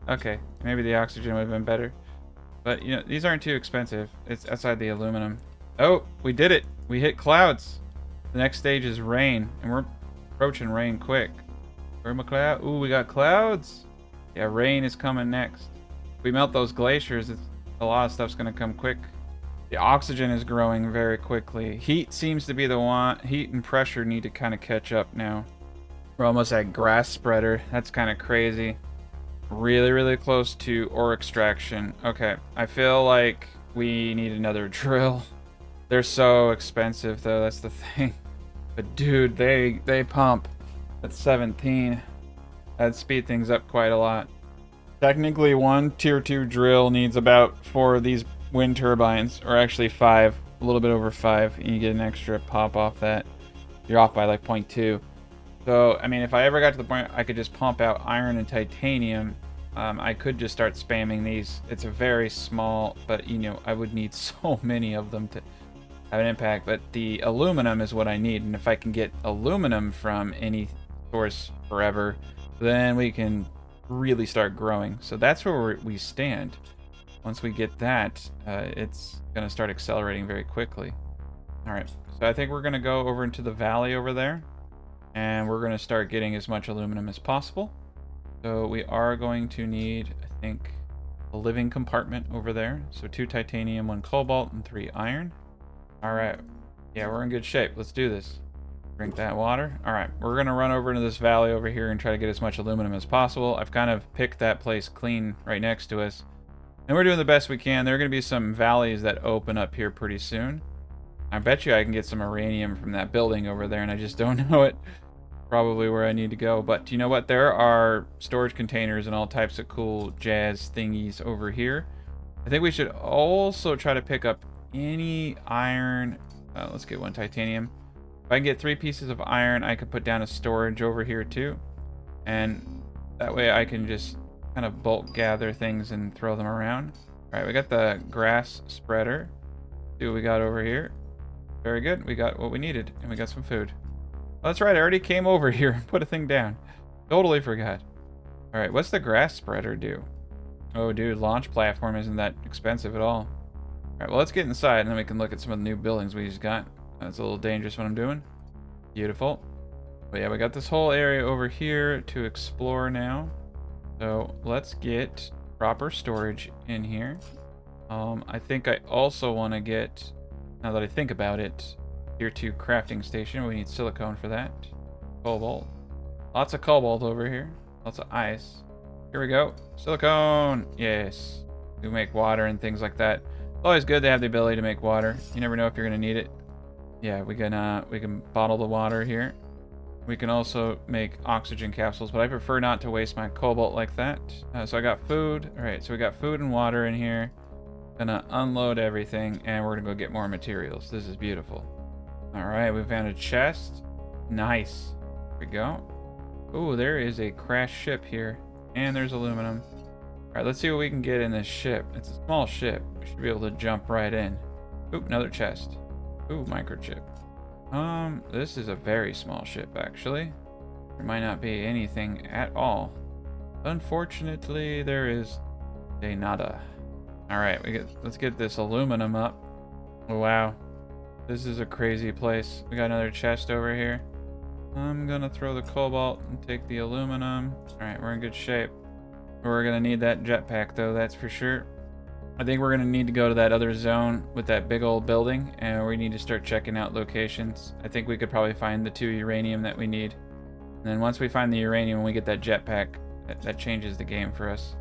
Okay. Maybe the oxygen would have been better. But, you know, these aren't too expensive. It's outside the aluminum. Oh, we did it. We hit clouds. The next stage is rain. And we're approaching rain quick. Where am I cloud? Ooh, we got clouds. Yeah, rain is coming next. If we melt those glaciers, a lot of stuff's going to come quick. The oxygen is growing very quickly. Heat seems to be the one. Heat and pressure need to kind of catch up now. We're almost at grass spreader. That's kind of crazy. Really, really close to ore extraction. Okay, I feel like we need another drill. They're so expensive though, that's the thing. But dude, they pump. At 17. That'd speed things up quite a lot. Technically, 1 tier 2 drill needs about 4 of these wind turbines, or actually 5, a little bit over 5, and you get an extra pop off that. You're off by like 0.2. So, I mean, if I ever got to the point I could just pump out iron and titanium, I could just start spamming these. It's a very small, but, you know, I would need so many of them to have an impact. But the aluminum is what I need. And if I can get aluminum from any source forever, then we can really start growing. So that's where we stand. Once we get that, it's going to start accelerating very quickly. All right, so I think we're going to go over into the valley over there, and we're going to start getting as much aluminum as possible. So we are going to need, I think, a living compartment over there. So 2 titanium, 1 cobalt, and 3 iron. All right, yeah, we're in good shape. Let's do this. Drink that water. All right, we're going to run over into this valley over here and try to get as much aluminum as possible. I've kind of picked that place clean right next to us. And we're doing the best we can. There are going to be some valleys that open up here pretty soon. I bet you I can get some uranium from that building over there, and I just don't know it. Probably where I need to go. But you know what? There are storage containers and all types of cool jazz thingies over here. I think we should also try to pick up any iron. Let's get 1 titanium. If I can get 3 pieces of iron, I could put down a storage over here too. And that way I can just kind of bulk gather things and throw them around. All right, we got the grass spreader. See what we got over here. Very good. We got what we needed, and we got some food. Oh, that's right. I already came over here and put a thing down. Totally forgot. All right, what's the grass spreader do? Oh, dude, launch platform isn't that expensive at all. All right, well, let's get inside, and then we can look at some of the new buildings we just got. That's a little dangerous what I'm doing. Beautiful. But yeah, we got this whole area over here to explore now. So let's get proper storage in here. I think I also want to get, now that I think about it, tier 2 crafting station. We need silicone for that. Cobalt. Lots of cobalt over here. Lots of ice. Here we go. Silicone. Yes. We make water and things like that. It's always good to have the ability to make water. You never know if you're going to need it. Yeah, we can bottle the water here. We can also make oxygen capsules, but I prefer not to waste my cobalt like that. So I got food. All right, so we got food and water in here. Gonna unload everything, and we're gonna go get more materials. This is beautiful. All right, we found a chest. Nice. Here we go. Ooh, there is a crashed ship here, and there's aluminum. All right, let's see what we can get in this ship. It's a small ship. We should be able to jump right in. Ooh, another chest. Ooh, microchip. This is a very small ship, actually. There might not be anything at all. Unfortunately, there is a nada. All right, let's get this aluminum up. Oh, wow. This is a crazy place. We got another chest over here. I'm gonna throw the cobalt and take the aluminum. All right, we're in good shape. We're gonna need that jetpack though, that's for sure. I think we're gonna need to go to that other zone with that big old building, and we need to start checking out locations. I think we could probably find the 2 uranium that we need. And then once we find the uranium and we get that jetpack, that changes the game for us.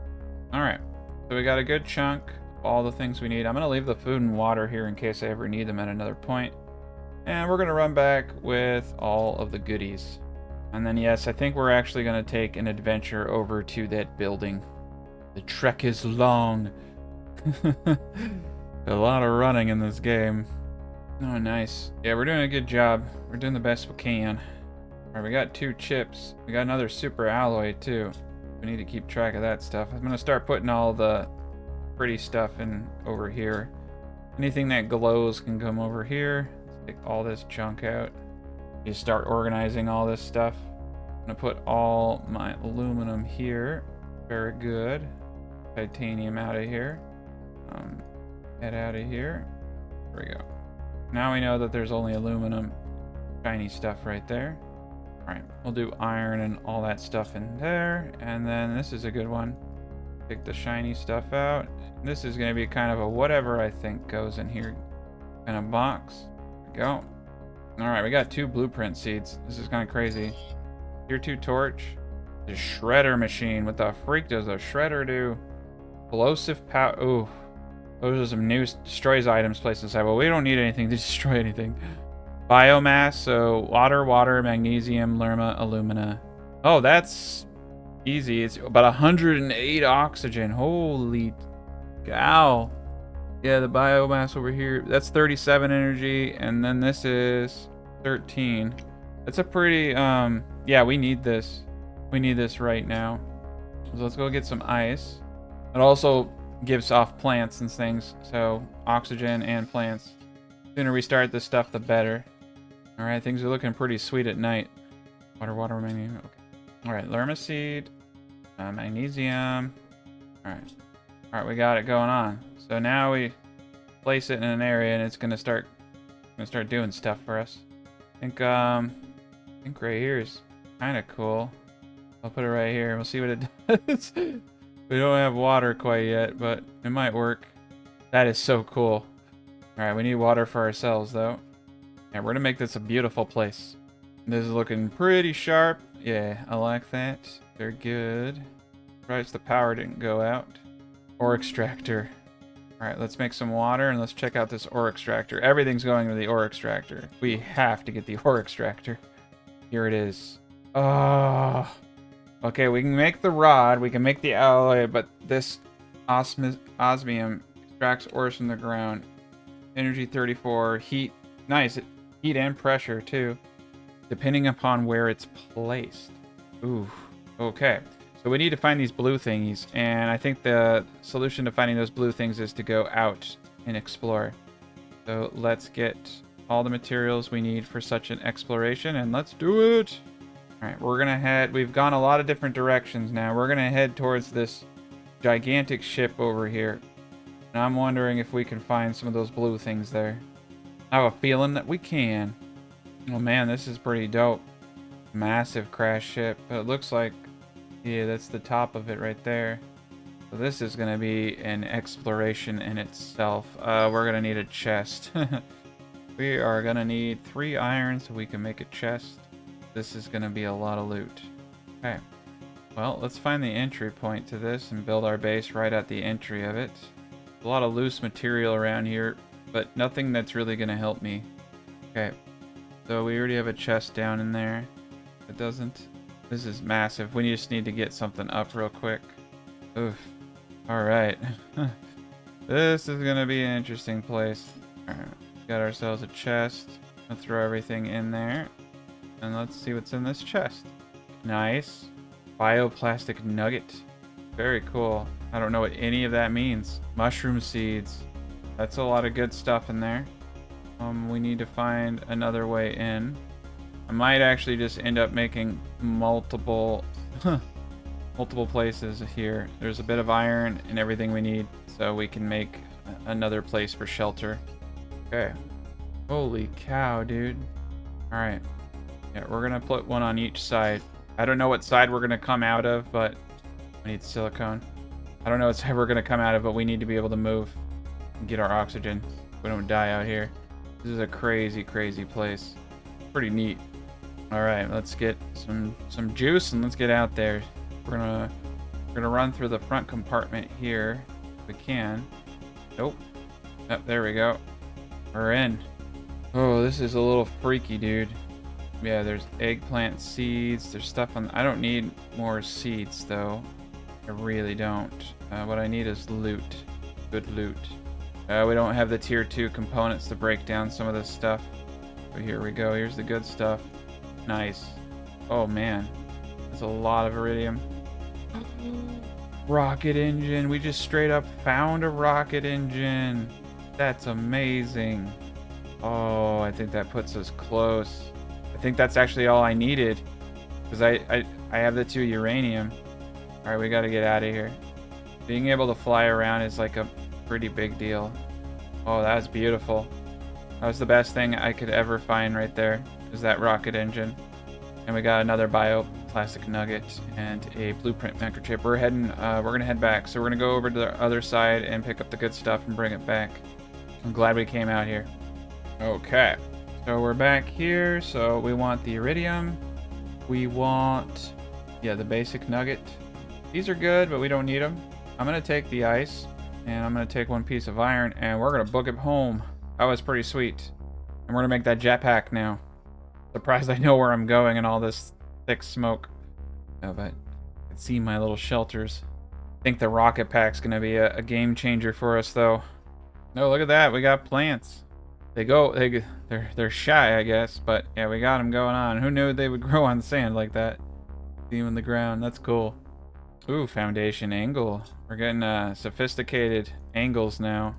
All right, so we got a good chunk of all the things we need. I'm gonna leave the food and water here in case I ever need them at another point. And we're gonna run back with all of the goodies. And then yes, I think we're actually gonna take an adventure over to that building. The trek is long. A lot of running in this game. Oh, nice. Yeah, we're doing a good job. We're doing the best we can. Alright, we got 2 chips. We got another super alloy, too. We need to keep track of that stuff. I'm gonna start putting all the pretty stuff in over here. Anything that glows can come over here. Let's take all this junk out. You start organizing all this stuff. I'm gonna put all my aluminum here. Very good. Titanium out of here. Head out of here. There we go. Now we know that there's only aluminum, shiny stuff right there. Alright, we'll do iron and all that stuff in there. And then this is a good one. Take the shiny stuff out. This is going to be kind of a whatever I think goes in here kind of box. There we go. Alright, we got 2 blueprint seeds. This is kind of crazy. Tier 2 torch. The shredder machine. What the freak does a shredder do? Explosive power. Ooh. Those are some new destroys items places have. Well, we don't need anything to destroy anything. Biomass, so water, magnesium, lerma, alumina. Oh, that's easy. It's about 108 oxygen. Holy cow. Yeah, the biomass over here, that's 37 energy, and then this is 13. It's a pretty, yeah, we need this. We need this right now. So let's go get some ice. It also gives off plants and things, so oxygen and plants. The sooner we start this stuff, the better. All right, things are looking pretty sweet at night. Water, magnesium. Okay. All right, lermaseed, magnesium. All right, we got it going on. So now we place it in an area, and it's gonna start doing stuff for us. I think right here is kind of cool. I'll put it right here. We'll see what it does. We don't have water quite yet, but it might work. That is so cool. All right, we need water for ourselves, though. Yeah, we're gonna make this a beautiful place. This is looking pretty sharp. Yeah, I like that. They're good. Surprised the power didn't go out. Ore extractor. All right, let's make some water and let's check out this ore extractor. Everything's going to the ore extractor. We have to get the ore extractor. Here it is. Oh. Okay, we can make the rod, we can make the alloy, but this osmium extracts ores from the ground. Energy 34, heat, nice, heat and pressure too, depending upon where it's placed. Ooh, okay. So we need to find these blue thingies, and I think the solution to finding those blue things is to go out and explore. So let's get all the materials we need for such an exploration, and let's do it! Alright, we're gonna head... We've gone a lot of different directions now. We're gonna head towards this gigantic ship over here. And I'm wondering if we can find some of those blue things there. I have a feeling that we can. Oh man, this is pretty dope. Massive crash ship. But it looks like... Yeah, that's the top of it right there. So this is gonna be an exploration in itself. We're gonna need a chest. We are gonna need 3 iron so we can make a chest. This is going to be a lot of loot. Okay. Well, let's find the entry point to this and build our base right at the entry of it. A lot of loose material around here, but nothing that's really going to help me. Okay. So we already have a chest down in there. It doesn't. This is massive. We just need to get something up real quick. Oof. Alright. This is going to be an interesting place. Alright. Got ourselves a chest. Let's throw everything in there. And let's see what's in this chest. Nice. Bioplastic nugget. Very cool. I don't know what any of that means. Mushroom seeds. That's a lot of good stuff in there. We need to find another way in. I might actually just end up making multiple places here. There's a bit of iron and everything we need, so we can make another place for shelter. Okay. Holy cow, dude. Alright. Yeah, we're gonna put one on each side. I don't know what side we're gonna come out of, but we need silicone. I don't know what side we're gonna come out of, but we need to be able to move and get our oxygen. We don't die out here. This is a crazy, crazy place. Pretty neat. All right, let's get some juice and let's get out there. We're gonna run through the front compartment here if we can. Nope. Oh, there we go. We're in. Oh, this is a little freaky, dude. Yeah, there's eggplant seeds. There's stuff on... I don't need more seeds, though. I really don't. What I need is loot. Good loot. We don't have the tier 2 components to break down some of this stuff. But here we go. Here's the good stuff. Nice. Oh, man. That's a lot of iridium. Rocket engine. We just straight up found a rocket engine. That's amazing. Oh, I think that puts us close. I think that's actually all I needed, because I have the 2 uranium. All right, we got to get out of here. Being able to fly around is like a pretty big deal. Oh, that was beautiful. That was the best thing I could ever find right there, is that rocket engine. And we got another bioplastic nugget and a blueprint microchip. We're gonna head back. So we're gonna go over to the other side and pick up the good stuff and bring it back. I'm glad we came out here. Okay. So we're back here, so we want the iridium. We want, yeah, the basic nugget. These are good, but we don't need them. I'm gonna take the ice, and I'm gonna take 1 piece of iron, and we're gonna book it home. That was pretty sweet. And we're gonna make that jetpack now. Surprised I know where I'm going in all this thick smoke. Oh, but I can see my little shelters. I think the rocket pack's gonna be a game changer for us, though. No, look at that, we got plants. they're shy, I guess. But yeah, we got them going on. Who knew they would grow on sand like that? See them in the ground. That's cool. Ooh, foundation angle. We're getting sophisticated angles now.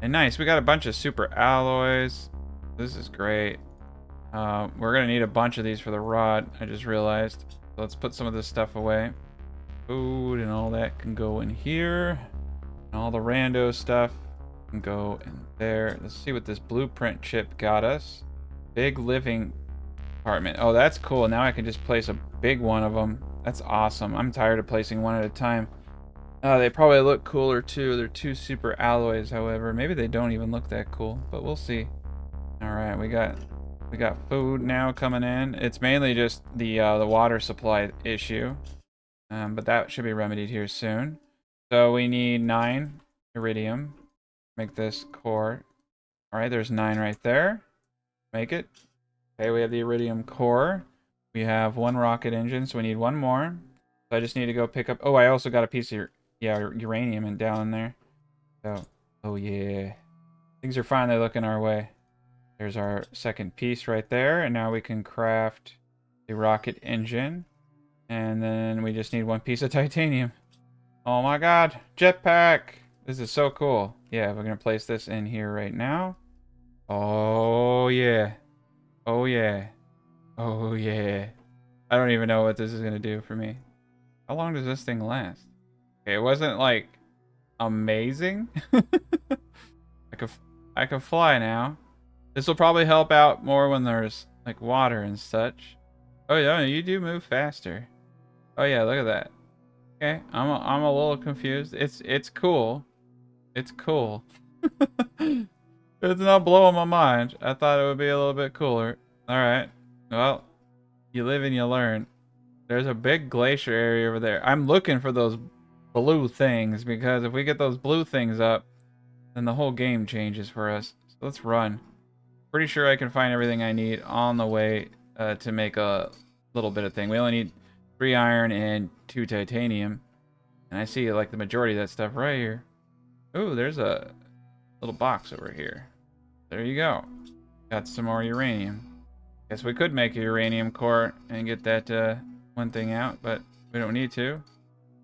And nice, we got a bunch of super alloys. This is great. We're gonna need a bunch of these for the rod, I just realized. So let's put some of this stuff away. Food and all that can go in here. And all the rando stuff can go in there. Let's see what this blueprint chip got us. Big living apartment. Oh, that's cool. Now I can just place a big one of them. That's awesome. I'm tired of placing one at a time. They probably look cooler too. They're two super alloys, however. Maybe they don't even look that cool, but we'll see. All right, we got food now coming in. It's mainly just the water supply issue, but that should be remedied here soon. So we need 9 iridium. Make this core. All right, there's 9 right there. Make it. Okay, we have the iridium core. We have 1 rocket engine, so we need 1 more. So I just need to go pick up. Oh, I also got a piece of uranium and down there. So, oh yeah, things are finally looking our way. There's our second piece right there, and now we can craft the rocket engine, and then we just need 1 piece of titanium. Oh my god, jetpack! This is so cool. Yeah, we're gonna place this in here right now. Oh yeah, oh yeah, oh yeah. I don't even know what this is gonna do for me. How long does this thing last? Okay, it wasn't like amazing. I can fly now. This will probably help out more when there's like water and such. Oh yeah, you do move faster. Oh yeah, look at that. Okay, I'm a little confused. It's cool. It's cool. It's not blowing my mind. I thought it would be a little bit cooler. All right. Well, you live and you learn. There's a big glacier area over there. I'm looking for those blue things because if we get those blue things up, then the whole game changes for us. So let's run. Pretty sure I can find everything I need on the way to make a little bit of thing. We only need 3 iron and 2 titanium. And I see like the majority of that stuff right here. Ooh, there's a little box over here. There you go. Got some more uranium. Guess we could make a uranium core and get that one thing out, but we don't need to.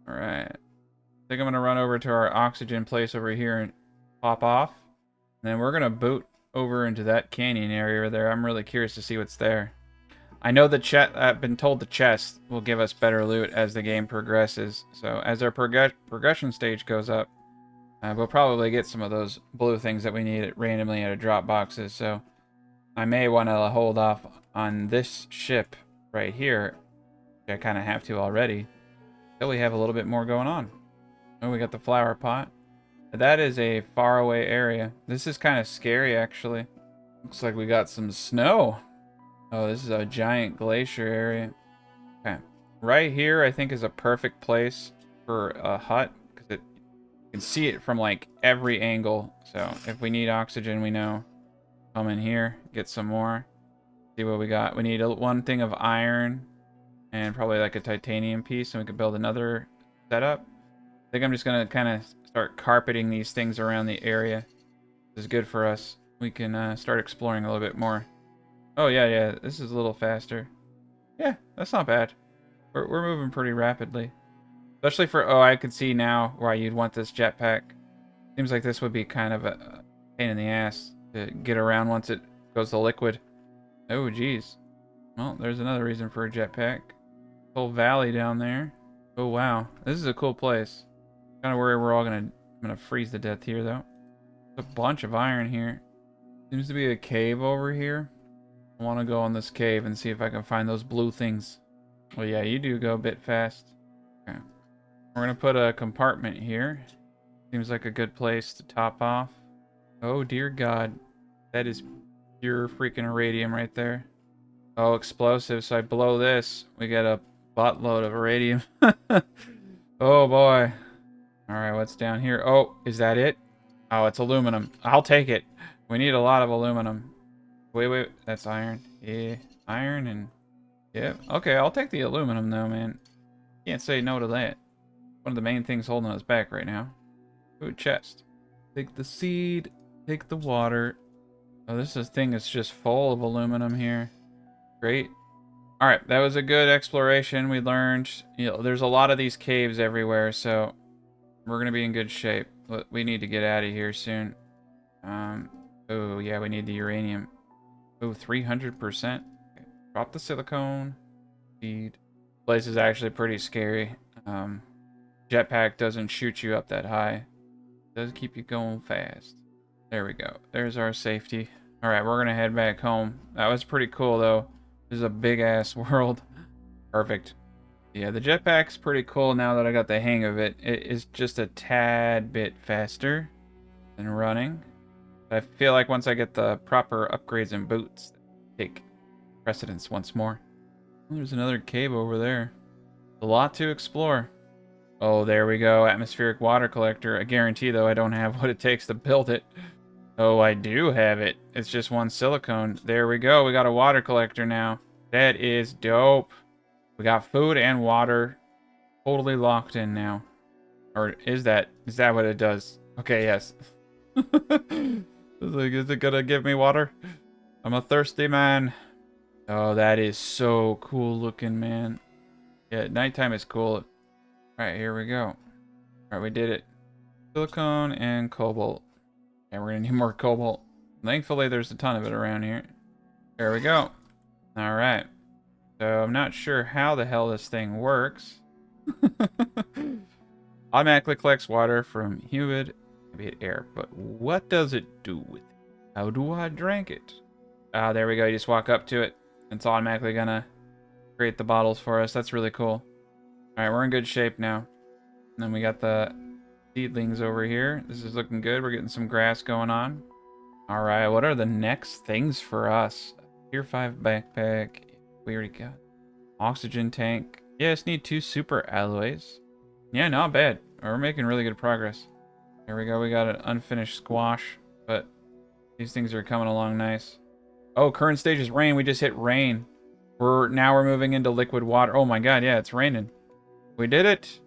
Alright. I think I'm going to run over to our oxygen place over here and pop off. And then we're going to boot over into that canyon area over there. I'm really curious to see what's there. I know I've been told the chest will give us better loot as the game progresses. So as our progression stage goes up, we'll probably get some of those blue things that we need randomly out of drop boxes. So I may want to hold off on this ship right here. I kind of have to already. Till we have a little bit more going on. Oh, we got the flower pot. That is a faraway area. This is kind of scary, actually. Looks like we got some snow. Oh, this is a giant glacier area. Okay. Right here, I think, is a perfect place for a hut. Because you can see it from, like, every angle. So, if we need oxygen, we know. Come in here, get some more. See what we got. We need 1 thing of iron. And probably, like, a titanium piece. And we can build another setup. I think I'm just going to kind of start carpeting these things around the area. This is good for us. We can start exploring a little bit more. Oh, yeah, this is a little faster. Yeah, that's not bad. We're moving pretty rapidly. Especially for, oh, I can see now why you'd want this jetpack. Seems like this would be kind of a pain in the ass to get around once it goes to liquid. Oh, geez. Well, there's another reason for a jetpack. Whole valley down there. Oh, wow. This is a cool place. Kind of worried we're all gonna freeze to death here, though. There's a bunch of iron here. Seems to be a cave over here. I want to go in this cave and see if I can find those blue things. Well, yeah, you do go a bit fast. Okay. We're gonna put a compartment here. Seems like a good place to top off. Oh, dear God. That is pure freaking iridium right there. Oh, explosive. So I blow this. We get a buttload of iridium. Oh, boy. Alright, what's down here? Oh, is that it? Oh, it's aluminum. I'll take it. We need a lot of aluminum. Wait. That's iron. Yeah, iron and... Yeah, okay, I'll take the aluminum though, man. Can't say no to that. One of the main things holding us back right now. Ooh, chest. Take the seed. Take the water. Oh, thing is just full of aluminum here. Great. All right, that was a good exploration. We learned, there's a lot of these caves everywhere, so we're gonna be in good shape. But we need to get out of here soon. Oh yeah, we need the uranium. Oh, 300%. Okay. Drop the silicone. Feed. Place is actually pretty scary. Jetpack doesn't shoot you up that high. It does keep you going fast. There we go. There's our safety. All right, we're gonna head back home. That was pretty cool though. This is a big ass world. Perfect. Yeah, the jetpack's pretty cool now that I got the hang of it. It is just a tad bit faster than running. I feel like once I get the proper upgrades and boots, take precedence once more. Oh, there's another cave over there. A lot to explore. Oh, there we go. Atmospheric water collector. I guarantee, though, I don't have what it takes to build it. Oh, I do have it. It's just one silicone. There we go. We got a water collector now. That is dope. We got food and water totally locked in now. Or is that what it does? Okay, yes. It's like, is it gonna give me water? I'm a thirsty man. Oh, that is so cool looking, man. Yeah, nighttime is cool. Alright, here we go. Alright, we did it. Silicone and cobalt. And we're gonna need more cobalt. Thankfully, there's a ton of it around here. There we go. Alright. So, I'm not sure how the hell this thing works. Automatically collects water from humid ambient air. But what does it do with it? How do I drink it? Ah, there we go. You just walk up to it. It's automatically gonna create the bottles for us. That's really cool. Alright, we're in good shape now. And then we got the seedlings over here. This is looking good. We're getting some grass going on. Alright, what are the next things for us? Tier 5 backpack. We already got oxygen tank. Yeah, just need 2 super alloys. Yeah, not bad. We're making really good progress. There we go. We got an unfinished squash, but these things are coming along nice. Oh, current stage is rain. We just hit rain. Now we're moving into liquid water. Oh my god, yeah, it's raining. We did it.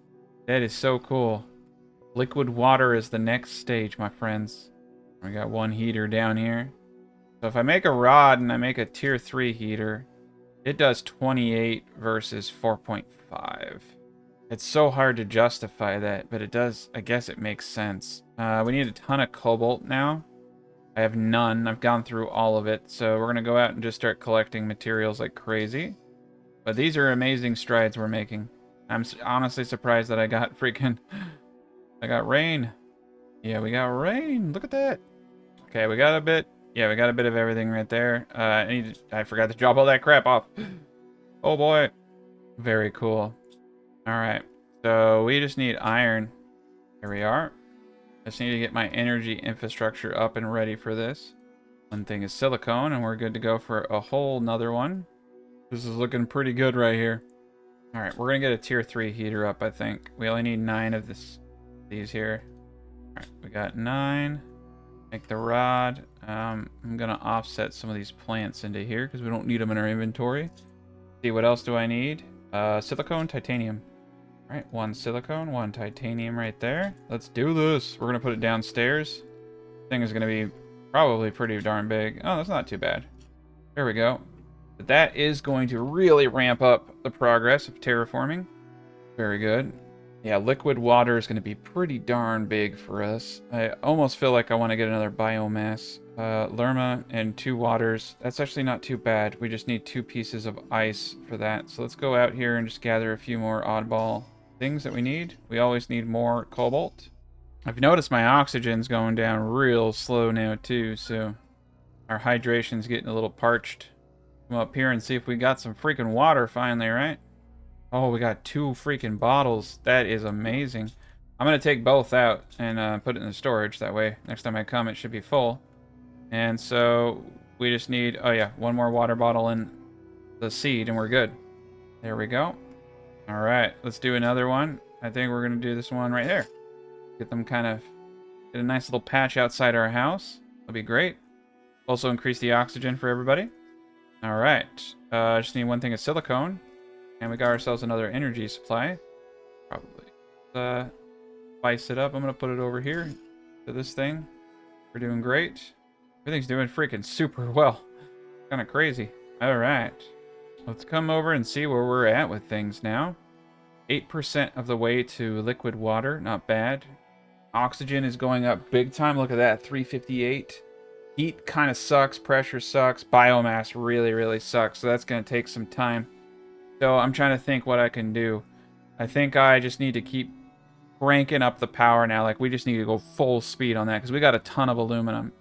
That is so cool. Liquid water is the next stage, my friends. We got one heater down here. So if I make a rod and I make a tier 3 heater, it does 28 versus 4.5. It's so hard to justify that, but it does. I guess it makes sense. We need a ton of cobalt now. I have none. I've gone through all of it. So we're going to go out and just start collecting materials like crazy. But these are amazing strides we're making. I'm honestly surprised that I got freaking... I got rain. Yeah, we got rain. Look at that. Okay, we got a bit... Yeah, we got a bit of everything right there. I forgot to drop all that crap off. Oh boy. Very cool. Alright. So we just need iron. Here we are. I just need to get my energy infrastructure up and ready for this. One thing is silicone, and we're good to go for a whole nother one. This is looking pretty good right here. Alright, we're going to get a tier 3 heater up, I think. We only need 9 of these here. Alright, we got 9. Make the rod. I'm going to offset some of these plants into here because we don't need them in our inventory. See, what else do I need? Silicone, titanium. Alright, 1 silicone, 1 titanium right there. Let's do this. We're going to put it downstairs. This thing is going to be probably pretty darn big. Oh, that's not too bad. There we go. But that is going to really ramp up the progress of terraforming. Very good. Yeah, liquid water is going to be pretty darn big for us. I almost feel like I want to get another biomass. Lerma and 2 waters. That's actually not too bad. We just need 2 pieces of ice for that. So let's go out here and just gather a few more oddball things that we need. We always need more cobalt. I've noticed my oxygen's going down real slow now too, so our hydration's getting a little parched. Come up here and see if we got some freaking water finally, right? Oh, we got 2 freaking bottles. That is amazing. I'm going to take both out and put it in the storage. That way, next time I come, it should be full. And so we just need, oh yeah, 1 more water bottle in the seed and we're good. There we go. All right, let's do another one. I think we're going to do this one right here. Get them get a nice little patch outside our house. That'll be great. Also increase the oxygen for everybody. All right, just need 1 thing of silicone. And we got ourselves another energy supply. Probably. Spice it up. I'm going to put it over here to this thing. We're doing great. Everything's doing freaking super well. Kind of crazy. All right. Let's come over and see where we're at with things now. 8% of the way to liquid water. Not bad. Oxygen is going up big time. Look at that. 358. Heat kind of sucks. Pressure sucks. Biomass really, really sucks. So that's going to take some time. So I'm trying to think what I can do. I think I just need to keep cranking up the power now. Like, we just need to go full speed on that because we got a ton of aluminum.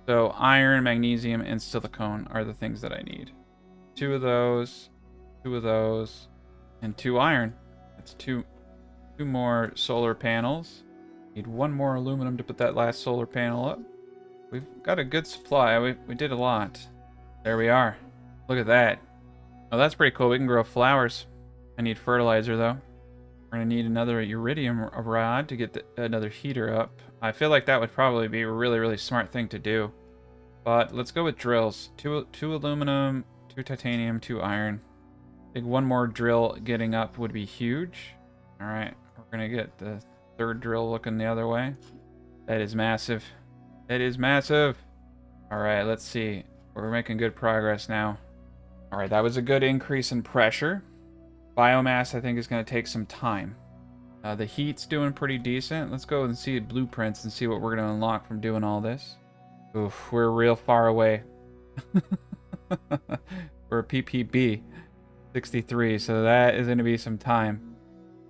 So iron, magnesium, and silicone are the things that I need. 2 of those, 2 of those, and 2 iron. That's two more solar panels. Need 1 more aluminum to put that last solar panel up. We've got a good supply. We did a lot. There we are. Look at that. Oh, that's pretty cool. We can grow flowers. I need fertilizer, though. We're going to need another iridium rod to get another heater up. I feel like that would probably be a really, really smart thing to do. But let's go with drills. 2 aluminum, 2 titanium, 2 iron. I think 1 more drill getting up would be huge. All right, we're going to get the 3rd drill looking the other way. That is massive. That is massive. All right, let's see. We're making good progress now. All right, that was a good increase in pressure. Biomass, I think, is going to take some time. The heat's doing pretty decent. Let's go and see blueprints and see what we're going to unlock from doing all this. Oof, we're real far away. We're a PPB 63, so that is going to be some time.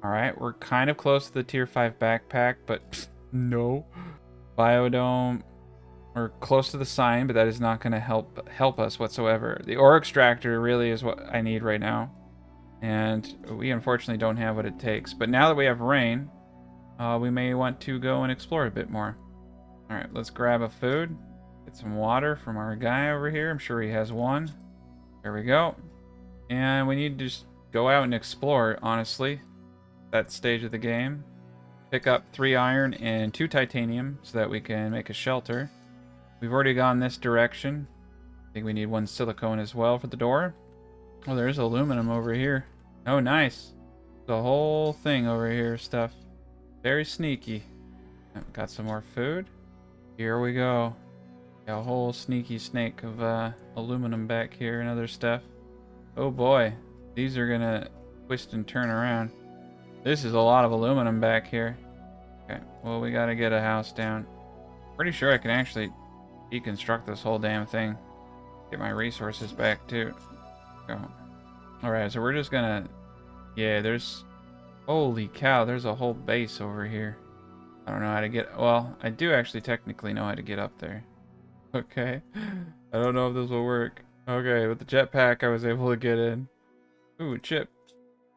All right, we're kind of close to the tier 5 backpack, but no. Biodome, we're close to the sign, but that is not going to help us whatsoever. The ore extractor really is what I need right now. And we unfortunately don't have what it takes. But now that we have rain, we may want to go and explore a bit more. All right, let's grab a food. Get some water from our guy over here. I'm sure he has one. There we go. And we need to just go out and explore, honestly. That stage of the game. Pick up 3 iron and 2 titanium so that we can make a shelter. We've already gone this direction. I think we need 1 silicone as well for the door. Oh, there's aluminum over here. Oh, nice. The whole thing over here stuff. Very sneaky. Got some more food. Here we go. Got a whole sneaky snake of aluminum back here and other stuff. Oh boy. These are gonna twist and turn around. This is a lot of aluminum back here. Okay, well, we gotta get a house down. Pretty sure I can actually deconstruct this whole damn thing. Get my resources back too. Go. Alright, so we're just gonna... Yeah, there's... Holy cow, there's a whole base over here. I don't know how to get... Well, I do actually technically know how to get up there. Okay. I don't know if this will work. Okay, with the jetpack I was able to get in. Ooh, chip.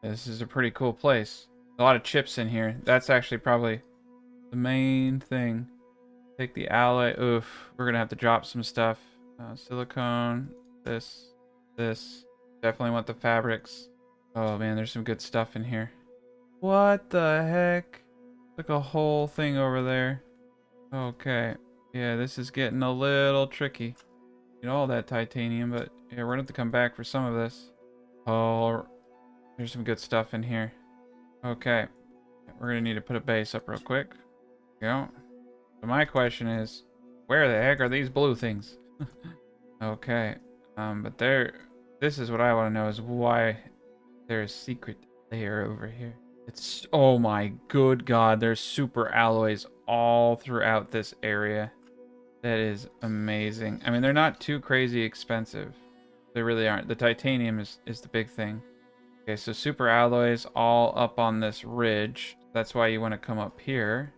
This is a pretty cool place. A lot of chips in here. That's actually probably the main thing. Take the alloy. Oof. We're gonna have to drop some stuff. Silicone. This. Definitely want the fabrics. Oh man, there's some good stuff in here. What the heck? Like a whole thing over there. Okay. Yeah, this is getting a little tricky. Get all that titanium, but yeah, we're gonna have to come back for some of this. Oh, there's some good stuff in here. Okay. We're gonna need to put a base up real quick. Go. So my question is, where the heck are these blue things? Okay. But this is what I want to know is why there's a secret layer over here. It's, oh my good god, there's super alloys all throughout this area. That is amazing. I mean, they're not too crazy expensive. They really aren't. The titanium is the big thing. Okay, so super alloys all up on this ridge. That's why you want to come up here.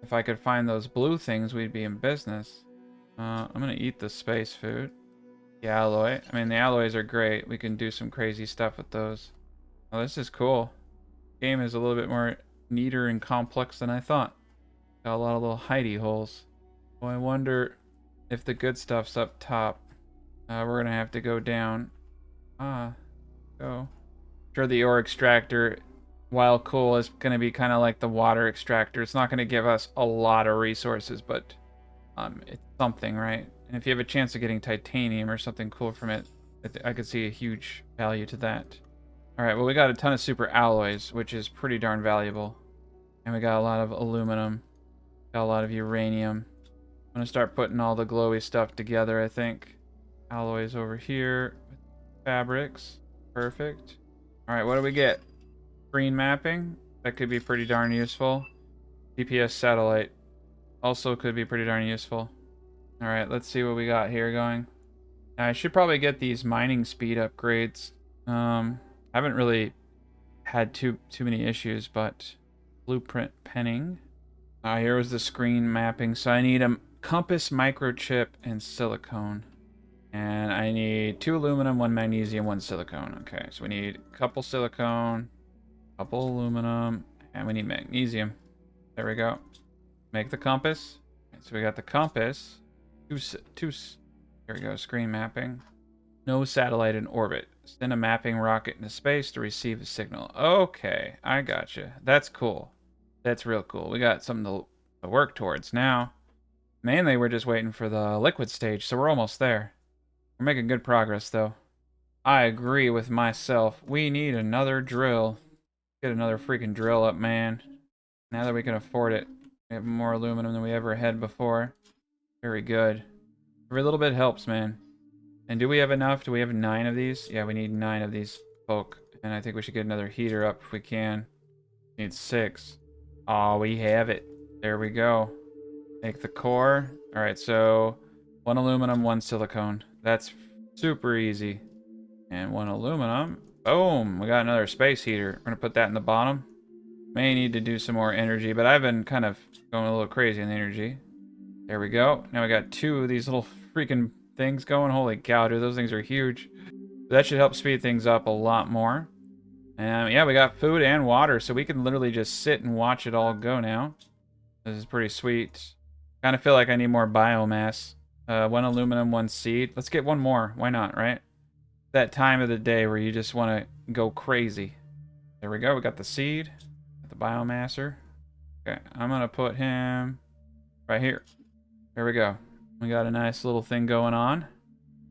If I could find those blue things, we'd be in business. I'm going to eat the space food. The alloy. I mean, the alloys are great. We can do some crazy stuff with those. Oh, this is cool. The game is a little bit more neater and complex than I thought. Got a lot of little hidey holes. Well, I wonder if the good stuff's up top. We're gonna have to go down. Go. Sure, the ore extractor, while cool, is gonna be kind of like the water extractor. It's not gonna give us a lot of resources, but it's something, right? And if you have a chance of getting titanium or something cool from it, I could see a huge value to that. All right, well, we got a ton of super alloys, which is pretty darn valuable. And we got a lot of aluminum, got a lot of uranium. I'm gonna start putting all the glowy stuff together, I think. Alloys over here. Fabrics. Perfect. Alright, what do we get? Green mapping. That could be pretty darn useful. GPS satellite. Also could be pretty darn useful. Alright, let's see what we got here going. Now, I should probably get these mining speed upgrades. Haven't really had too many issues, but blueprint penning. Here was the screen mapping. So I need a compass, microchip, and silicone. And I need 2 aluminum, 1 magnesium, 1 silicone. Okay, so we need a couple silicone, couple aluminum, and we need magnesium. There we go. Make the compass. So we got the compass. Here we go, screen mapping. No satellite in orbit. Send a mapping rocket into space to receive a signal. Okay, I gotcha. That's cool. That's real cool. We got something to work towards now. Mainly, we're just waiting for the liquid stage, so we're almost there. We're making good progress, though. I agree with myself. We need another drill. Get another freaking drill up, man. Now that we can afford it. We have more aluminum than we ever had before. Very good. Every little bit helps, man. And do we have enough? Do we have 9 of these? Yeah, we need 9 of these folk. And I think we should get another heater up if we can. Need 6. Oh, we have it. There we go. Make the core. Alright, so 1 aluminum, 1 silicone. That's super easy. And 1 aluminum. Boom! We got another space heater. We're going to put that in the bottom. May need to do some more energy, but I've been kind of going a little crazy in the energy. There we go. Now we got 2 of these little freaking things going. Holy cow, dude, those things are huge. That should help speed things up a lot more. And yeah, we got food and water, so we can literally just sit and watch it all go now. This is pretty sweet. Kind of feel like I need more biomass. 1 aluminum, 1 seed. Let's get 1 more. Why not, right? That time of the day where you just want to go crazy. There we go. We got the seed. Got the biomasser. Okay, I'm going to put him right here. There we go. We got a nice little thing going on.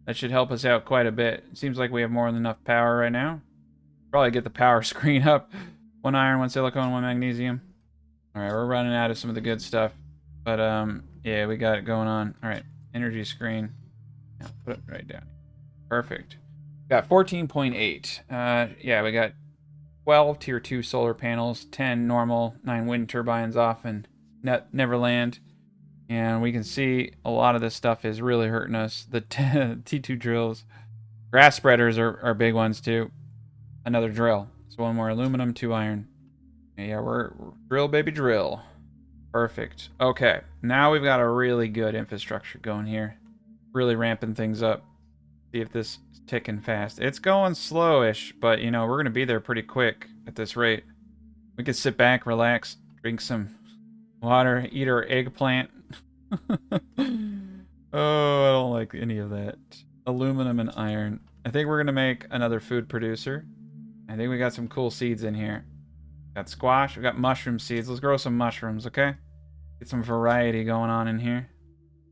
That should help us out quite a bit. It seems like we have more than enough power right now. Probably get the power screen up. 1 iron, 1 silicone, 1 magnesium. Alright, we're running out of some of the good stuff. But, yeah, we got it going on. Alright, energy screen. Now, put it right down. Perfect. Got 14.8. Yeah, we got 12 tier 2 solar panels, 10 normal, 9 wind turbines off in Neverland. And we can see a lot of this stuff is really hurting us. The T2 drills. Grass spreaders are big ones too. Another drill. So 1 more aluminum, 2 iron. Yeah, we're drill, baby, drill. Perfect. Okay, now we've got a really good infrastructure going here. Really ramping things up. See if this is ticking fast. It's going slowish, but you know, we're going to be there pretty quick at this rate. We can sit back, relax, drink some water, eat our eggplant. Oh, I don't like any of that. Aluminum and iron. I think we're going to make another food producer. I think we got some cool seeds in here. Got squash. We got mushroom seeds. Let's grow some mushrooms, okay? Get some variety going on in here.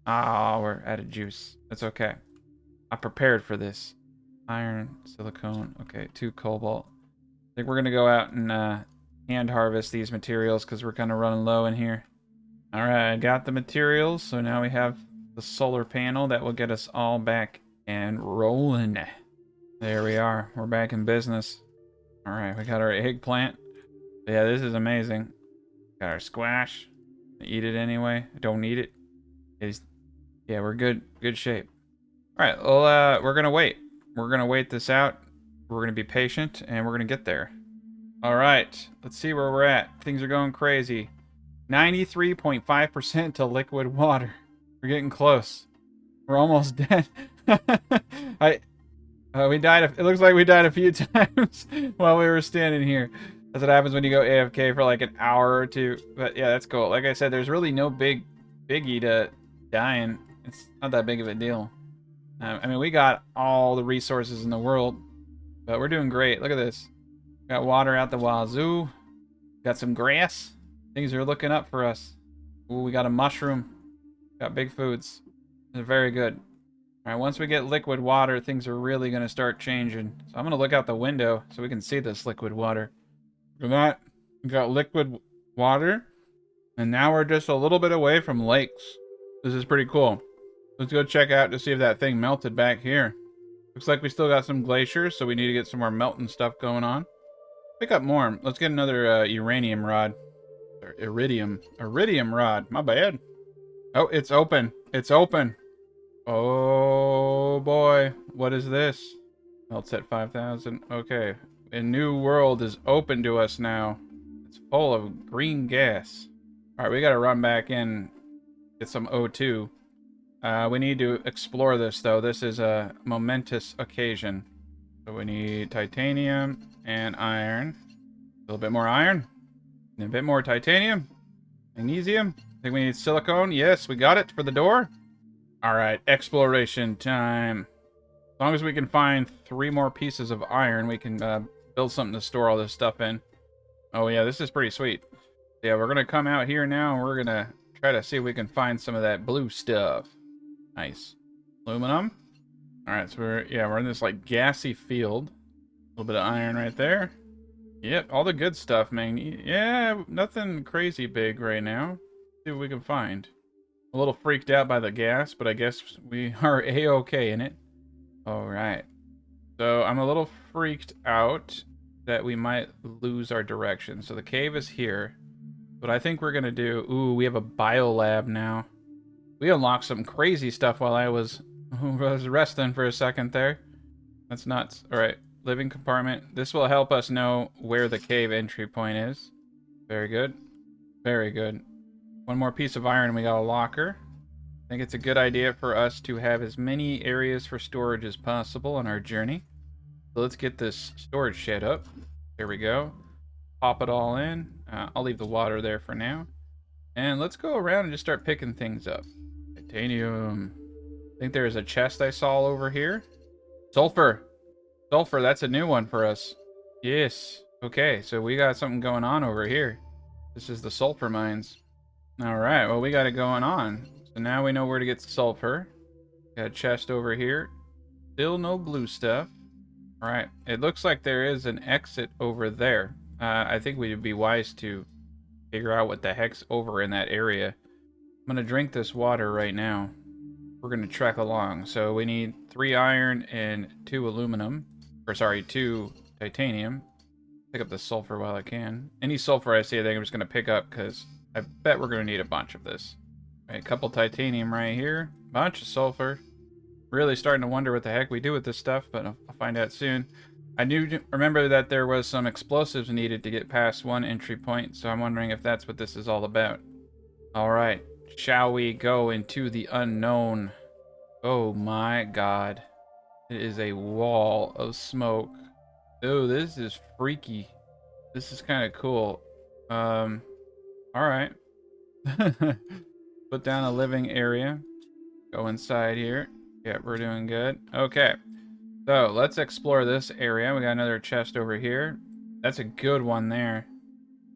Ah, we're out of juice. That's okay. I prepared for this. Iron, silicone. Okay, 2 cobalt. I think we're going to go out and hand harvest these materials because we're kind of running low in here. Alright, I got the materials. So now we have the solar panel that will get us all back and rolling. There we are. We're back in business. Alright, we got our eggplant. Yeah, this is amazing. Got our squash. Eat it anyway. Don't need it. Yeah, we're good shape. Alright, well, we're gonna wait. We're gonna wait this out. We're gonna be patient, and we're gonna get there. Alright, let's see where we're at. Things are going crazy. 93.5% to liquid water. We're getting close. We're almost dead. We died. It looks like we died a few times while we were standing here. That's what happens when you go AFK for like an hour or 2. But yeah, that's cool. Like I said, there's really no biggie to dying. It's not that big of a deal. I mean, we got all the resources in the world, but we're doing great. Look at this. Got water out the wazoo. Got some grass. Things are looking up for us. Ooh, we got a mushroom. Got big foods. They're very good. All right, once we get liquid water, things are really going to start changing. So I'm going to look out the window so we can see this liquid water. Look at that. We got liquid water. And now we're just a little bit away from lakes. This is pretty cool. Let's go check out to see if that thing melted back here. Looks like we still got some glaciers, so we need to get some more melting stuff going on. Pick up more. Let's get another uranium rod. Or iridium rod. My bad. Oh, it's open. It's open. Oh boy. What is this? Melts at 5,000. Okay. A new world is open to us now. It's full of green gas. Alright, we gotta run back in. Get some O2. We need to explore this, though. This is a momentous occasion. So we need titanium and iron. A little bit more iron. And a bit more titanium. Magnesium. I think we need silicone. Yes, we got it for the door. Alright, exploration time. As long as we can find 3 more pieces of iron, we can build something to store all this stuff in. Oh yeah, this is pretty sweet. Yeah, we're going to come out here now, and we're going to try to see if we can find some of that blue stuff. Nice. Aluminum. Alright, so we're in this like gassy field. A little bit of iron right there. Yep, all the good stuff, man. Yeah, nothing crazy big right now. See what we can find. A little freaked out by the gas, but I guess we are A-okay in it. Alright. So I'm a little freaked out that we might lose our direction. So the cave is here. What I think we're going to do... Ooh, we have a biolab now. We unlocked some crazy stuff while I was resting for a second there. That's nuts. Alright, living compartment. This will help us know where the cave entry point is. Very good. Very good. One more piece of iron and we got a locker. I think it's a good idea for us to have as many areas for storage as possible on our journey. So let's get this storage shed up. There we go. Pop it all in. I'll leave the water there for now. And let's go around and just start picking things up. Titanium. I think there's a chest I saw over here. Sulfur. Sulfur, that's a new one for us. Yes. Okay, so we got something going on over here. This is the sulfur mines. Alright, well we got it going on. So now we know where to get sulfur. Got a chest over here. Still no blue stuff. Alright, it looks like there is an exit over there. I think we'd be wise to figure out what the heck's over in that area. I'm gonna drink this water right now. We're gonna trek along. So we need 3 iron and 2 aluminum. Or sorry, 2 titanium. Pick up the sulfur while I can. Any sulfur I see, I think I'm just gonna pick up because I bet we're gonna need a bunch of this. Right, a couple titanium right here. Bunch of sulfur. Really starting to wonder what the heck we do with this stuff, but I'll find out soon. I do remember that there was some explosives needed to get past one entry point, so I'm wondering if that's what this is all about. Alright, shall we go into the unknown? Oh my god. It is a wall of smoke. Oh, this is freaky. This is kind of cool. Alright. Put down a living area. Go inside here. Yeah, we're doing good. Okay. So, let's explore this area. We got another chest over here. That's a good one there.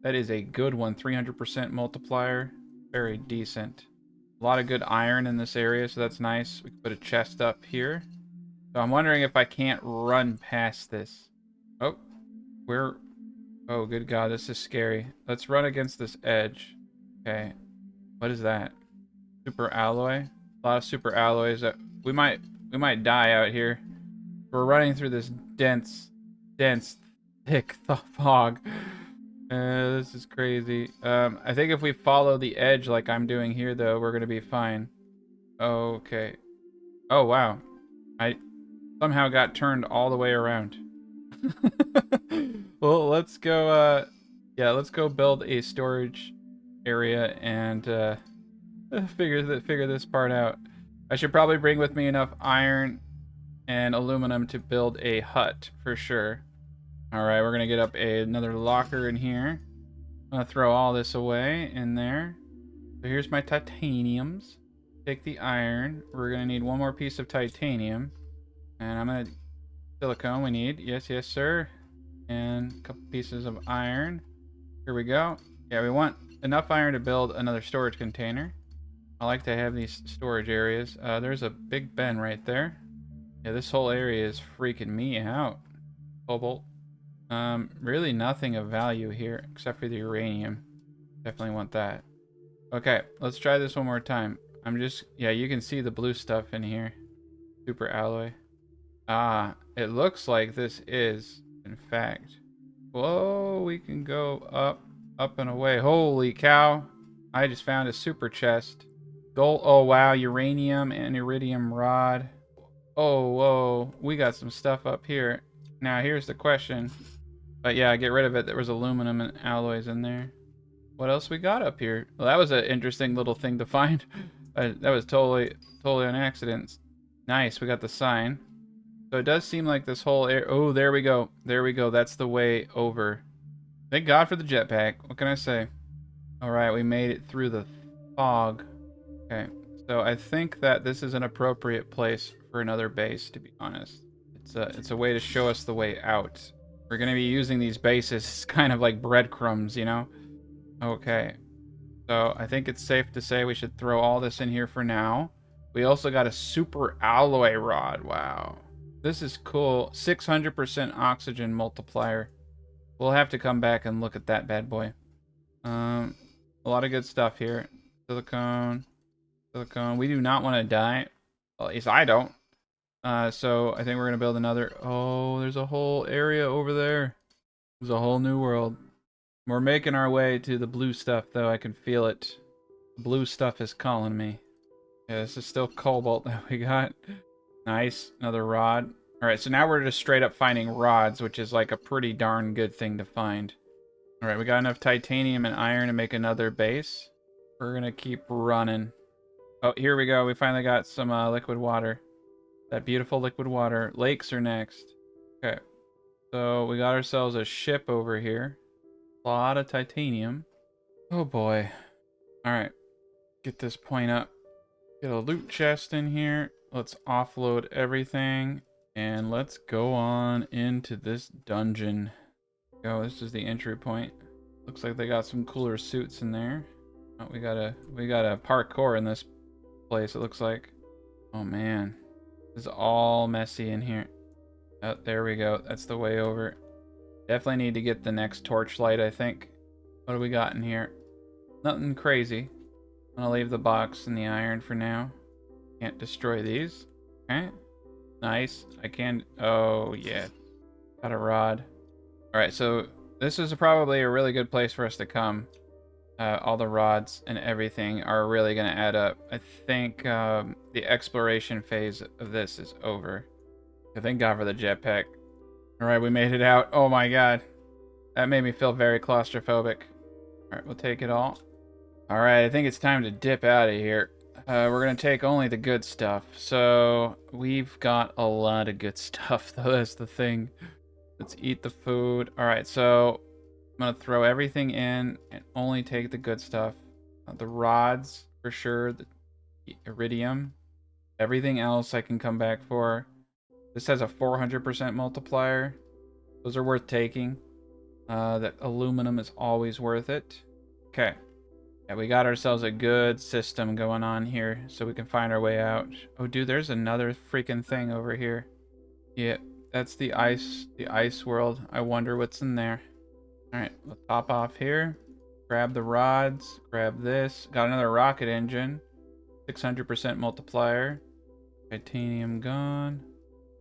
That is a good one. 300% multiplier. Very decent. A lot of good iron in this area, so that's nice. We can put a chest up here. So I'm wondering if I can't run past this. Oh, oh, good God, this is scary. Let's run against this edge. Okay. What is that? Super alloy? A lot of super alloys. We might die out here. We're running through this dense, thick fog. This is crazy. I think if we follow the edge like I'm doing here, though, we're gonna be fine. Okay. Oh, wow. I somehow got turned all the way around. Well, let's go, yeah, let's go build a storage area and, figure this part out. I should probably bring with me enough iron and aluminum to build a hut for sure. Alright, we're gonna get up another locker in here. I'm gonna throw all this away in there. So here's my titaniums. Take the iron. We're gonna need one more piece of titanium. And I'm gonna... silicone we need. Yes, sir. And a couple pieces of iron. Here we go. Yeah, we want enough iron to build another storage container. I like to have these storage areas. There's a big bin right there. Yeah, this whole area is freaking me out. Cobalt. Really nothing of value here except for the uranium. Definitely want that. Okay, let's try this one more time. Yeah, you can see the blue stuff in here. Super alloy. Ah, it looks like this is, in fact. Whoa, we can go up and away. Holy cow. I just found a super chest. Gold, oh wow, uranium and iridium rod. Oh, whoa, we got some stuff up here. Now here's the question. But yeah, get rid of it. There was aluminum and alloys in there. What else we got up here? Well, that was an interesting little thing to find. That was totally an accident. Nice, we got the sign. So it does seem like this whole area... Oh, there we go. There we go. That's the way over. Thank God for the jetpack. What can I say? Alright, we made it through the fog. Okay, so I think that this is an appropriate place for another base, to be honest. It's a way to show us the way out. We're going to be using these bases kind of like breadcrumbs, you know? Okay, so I think it's safe to say we should throw all this in here for now. We also got a super alloy rod. Wow. This is cool. 600% oxygen multiplier. We'll have to come back and look at that bad boy. A lot of good stuff here. Silicone. Silicone. We do not want to die. Well, at least I don't. So I think we're going to build another. Oh, there's a whole area over there. There's a whole new world. We're making our way to the blue stuff, though. I can feel it. The blue stuff is calling me. Yeah, this is still cobalt that we got. Nice. Another rod. Alright, so now we're just straight up finding rods, which is like a pretty darn good thing to find. Alright, we got enough titanium and iron to make another base. We're gonna keep running. Oh, here we go. We finally got some liquid water. That beautiful liquid water. Lakes are next. Okay. So we got ourselves a ship over here. A lot of titanium. Oh boy. Alright. Get this point up. Get a loot chest in here. Let's offload everything. And let's go on into this dungeon. Go, this is the entry point. Looks like they got some cooler suits in there. Oh, we got a parkour in this place, it looks like. Oh man. This is all messy in here. Oh, there we go. That's the way over. Definitely need to get the next torchlight, I think. What do we got in here? Nothing crazy. I'm gonna leave the box and the iron for now. Can't destroy these. Okay. Nice. I can... Oh, yeah. Got a rod. Alright, so this is probably a really good place for us to come. All the rods and everything are really going to add up. I think the exploration phase of this is over. Thank God for the jetpack. Alright, we made it out. Oh my god. That made me feel very claustrophobic. Alright, we'll take it all. Alright, I think it's time to dip out of here. We're going to take only the good stuff. So, we've got a lot of good stuff, though. That's the thing. Let's eat the food. Alright, so I'm going to throw everything in and only take the good stuff. The rods, for sure. The iridium. Everything else I can come back for. This has a 400% multiplier. Those are worth taking. That aluminum is always worth it. Okay. Yeah, we got ourselves a good system going on here so we can find our way out. Oh, dude, there's another freaking thing over here. Yeah, that's the ice world. I wonder what's in there. All right, let's hop off here. Grab the rods, grab this. Got another rocket engine. 600% multiplier. Titanium gone.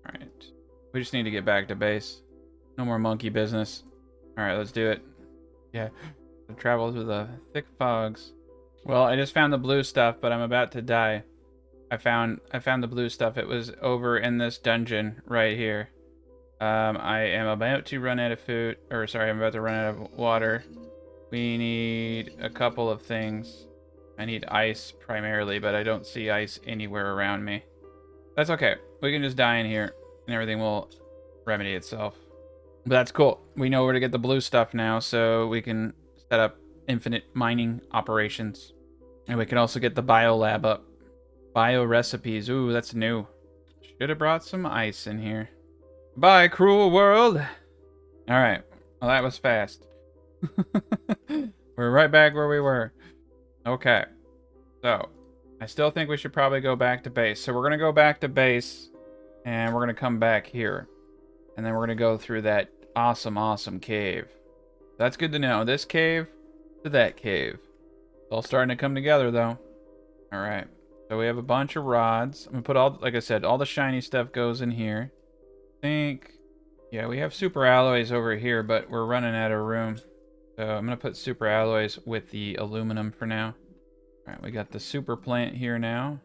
All right, we just need to get back to base. No more monkey business. All right, let's do it. Yeah. Travel through the thick fogs. Well, I just found the blue stuff, but I'm about to die. I found the blue stuff. It was over in this dungeon right here. I am about to run out of food, or sorry, I'm about to run out of water. We need a couple of things. I need ice primarily, but I don't see ice anywhere around me. That's okay. We can just die in here, and everything will remedy itself. But that's cool. We know where to get the blue stuff now, so we can set up infinite mining operations. And we can also get the bio lab up. Bio recipes. Ooh, that's new. Should have brought some ice in here. Bye, cruel world. Alright. Well, that was fast. We're right back where we were. Okay. So, I still think we should probably go back to base. So we're going to go back to base. And we're going to come back here. And then we're going to go through that awesome cave. That's good to know. This cave to that cave. It's all starting to come together, though. Alright. So we have a bunch of rods. I'm gonna put all, like I said, all the shiny stuff goes in here. I think, yeah, we have super alloys over here, but we're running out of room. So I'm gonna put super alloys with the aluminum for now. All right, we got the super plant here now.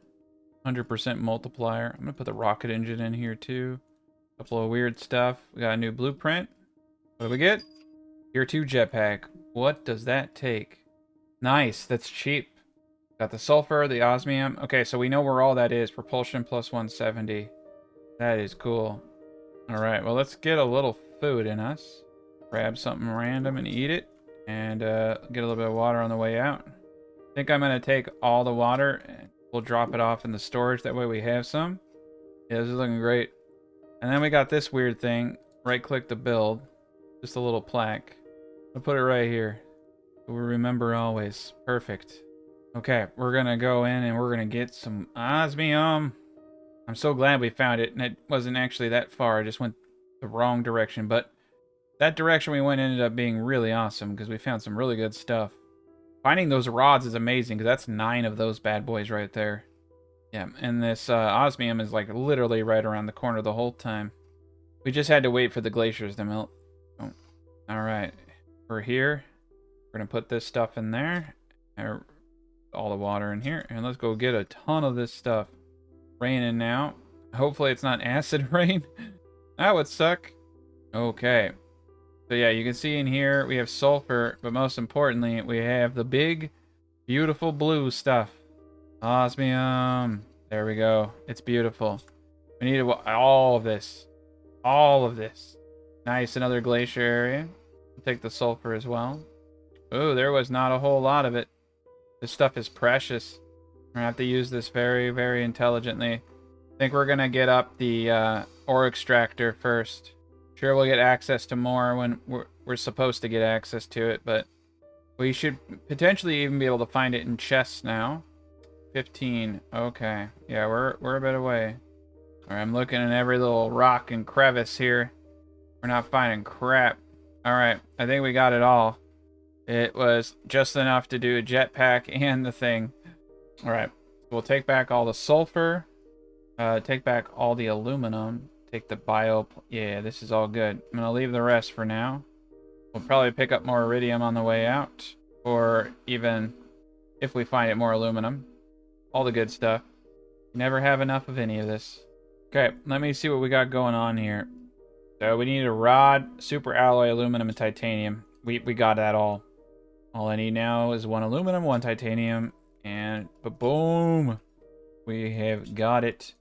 100% multiplier. I'm gonna put the rocket engine in here too. A couple of weird stuff. We got a new blueprint. What do we get? Tier 2 jetpack. What does that take? Nice, that's cheap. Got the sulfur, the osmium. Okay, so we know where all that is. Propulsion plus 170. That is cool. All right, well, let's get a little food in us. Grab something random and eat it. And get a little bit of water on the way out. I think I'm going to take all the water and we'll drop it off in the storage. That way we have some. Yeah, this is looking great. And then we got this weird thing. Right-click to build. Just a little plaque. I'll put it right here. We remember always. Perfect. Okay, we're gonna go in and we're gonna get some osmium. I'm so glad we found it, and it wasn't actually that far. I just went the wrong direction, but that direction we went ended up being really awesome because we found some really good stuff. Finding those rods is amazing because that's 9 of those bad boys right there. Yeah, and this osmium is like literally right around the corner the whole time. We just had to wait for the glaciers to melt. Oh. All right, we're here. We're gonna put this stuff in there. All the water in here, and let's go get a ton of this stuff. Raining now. Hopefully it's not acid rain. That would suck. Okay. So yeah, you can see in here we have sulfur, but most importantly, we have the big, beautiful blue stuff. Osmium. There we go. It's beautiful. We need all of this. All of this. Nice, another glacier area. We'll take the sulfur as well. Oh, there was not a whole lot of it. This stuff is precious. We're gonna have to use this very, very intelligently. I think we're gonna get up the ore extractor first. Sure, we'll get access to more when we're supposed to get access to it, but we should potentially even be able to find it in chests now. 15. Okay. Yeah, we're a bit away. Alright, I'm looking in every little rock and crevice here. We're not finding crap. Alright, I think we got it all. It was just enough to do a jetpack and the thing. Alright, we'll take back all the sulfur. Take back all the aluminum. Take the bio... Yeah, this is all good. I'm going to leave the rest for now. We'll probably pick up more iridium on the way out. Or even, if we find it, more aluminum. All the good stuff. You never have enough of any of this. Okay, let me see what we got going on here. So we need a rod, super alloy, aluminum, and titanium. We got that all. All I need now is 1 aluminum, 1 titanium, and boom! We have got it.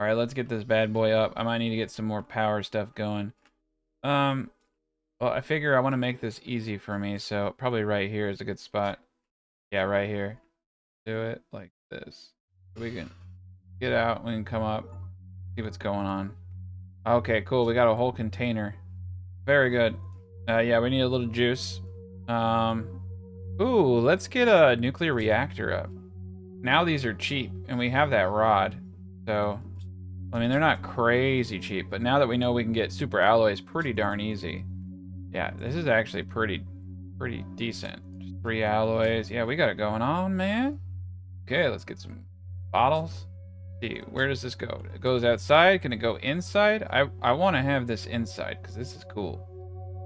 Alright, let's get this bad boy up. I might need to get some more power stuff going. Well, I figure I want to make this easy for me, so probably right here is a good spot. Yeah, right here. Do it like this. We can get out, we can come up, see what's going on. Okay, cool, we got a whole container. Very good. Yeah, we need a little juice. Ooh, let's get a nuclear reactor up. Now these are cheap, and we have that rod. So, I mean, they're not crazy cheap, but now that we know we can get super alloys pretty darn easy. Yeah, this is actually pretty decent. Just 3 alloys. Yeah, we got it going on, man. Okay, let's get some bottles. Let's see, where does this go? It goes outside. Can it go inside? I want to have this inside, because this is cool.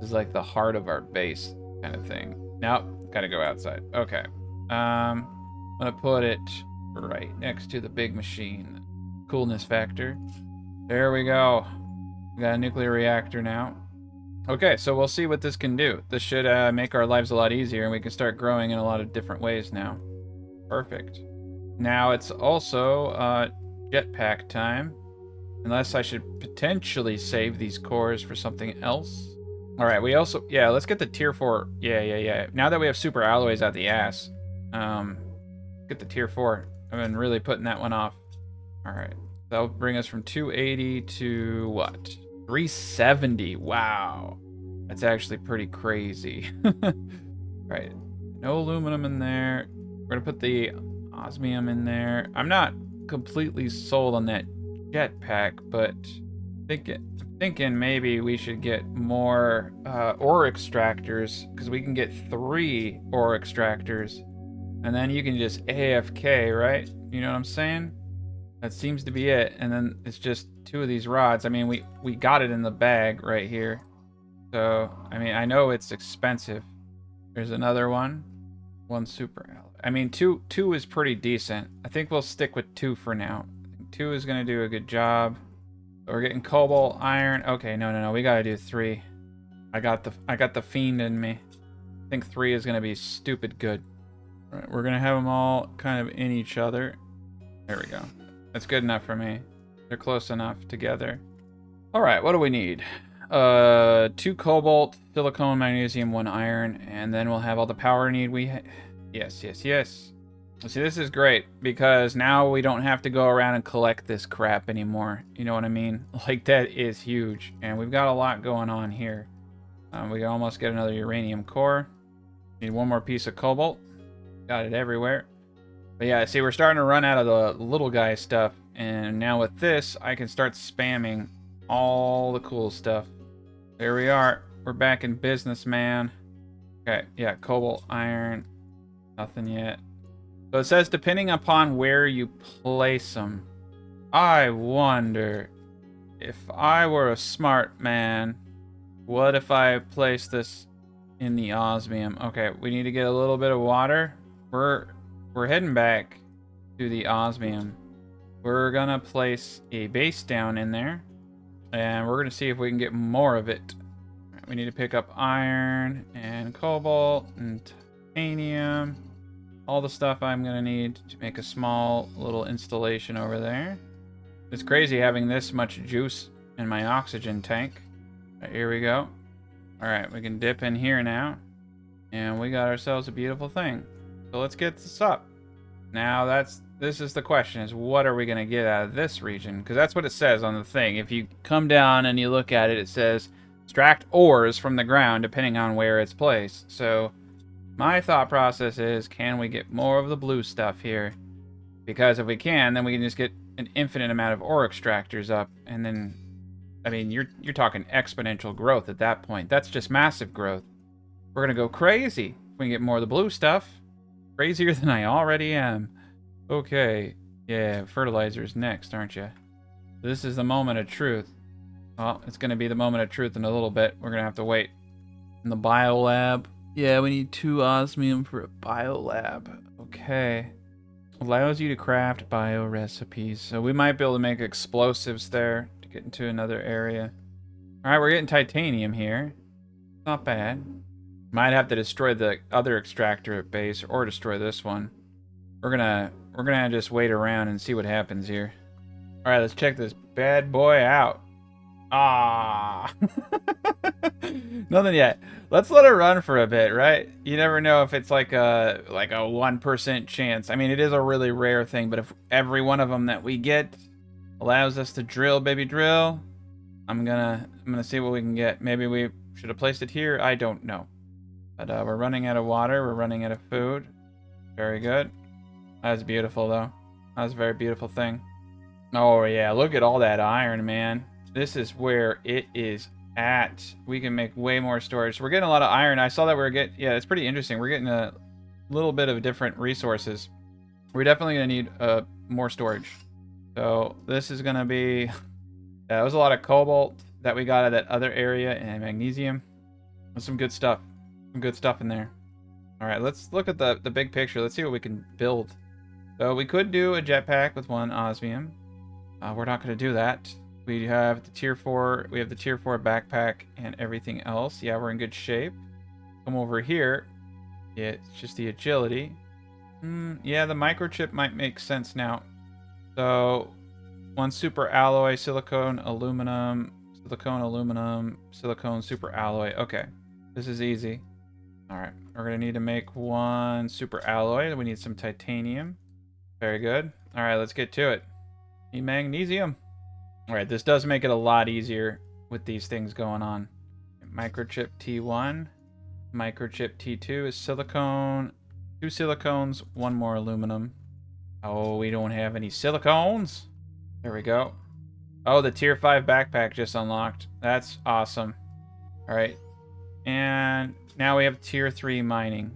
This is like the heart of our base kind of thing. Nope. Gotta go outside. Okay. I'm gonna put it right next to the big machine. Coolness factor. There we go. We got a nuclear reactor now. Okay, so we'll see what this can do. This should make our lives a lot easier, and we can start growing in a lot of different ways now. Perfect. Now it's also jetpack time. Unless I should potentially save these cores for something else. Alright, we also... Yeah, let's get the tier 4. Yeah. Now that we have super alloys out the ass. Get the tier 4. I've been really putting that one off. Alright. That'll bring us from 280 to what? 370. Wow. That's actually pretty crazy. Right. No aluminum in there. We're going to put the osmium in there. I'm not completely sold on that jetpack, but thinking maybe we should get more ore extractors, because we can get 3 ore extractors, and then you can just AFK, right? You know what I'm saying? That seems to be it. And then it's just 2 of these rods. I mean, we got it in the bag right here. So, I mean, I know it's expensive. There's another one. 1 super alloy. I mean, two is pretty decent. I think we'll stick with 2 for now. I think 2 is going to do a good job. So we're getting cobalt, iron. Okay, no. We got to do 3. I got the fiend in me. I think 3 is going to be stupid good. All right, we're going to have them all kind of in each other. There we go. That's good enough for me. They're close enough together. All right, what do we need? 2 cobalt, silicone, magnesium, 1 iron, and then we'll have all the power need Yes. See, this is great because now we don't have to go around and collect this crap anymore. You know what I mean? Like, that is huge, and we've got a lot going on here. We can almost get another uranium core. Need 1 more piece of cobalt. Got it everywhere. But yeah, see, we're starting to run out of the little guy stuff, and now with this, I can start spamming all the cool stuff. There we are. We're back in business, man. Okay, yeah, cobalt, iron, nothing yet. So it says depending upon where you place them. I wonder if I were a smart man, what if I place this in the osmium? Okay, we need to get a little bit of water. We're heading back to the osmium. We're gonna place a base down in there, and we're gonna see if we can get more of it. Right, we need to pick up iron and cobalt and titanium, all the stuff I'm gonna need to make a small little installation over there. It's crazy having this much juice in my oxygen tank. Right, here we go. All right, we can dip in here now, and we got ourselves a beautiful thing. So let's get this up. Now this is the question, is what are we going to get out of this region? Because that's what it says on the thing. If you come down and you look at it, it says extract ores from the ground depending on where it's placed. So my thought process is, can we get more of the blue stuff here? Because if we can, then we can just get an infinite amount of ore extractors up. And then, I mean, you're talking exponential growth at that point. That's just massive growth. We're going to go crazy if we can get more of the blue stuff. Crazier than I already am. Okay. Yeah, fertilizer's next, aren't you? This is the moment of truth. Well, it's going to be the moment of truth in a little bit. We're going to have to wait. In the biolab. Yeah, we need 2 osmium for a biolab. Okay. Allows you to craft bio recipes. So we might be able to make explosives there to get into another area. Alright, we're getting titanium here. Not bad. Might have to destroy the other extractor at base, or destroy this one. We're gonna just wait around and see what happens here. All right, let's check this bad boy out. Ah, nothing yet. Let's let it run for a bit, right? You never know if it's like a 1% chance. I mean, it is a really rare thing, but if every one of them that we get allows us to drill, baby, drill, I'm gonna see what we can get. Maybe we should have placed it here. I don't know. But we're running out of water. We're running out of food. Very good. That's beautiful, though. That's a very beautiful thing. Oh, yeah. Look at all that iron, man. This is where it is at. We can make way more storage. We're getting a lot of iron. I saw that we're getting... Yeah, it's pretty interesting. We're getting a little bit of different resources. We're definitely going to need more storage. So this is going to be... That was a lot of cobalt that we got out of that other area, and magnesium. There's some good stuff. Some good stuff in there. All right, let's look at the big picture. Let's see what we can build. So we could do a jetpack with 1 osmium. We're not going to do that. We have the tier 4. We have the tier 4 backpack and everything else. Yeah, we're in good shape. Come over here. Yeah, it's just the agility. Yeah, the microchip might make sense now. So 1 super alloy, silicone, aluminum, silicone, super alloy. Okay, this is easy. All right, we're gonna need to make 1 super alloy. We need some titanium. Very good. All right, let's get to it. Need magnesium. All right, this does make it a lot easier with these things going on. Microchip T1, microchip T2 is silicone. 2 silicones, 1 more aluminum. Oh, we don't have any silicones. There we go. Oh, the tier 5 backpack just unlocked. That's awesome. All right, and now we have tier 3 mining.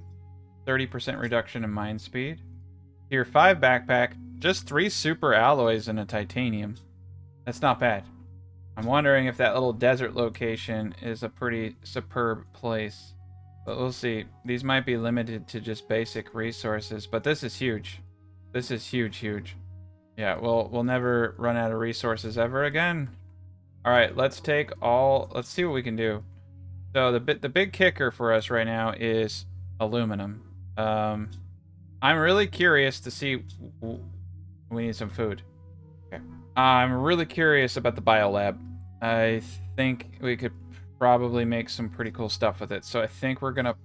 30% reduction in mine speed. Tier 5 backpack, just 3 super alloys and a titanium. That's not bad. I'm wondering if that little desert location is a pretty superb place. But we'll see. These might be limited to just basic resources, but this is huge. This is huge, huge. Yeah, we'll never run out of resources ever again. All right, let's see what we can do. So the big kicker for us right now is aluminum. I'm really curious to see. We need some food. Okay. I'm really curious about the biolab. I think we could probably make some pretty cool stuff with it. So I think we're gonna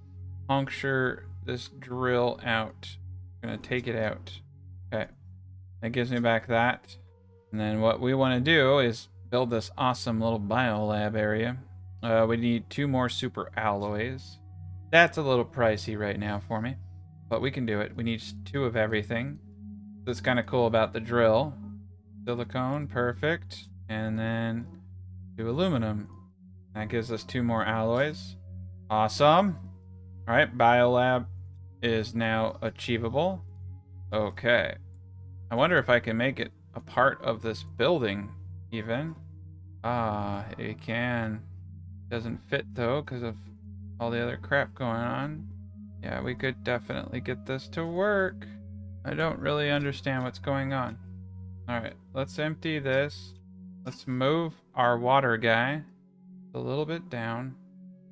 puncture this drill out. Gonna take it out. Okay. That gives me back that. And then what we want to do is build this awesome little biolab area. We need 2 more super alloys. That's a little pricey right now for me, but we can do it. We need 2 of everything. That's kind of cool about the drill. Silicone, perfect. And then 2 aluminum. That gives us 2 more alloys. Awesome. All right, biolab is now achievable. Okay. I wonder if I can make it a part of this building, even. Ah, it can. Doesn't fit, though, because of all the other crap going on. Yeah, we could definitely get this to work. I don't really understand what's going on. Alright, let's empty this. Let's move our water guy a little bit down.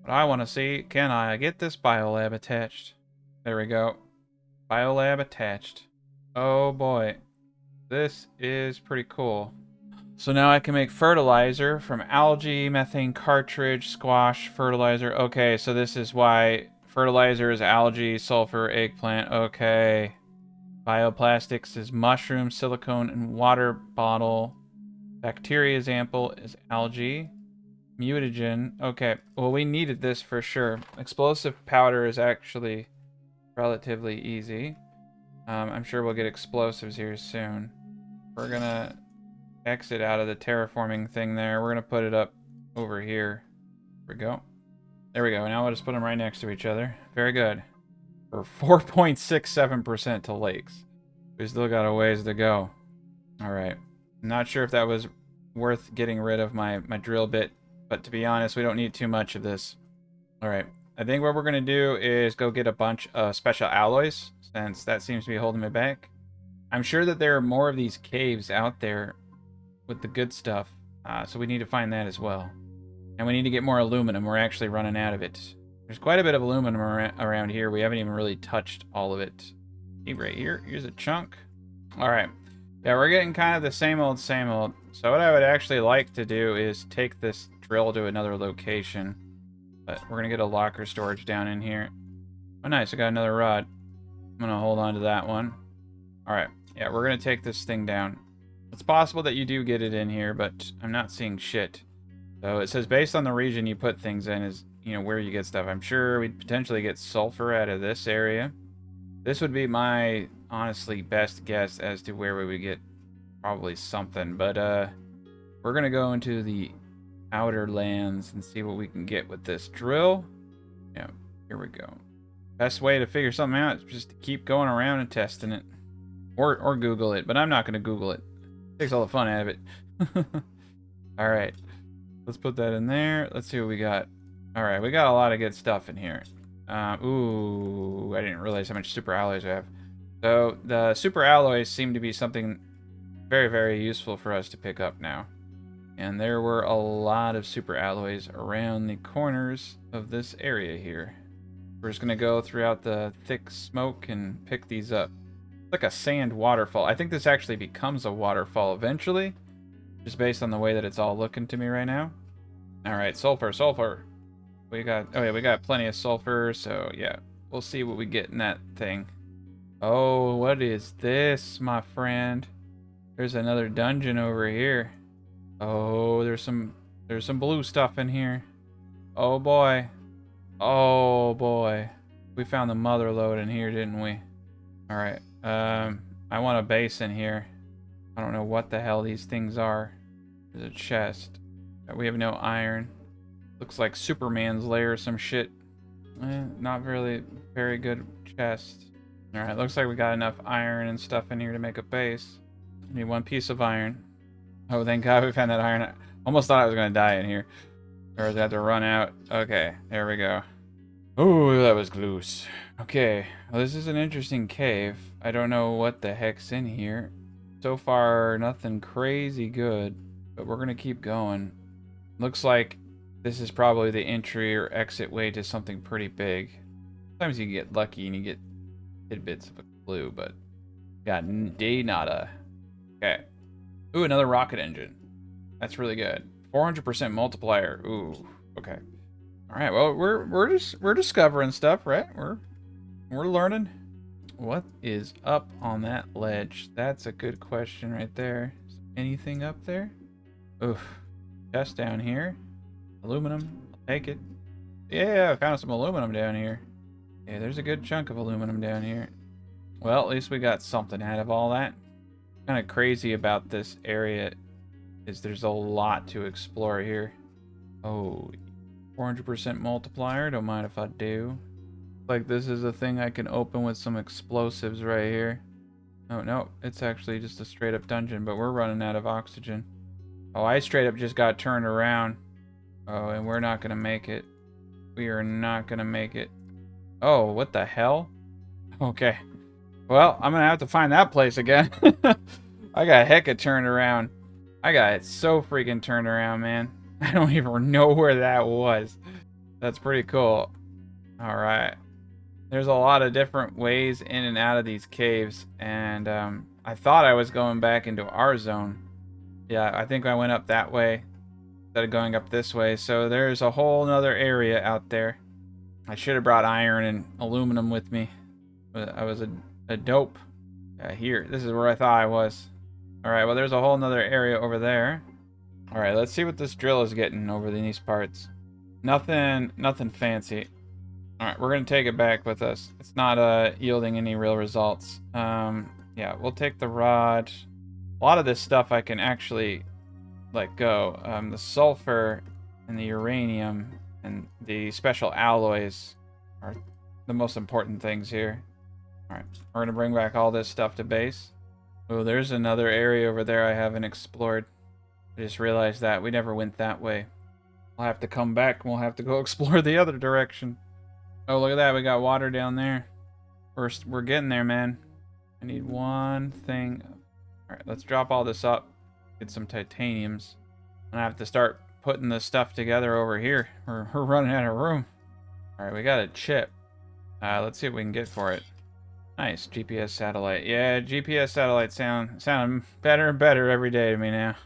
But I want to see, can I get this biolab attached? There we go. Biolab attached. Oh boy. This is pretty cool. So now I can make fertilizer from algae, methane cartridge, squash, fertilizer. Okay, so this is why fertilizer is algae, sulfur, eggplant. Okay. Bioplastics is mushroom, silicone, and water bottle. Bacteria sample is algae. Mutagen. Okay, well, we needed this for sure. Explosive powder is actually relatively easy. I'm sure we'll get explosives here soon. We're gonna exit out of the terraforming thing there. We're gonna put it up over here. There we go. There we go. Now we'll just put them right next to each other. Very good. We're 4.67% to lakes. We still got a ways to go. Alright. I'm not sure if that was worth getting rid of my drill bit, but to be honest, we don't need too much of this. Alright. I think what we're gonna do is go get a bunch of special alloys, since that seems to be holding me back. I'm sure that there are more of these caves out there with the good stuff, so we need to find that as well. And we need to get more aluminum. We're actually running out of it. There's quite a bit of aluminum around here. We haven't even really touched all of it. See right here. Here's a chunk. All right. Yeah, we're getting kind of the same old, same old. So what I would actually like to do is take this drill to another location. But we're going to get a locker storage down in here. Oh, nice. I got another rod. I'm going to hold on to that one. All right. Yeah, we're going to take this thing down. It's possible that you do get it in here, but I'm not seeing shit. So it says based on the region you put things in is, you know, where you get stuff. I'm sure we'd potentially get sulfur out of this area. This would be my, honestly, best guess as to where we would get probably something. But we're going to go into the outer lands and see what we can get with this drill. Yeah, here we go. Best way to figure something out is just to keep going around and testing it. Or Google it, but I'm not going to Google it. It takes all the fun out of it. All right. Let's put that in there. Let's see what we got. All right, we got a lot of good stuff in here. Ooh, I didn't realize how much super alloys I have. So the super alloys seem to be something very, very useful for us to pick up now. And there were a lot of super alloys around the corners of this area here. We're just going to go throughout the thick smoke and pick these up. It's like a sand waterfall. I think this actually becomes a waterfall eventually, just based on the way that it's all looking to me right now. All right, sulfur, sulfur. We got plenty of sulfur, so yeah, we'll see what we get in that thing. Oh, what is this, my friend? There's another dungeon over here. Oh, there's some blue stuff in here. Oh boy. Oh boy. We found the mother lode in here, didn't we? All right. I want a base in here. I don't know what the hell these things are. There's a chest. We have no iron. Looks like Superman's lair or some shit. Not really very good chest. Alright, looks like we got enough iron and stuff in here to make a base. Need one piece of iron. Oh, thank God we found that iron. I almost thought I was going to die in here. Or was I have to run out? Okay, there we go. Oh, that was loose. Okay, well, this is an interesting cave. I don't know what the heck's in here. So far, nothing crazy good, but we're going to keep going. Looks like this is probably the entry or exit way to something pretty big. Sometimes you get lucky and you get tidbits of a clue, but got day nada. Okay. Ooh, another rocket engine. That's really good. 400% multiplier. Ooh, okay. All right. Well, we're discovering stuff, right? We're learning. What is up on that ledge? That's a good question right there. Is anything up there? Oof. Chest down here. Aluminum. I'll take it. Yeah, I found some aluminum down here. Yeah, there's a good chunk of aluminum down here. Well, at least we got something out of all that. Kind of crazy about this area is there's a lot to explore here. Oh, 400% multiplier. Don't mind if I do. Like this is a thing I can open with some explosives right here. Oh, no, it's actually just a straight up dungeon, but we're running out of oxygen. Oh, I straight up just got turned around. Oh, and we're not going to make it. We are not going to make it. Oh, what the hell? Okay. Well, I'm going to have to find that place again. I got hecka turned around. I got it so freaking turned around, man. I don't even know where that was. That's pretty cool. All right. There's a lot of different ways in and out of these caves, and I thought I was going back into our zone. Yeah, I think I went up that way instead of going up this way, so there's a whole nother area out there. I should have brought iron and aluminum with me. But I was a dope. Here, this is where I thought I was. Alright, well there's a whole nother area over there. Alright, let's see what this drill is getting over in these parts. Nothing fancy. Alright, we're going to take it back with us. It's not yielding any real results. Yeah, we'll take the rod. A lot of this stuff I can actually let go. The sulfur and the uranium and the special alloys are the most important things here. Alright, we're going to bring back all this stuff to base. Oh, there's another area over there I haven't explored. I just realized that. We never went that way. We'll have to come back and we'll have to go explore the other direction. Oh, look at that. We got water down there. We're getting there, man. I need one thing. Alright, let's drop all this up. Get some titaniums. I'm gonna have to start putting this stuff together over here. We're running out of room. Alright, we got a chip. Let's see what we can get for it. Nice, GPS satellite. Yeah, GPS satellites sound better and better every day to me now.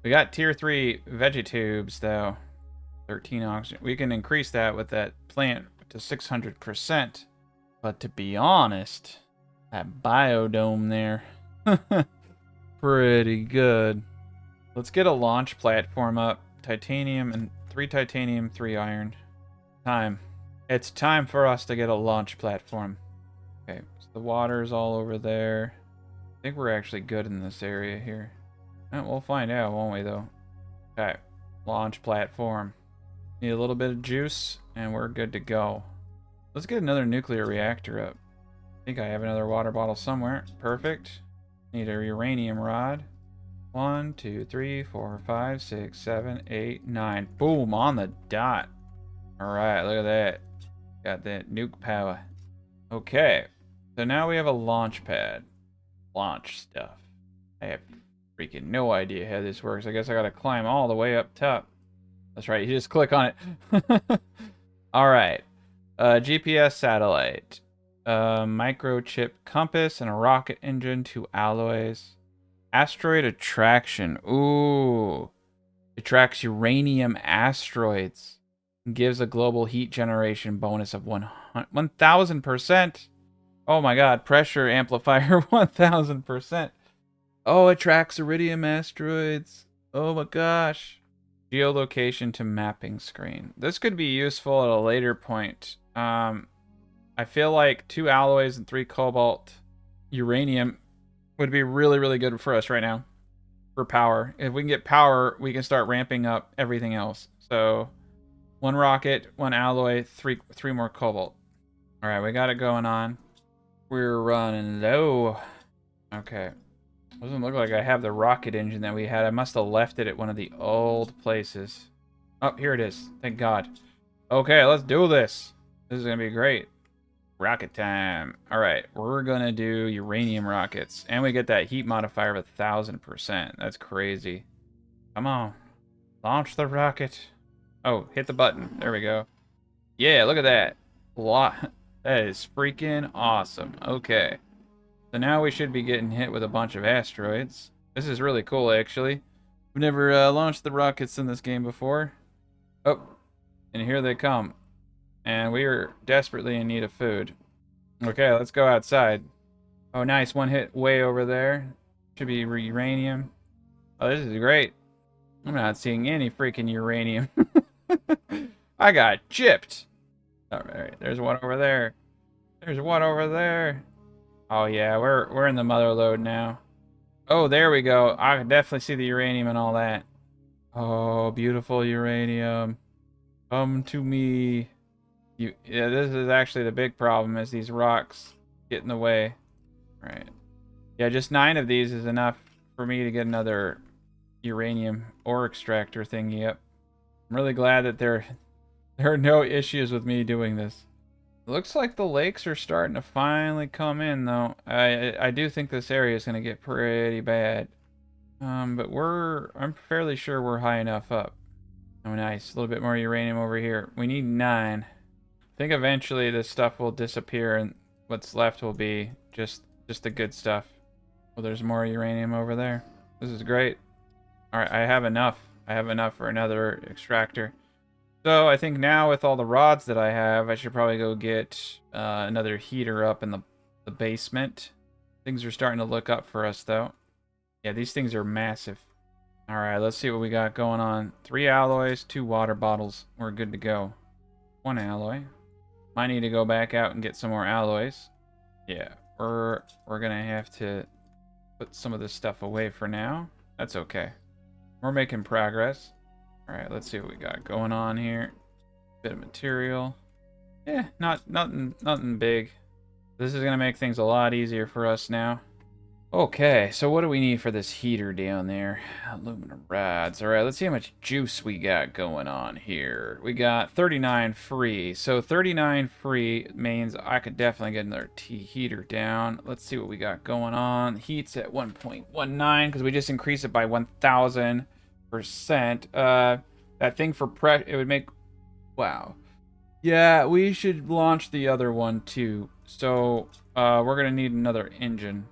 We got tier 3 vegetubes though. 13 oxygen. We can increase that with that plant to 600%. But to be honest, that biodome there, pretty good. Let's get a launch platform up. Titanium and 3 titanium, 3 iron. Time. It's time for us to get a launch platform. Okay, so the water's all over there. I think we're actually good in this area here. We'll find out, won't we, though? Okay, launch platform. Need a little bit of juice, and we're good to go. Let's get another nuclear reactor up. I think I have another water bottle somewhere. Perfect. Need a uranium rod. 1, 2, 3, 4, 5, 6, 7, 8, 9. Boom, on the dot. Alright, look at that. Got that nuke power. Okay. So now we have a launch pad. Launch stuff. I have freaking no idea how this works. I guess I gotta climb all the way up top. That's right, you just click on it. Alright. GPS satellite. Microchip compass and a rocket engine, 2 alloys. Asteroid attraction. Ooh. It tracks uranium asteroids. Gives a global heat generation bonus of 1000%. Oh my god, pressure amplifier 1000%. Oh, it tracks iridium asteroids. Oh my gosh. Geolocation to mapping screen. This could be useful at a later point. I feel like 2 alloys and 3 cobalt uranium would be really, really good for us right now. For power. If we can get power, we can start ramping up everything else. So 1 rocket, 1 alloy, 3 more cobalt. Alright, we got it going on. We're running low. Okay. Doesn't look like I have the rocket engine that we had. I must have left it at one of the old places. Oh, here it is. Thank God. Okay, let's do this. This is going to be great. Rocket time. All right, we're going to do uranium rockets. And we get that heat modifier of 1,000%. That's crazy. Come on. Launch the rocket. Oh, hit the button. There we go. Yeah, look at that. That is freaking awesome. Okay. So now we should be getting hit with a bunch of asteroids. This is really cool, actually. We've never launched the rockets in this game before. Oh, and here they come. And we are desperately in need of food. Okay, let's go outside. Oh, nice. One hit way over there. Should be uranium. Oh, this is great. I'm not seeing any freaking uranium. I got chipped. All right, there's one over there. There's one over there. Oh yeah, we're in the mother lode now. Oh, there we go. I can definitely see the uranium and all that. Oh, beautiful uranium. Come to me. Yeah, this is actually the big problem is these rocks get in the way. All right. Yeah, just 9 of these is enough for me to get another uranium ore extractor thingy up. I'm really glad that there are no issues with me doing this. Looks like the lakes are starting to finally come in, though. I do think this area is going to get pretty bad. But I'm fairly sure we're high enough up. Oh, nice. A little bit more uranium over here. We need 9. I think eventually this stuff will disappear and what's left will be just the good stuff. Well, there's more uranium over there. This is great. All right, I have enough. I have enough for another extractor. So I think now with all the rods that I have, I should probably go get another heater up in the basement. Things are starting to look up for us, though. Yeah, these things are massive. All right, let's see what we got going on. 3 alloys, 2 water bottles. We're good to go. 1 alloy. Might need to go back out and get some more alloys. Yeah, we're gonna have to put some of this stuff away for now. That's okay. We're making progress. All right, let's see what we got going on here. Bit of material. Yeah, nothing big. This is gonna make things a lot easier for us now. Okay, so what do we need for this heater down there? Aluminum rods. All right, let's see how much juice we got going on here. We got 39 free. So 39 free means I could definitely get another heater down. Let's see what we got going on. Heat's at 1.19 because we just increased it by 1,000%. That thing for it would make... Wow. Yeah, we should launch the other one too. So we're going to need another engine.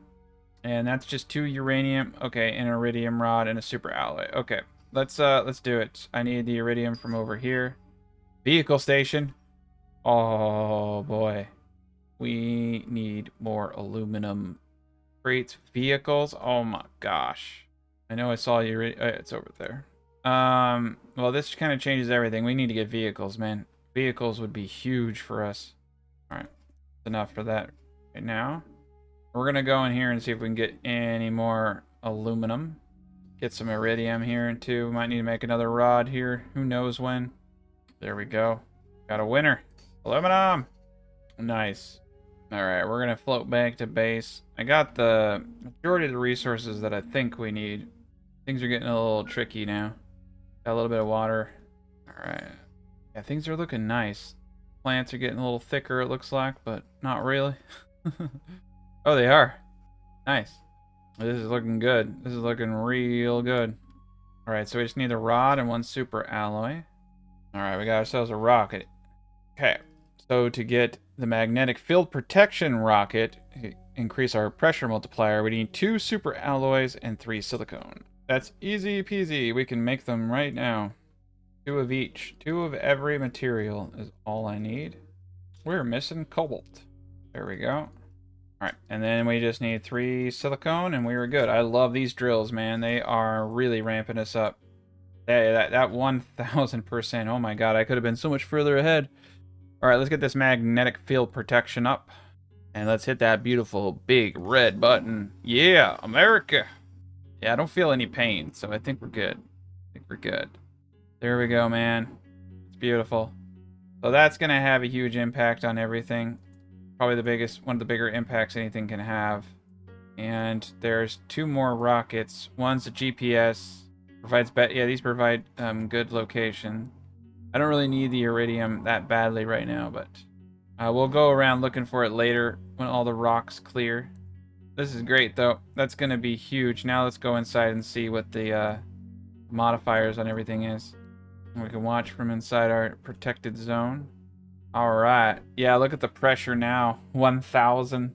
And that's just 2 uranium, okay, an iridium rod and a super alloy. Okay, let's do it. I need the iridium from over here. Vehicle station. Oh boy, we need more aluminum crates. Vehicles. Oh my gosh, I know I saw iridium. It's over there. Well, this kind of changes everything. We need to get vehicles, man. Vehicles would be huge for us. All right, enough for that right now. We're going to go in here and see if we can get any more aluminum. Get some iridium here too. Might need to make another rod here. Who knows when. There we go. Got a winner. Aluminum! Nice. Alright, we're going to float back to base. I got the majority of the resources that I think we need. Things are getting a little tricky now. Got a little bit of water. Alright. Yeah, things are looking nice. Plants are getting a little thicker, it looks like, but not really. Oh, they are. Nice. This is looking good. This is looking real good. Alright, so we just need a rod and 1 super alloy. Alright, we got ourselves a rocket. Okay, so to get the magnetic field protection rocket, increase our pressure multiplier, we need 2 super alloys and 3 silicone. That's easy peasy. We can make them right now. 2 of each. 2 of every material is all I need. We're missing cobalt. There we go. Alright, and then we just need 3 silicone and we were good. I love these drills, man. They are really ramping us up. That 1,000%. Oh my god, I could have been so much further ahead. Alright, let's get this magnetic field protection up. And let's hit that beautiful big red button. Yeah, America! Yeah, I don't feel any pain, so I think we're good. I think we're good. There we go, man. It's beautiful. So that's going to have a huge impact on everything. probably one of the bigger impacts anything can have. And there's 2 more rockets. One's a GPS. Yeah, these provide good location. I don't really need the iridium that badly right now, but we'll go around looking for it later when all the rocks clear. This is great, though. That's going to be huge. Now let's go inside and see what the modifiers on everything is. We can watch from inside our protected zone. Alright. Yeah, look at the pressure now. 1,000.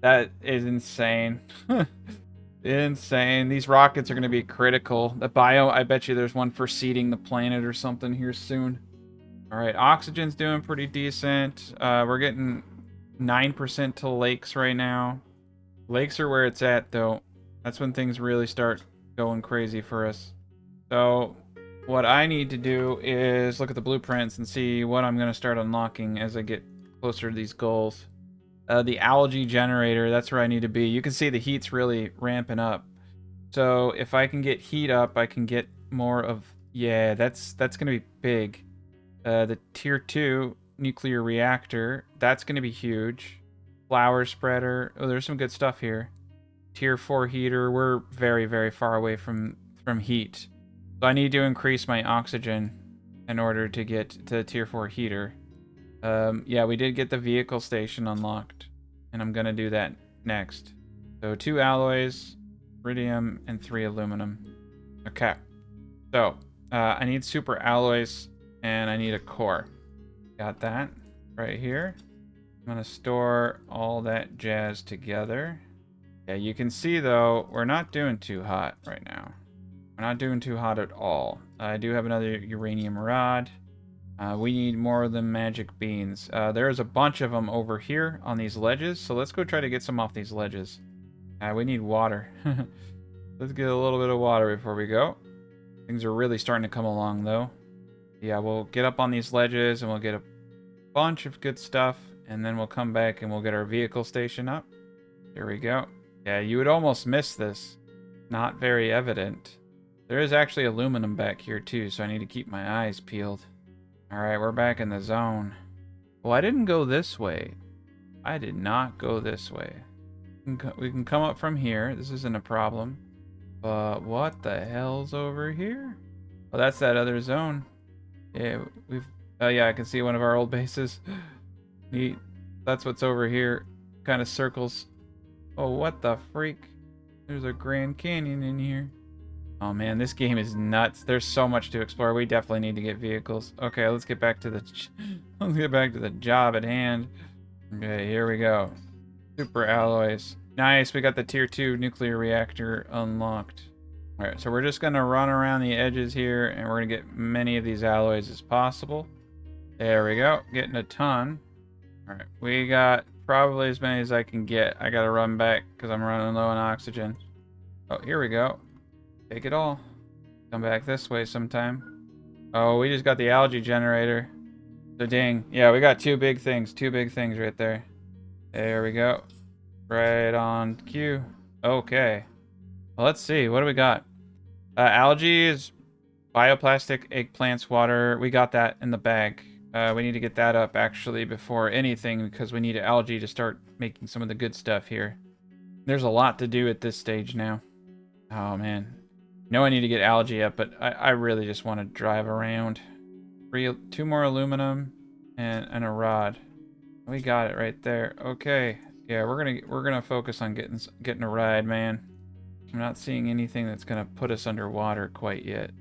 That is insane. Insane. These rockets are going to be critical. The bio, I bet you there's one for seeding the planet or something here soon. Alright, oxygen's doing pretty decent. We're getting 9% to lakes right now. Lakes are where it's at, though. That's when things really start going crazy for us. So, what I need to do is look at the blueprints and see what I'm going to start unlocking as I get closer to these goals. The algae generator, that's where I need to be. You can see the heat's really ramping up. So if I can get heat up, I can get more of... Yeah, that's going to be big. The tier 2 nuclear reactor, that's going to be huge. Flower spreader. Oh, there's some good stuff here. Tier 4 heater. We're very, very far away from heat. So I need to increase my oxygen in order to get to the tier 4 heater. Yeah, we did get the vehicle station unlocked, and I'm gonna do that next. So 2 alloys, iridium, and 3 aluminum. Okay, so I need super alloys, and I need a core. Got that right here. I'm gonna store all that jazz together. Yeah, you can see though, we're not doing too hot right now. We're not doing too hot at all. I do have another uranium rod. We need more of the magic beans. There's a bunch of them over here on these ledges, so let's go try to get some off these ledges. We need water. Let's get a little bit of water before we go. Things are really starting to come along, though. Yeah, we'll get up on these ledges, and we'll get a bunch of good stuff, and then we'll come back and we'll get our vehicle station up. Here we go. Yeah, you would almost miss this. Not very evident. There is actually aluminum back here, too, so I need to keep my eyes peeled. Alright, we're back in the zone. Well, I didn't go this way. I did not go this way. We can come up from here. This isn't a problem. But what the hell's over here? Oh, that's that other zone. Yeah, oh yeah, I can see one of our old bases. Neat. That's what's over here. Kind of circles. Oh, what the freak? There's a Grand Canyon in here. Oh man, this game is nuts. There's so much to explore. We definitely need to get vehicles. Okay, let's get back to the job at hand. Okay, here we go. Super alloys. Nice, we got the tier 2 nuclear reactor unlocked. Alright, so we're just gonna run around the edges here and we're gonna get many of these alloys as possible. There we go, getting a ton. Alright, we got probably as many as I can get. I gotta run back because I'm running low on oxygen. Oh, here we go. Take it all. Come back this way sometime. Oh, we just got the algae generator. So dang. Yeah, we got 2 big things. 2 big things right there. There we go. Right on cue. Okay. Well, let's see. What do we got? Algae is bioplastic, eggplants, water. We got that in the bag. We need to get that up actually before anything because we need algae to start making some of the good stuff here. There's a lot to do at this stage now. Oh, man. I need to get algae up, but I really just want to drive around. 2 more aluminum and a rod. We got it right there. Okay. Yeah, we're gonna focus on getting a ride, man. I'm not seeing anything that's gonna put us underwater quite yet.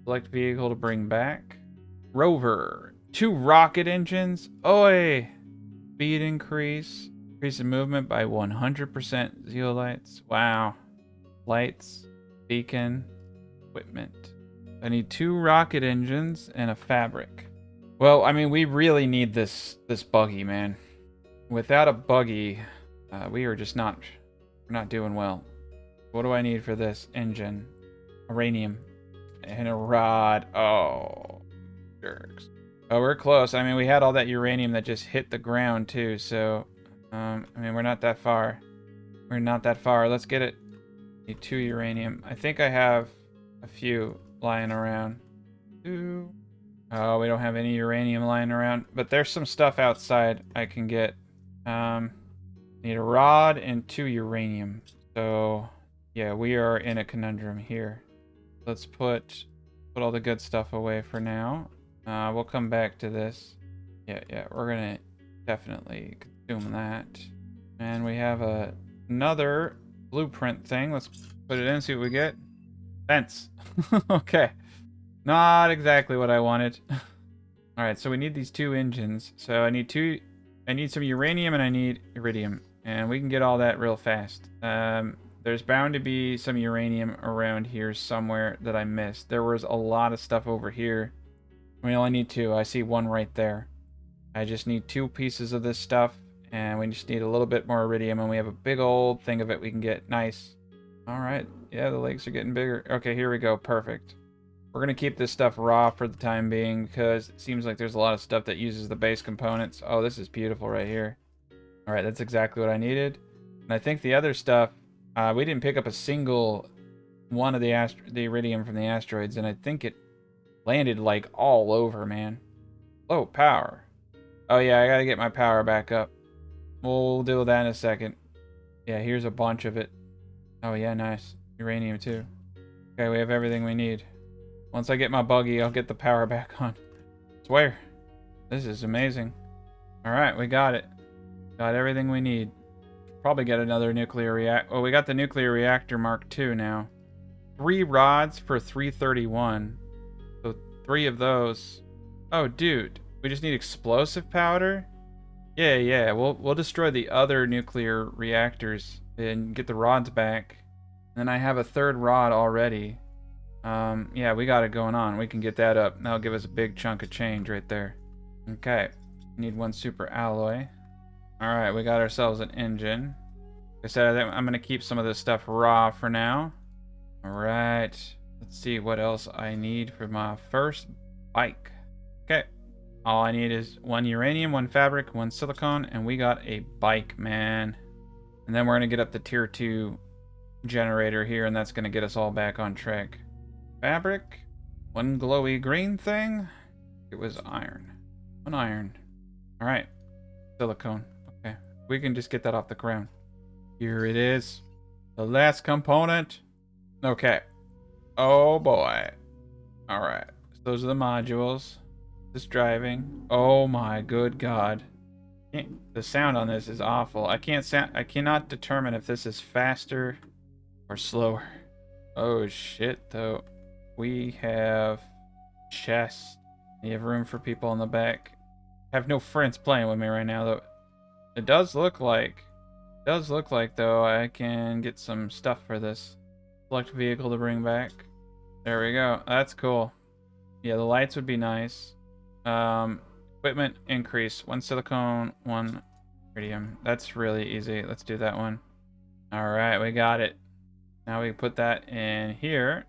Select vehicle to bring back. Rover. 2 rocket engines. Oi! Speed increase. Increase in movement by 100%. Zeolites. Wow. Lights. Beacon. Equipment. I need 2 rocket engines and a fabric. Well, I mean, we really need this buggy, man. Without a buggy, we are just we're not doing well. What do I need for this engine? Uranium and a rod. Oh, jerks. Oh, we're close. I mean, we had all that uranium that just hit the ground too. So, I mean, we're not that far. We're not that far. Let's get it. Need 2 uranium. I think I have a few lying around. 2. Oh, we don't have any uranium lying around. But there's some stuff outside I can get. Need a rod and 2 uranium. So, yeah, we are in a conundrum here. Let's put all the good stuff away for now. We'll come back to this. Yeah, we're gonna definitely consume that. And we have another blueprint thing. Let's put it in, see what we get. Fence. Okay. Not exactly what I wanted. Alright, so we need these 2 engines. So I need some uranium and I need iridium. And we can get all that real fast. There's bound to be some uranium around here somewhere that I missed. There was a lot of stuff over here. We only need 2. I see 1 right there. I just need 2 pieces of this stuff. And we just need a little bit more iridium. And we have a big old thing of it we can get. Nice. Alright. Yeah, the lakes are getting bigger. Okay, here we go. Perfect. We're going to keep this stuff raw for the time being because it seems like there's a lot of stuff that uses the base components. Oh, this is beautiful right here. All right, that's exactly what I needed. And I think the other stuff, we didn't pick up a single one of the iridium from the asteroids, and I think it landed like all over, man. Oh, power. Oh yeah, I got to get my power back up. We'll deal with that in a second. Yeah, here's a bunch of it. Oh yeah, nice. Uranium too. Okay, we have everything we need. Once I get my buggy, I'll get the power back on. Swear. This is amazing. Alright, we got it. Got everything we need. Probably get another nuclear reactor. Oh, we got the nuclear reactor Mark II now. 3 rods for 331. So 3 of those. Oh, dude. We just need explosive powder? Yeah. We'll destroy the other nuclear reactors and get the rods back. And then I have a 3rd rod already. Yeah, we got it going on. We can get that up. That'll give us a big chunk of change right there. Okay. Need 1 super alloy. Alright, we got ourselves an engine. Like I said, I think I'm going to keep some of this stuff raw for now. Alright. Let's see what else I need for my first bike. Okay. All I need is 1 uranium, 1 fabric, 1 silicone, and we got a bike, man. And then we're going to get up the tier 2 generator here, and that's going to get us all back on track. Fabric. 1 glowy green thing. It was iron. 1 iron. Alright. Silicone. Okay. We can just get that off the ground. Here it is. The last component. Okay. Oh boy. Alright. So those are the modules. This driving. Oh my good god. The sound on this is awful. I cannot determine if this is faster or slower. Oh shit though. We have chests. You have room for people in the back. I have no friends playing with me right now though. It does look like though I can get some stuff for this. Select vehicle to bring back. There we go. That's cool. Yeah, the lights would be nice. Equipment increase. 1 silicone, 1 iridium. That's really easy. Let's do that one. Alright, we got it. Now we put that in here.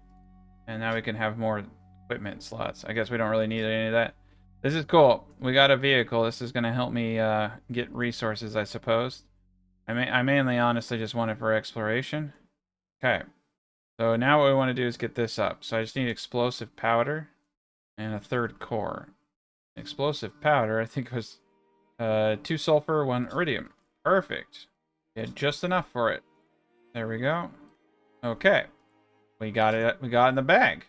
And now we can have more equipment slots. I guess we don't really need any of that. This is cool. We got a vehicle. This is going to help me get resources, I suppose. I mainly honestly just want it for exploration. Okay. So now what we want to do is get this up. So I just need explosive powder and a 3rd core. Explosive powder, I think it was 2 sulfur, 1 iridium. Perfect. Yeah, just enough for it. There we go. Okay. We got it. We got it in the bag.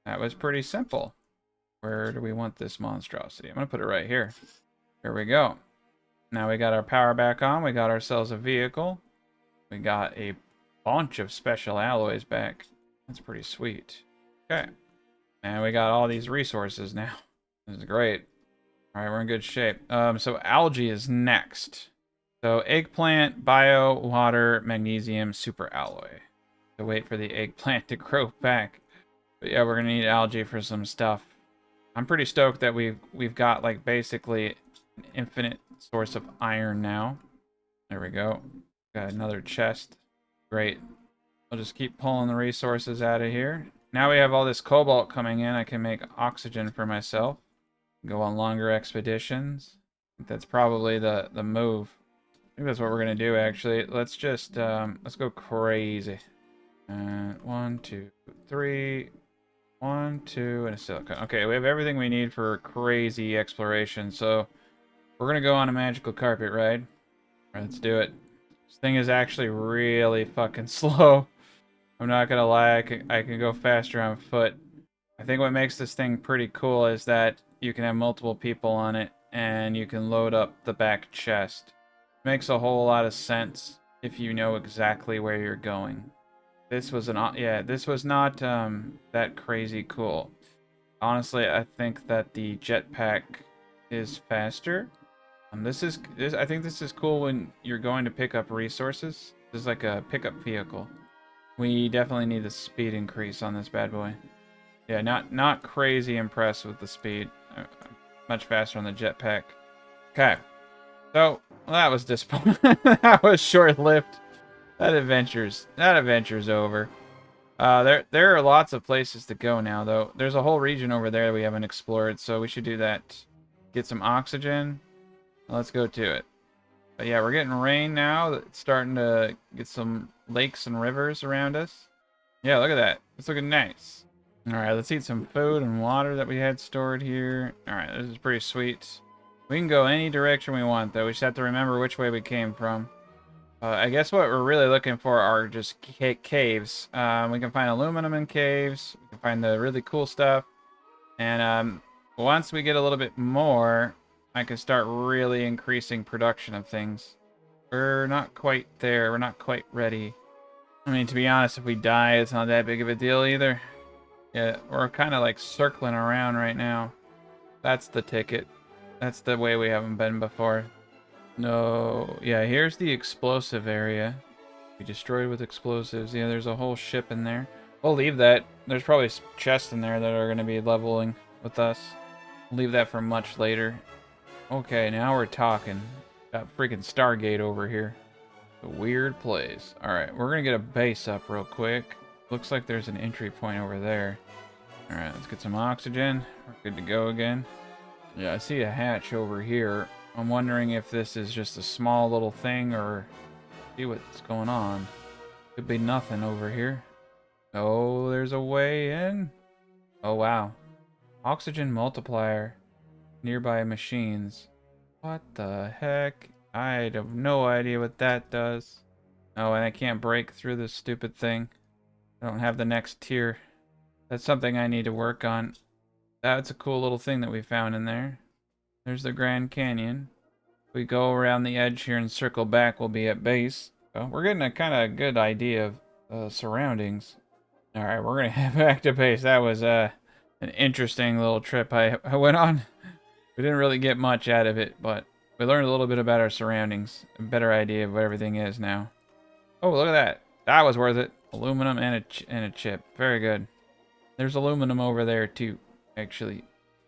That was pretty simple. Where do we want this monstrosity? I'm going to put it right here. Here we go. Now we got our power back on. We got ourselves a vehicle. We got a bunch of special alloys back. That's pretty sweet. Okay. And we got all these resources now. This is great. All right, we're in good shape. So algae is next. So eggplant, bio, water, magnesium, super alloy. To wait for the eggplant to grow back. But yeah, we're gonna need algae for some stuff. I'm pretty stoked that we've got like basically an infinite source of iron now. There we go. Got another chest. Great. I'll just keep pulling the resources out of here. Now we have all this cobalt coming in. I can make oxygen for myself. Go on longer expeditions. I think that's probably the move. I think that's what we're gonna do actually. Let's just let's go crazy. 1, 2, 3. 1, 2, and a silicone. Okay, we have everything we need for crazy exploration. So we're gonna go on a magical carpet ride. All right, let's do it. This thing is actually really fucking slow. I'm not gonna lie, I can go faster on foot. I think what makes this thing pretty cool is that you can have multiple people on it, and you can load up the back chest. Makes a whole lot of sense if you know exactly where you're going. This was this was not that crazy cool. Honestly, I think that the jetpack is faster. I think this is cool when you're going to pick up resources. This is like a pickup vehicle. We definitely need the speed increase on this bad boy. Yeah, not crazy impressed with the speed. Much faster on the jetpack. Okay, so well, that was disappointing. That was short-lived. That adventure's over. There are lots of places to go now, though. There's a whole region over there that we haven't explored, so we should do that. Get some oxygen. Let's go to it. But yeah, we're getting rain now. It's starting to get some lakes and rivers around us. Yeah, look at that. It's looking nice. Alright, let's eat some food and water that we had stored here. Alright, this is pretty sweet. We can go any direction we want, though. We just have to remember which way we came from. I guess what we're really looking for are just caves. We can find aluminum in caves. We can find the really cool stuff. And once we get a little bit more, I can start really increasing production of things. We're not quite there. We're not quite ready. I mean, to be honest, if we die, it's not that big of a deal either. Yeah, we're kind of like circling around right now. That's the ticket. That's the way we haven't been before. No, yeah, here's the explosive area. We destroyed with explosives. Yeah, there's a whole ship in there. We'll leave that. There's probably chests in there that are going to be leveling with us. We'll leave that for much later. Okay, now we're talking. Got freaking Stargate over here. A weird place. Alright, we're going to get a base up real quick. Looks like there's an entry point over there. Alright, let's get some oxygen. We're good to go again. Yeah, I see a hatch over here. I'm wondering if this is just a small little thing or see what's going on. Could be nothing over here. Oh, there's a way in. Oh, wow. Oxygen multiplier. Nearby machines. What the heck? I have no idea what that does. Oh, and I can't break through this stupid thing. I don't have the next tier. That's something I need to work on. That's a cool little thing that we found in there. There's the Grand Canyon. If we go around the edge here and circle back, we'll be at base. Well, we're getting a kind of good idea of surroundings. Alright, we're going to head back to base. That was an interesting little trip I went on. We didn't really get much out of it, but we learned a little bit about our surroundings. A better idea of what everything is now. Oh, look at that. That was worth it. Aluminum and a chip. Very good. There's aluminum over there too, actually.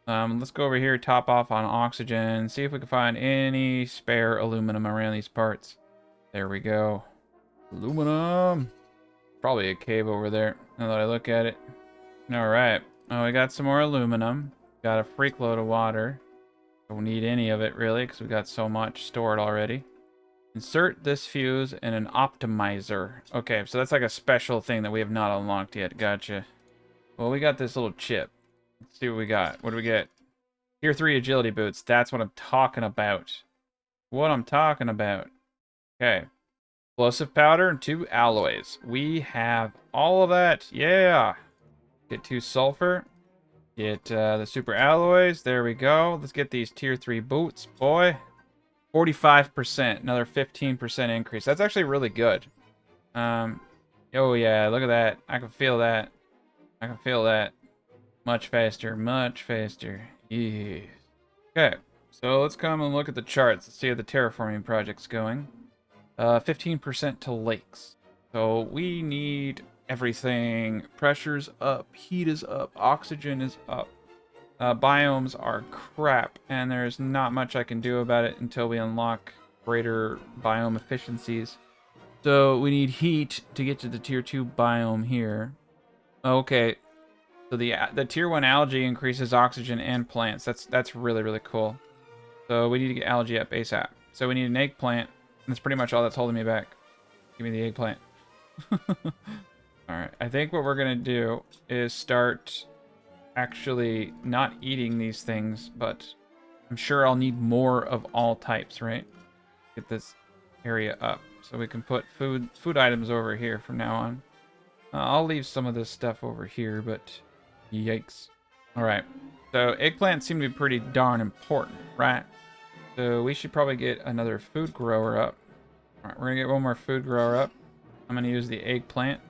Let's go over here, top off on oxygen, see if we can find any spare aluminum around these parts. There we go. Aluminum! Probably a cave over there, now that I look at it. Alright. Oh, we got some more aluminum. Got a freak load of water. Don't need any of it, really, because we got so much stored already. Insert this fuse in an optimizer. Okay, so that's like a special thing that we have not unlocked yet. Gotcha. Well, we got this little chip. Let's see what we got. What do we get? Tier 3 agility boots. That's what I'm talking about. What I'm talking about. Okay. Explosive powder and 2 alloys. We have all of that. Yeah. Get 2 sulfur. Get the super alloys. There we go. Let's get these tier 3 boots, boy. 45%. Another 15% increase. That's actually really good. Oh yeah, look at that. I can feel that. I can feel that. Much faster, much faster. Yeah. Okay, so let's come and look at the charts. Let's see how the terraforming project's going. 15% to lakes. So we need everything. Pressure's up, heat is up, oxygen is up. Biomes are crap, and there's not much I can do about it until we unlock greater biome efficiencies. So we need heat to get to the tier 2 biome here. Okay. So the tier 1 algae increases oxygen and plants. That's really, really cool. So we need to get algae up ASAP. So we need an eggplant. And that's pretty much all that's holding me back. Give me the eggplant. Alright, I think what we're going to do is start actually not eating these things, but I'm sure I'll need more of all types, right? Get this. area up. So we can put food items over here from now on. I'll leave some of this stuff over here, but yikes. Alright, so eggplants seem to be pretty darn important, right? So we should probably get another food grower up. Alright, we're gonna get one more food grower up. I'm gonna use the eggplant.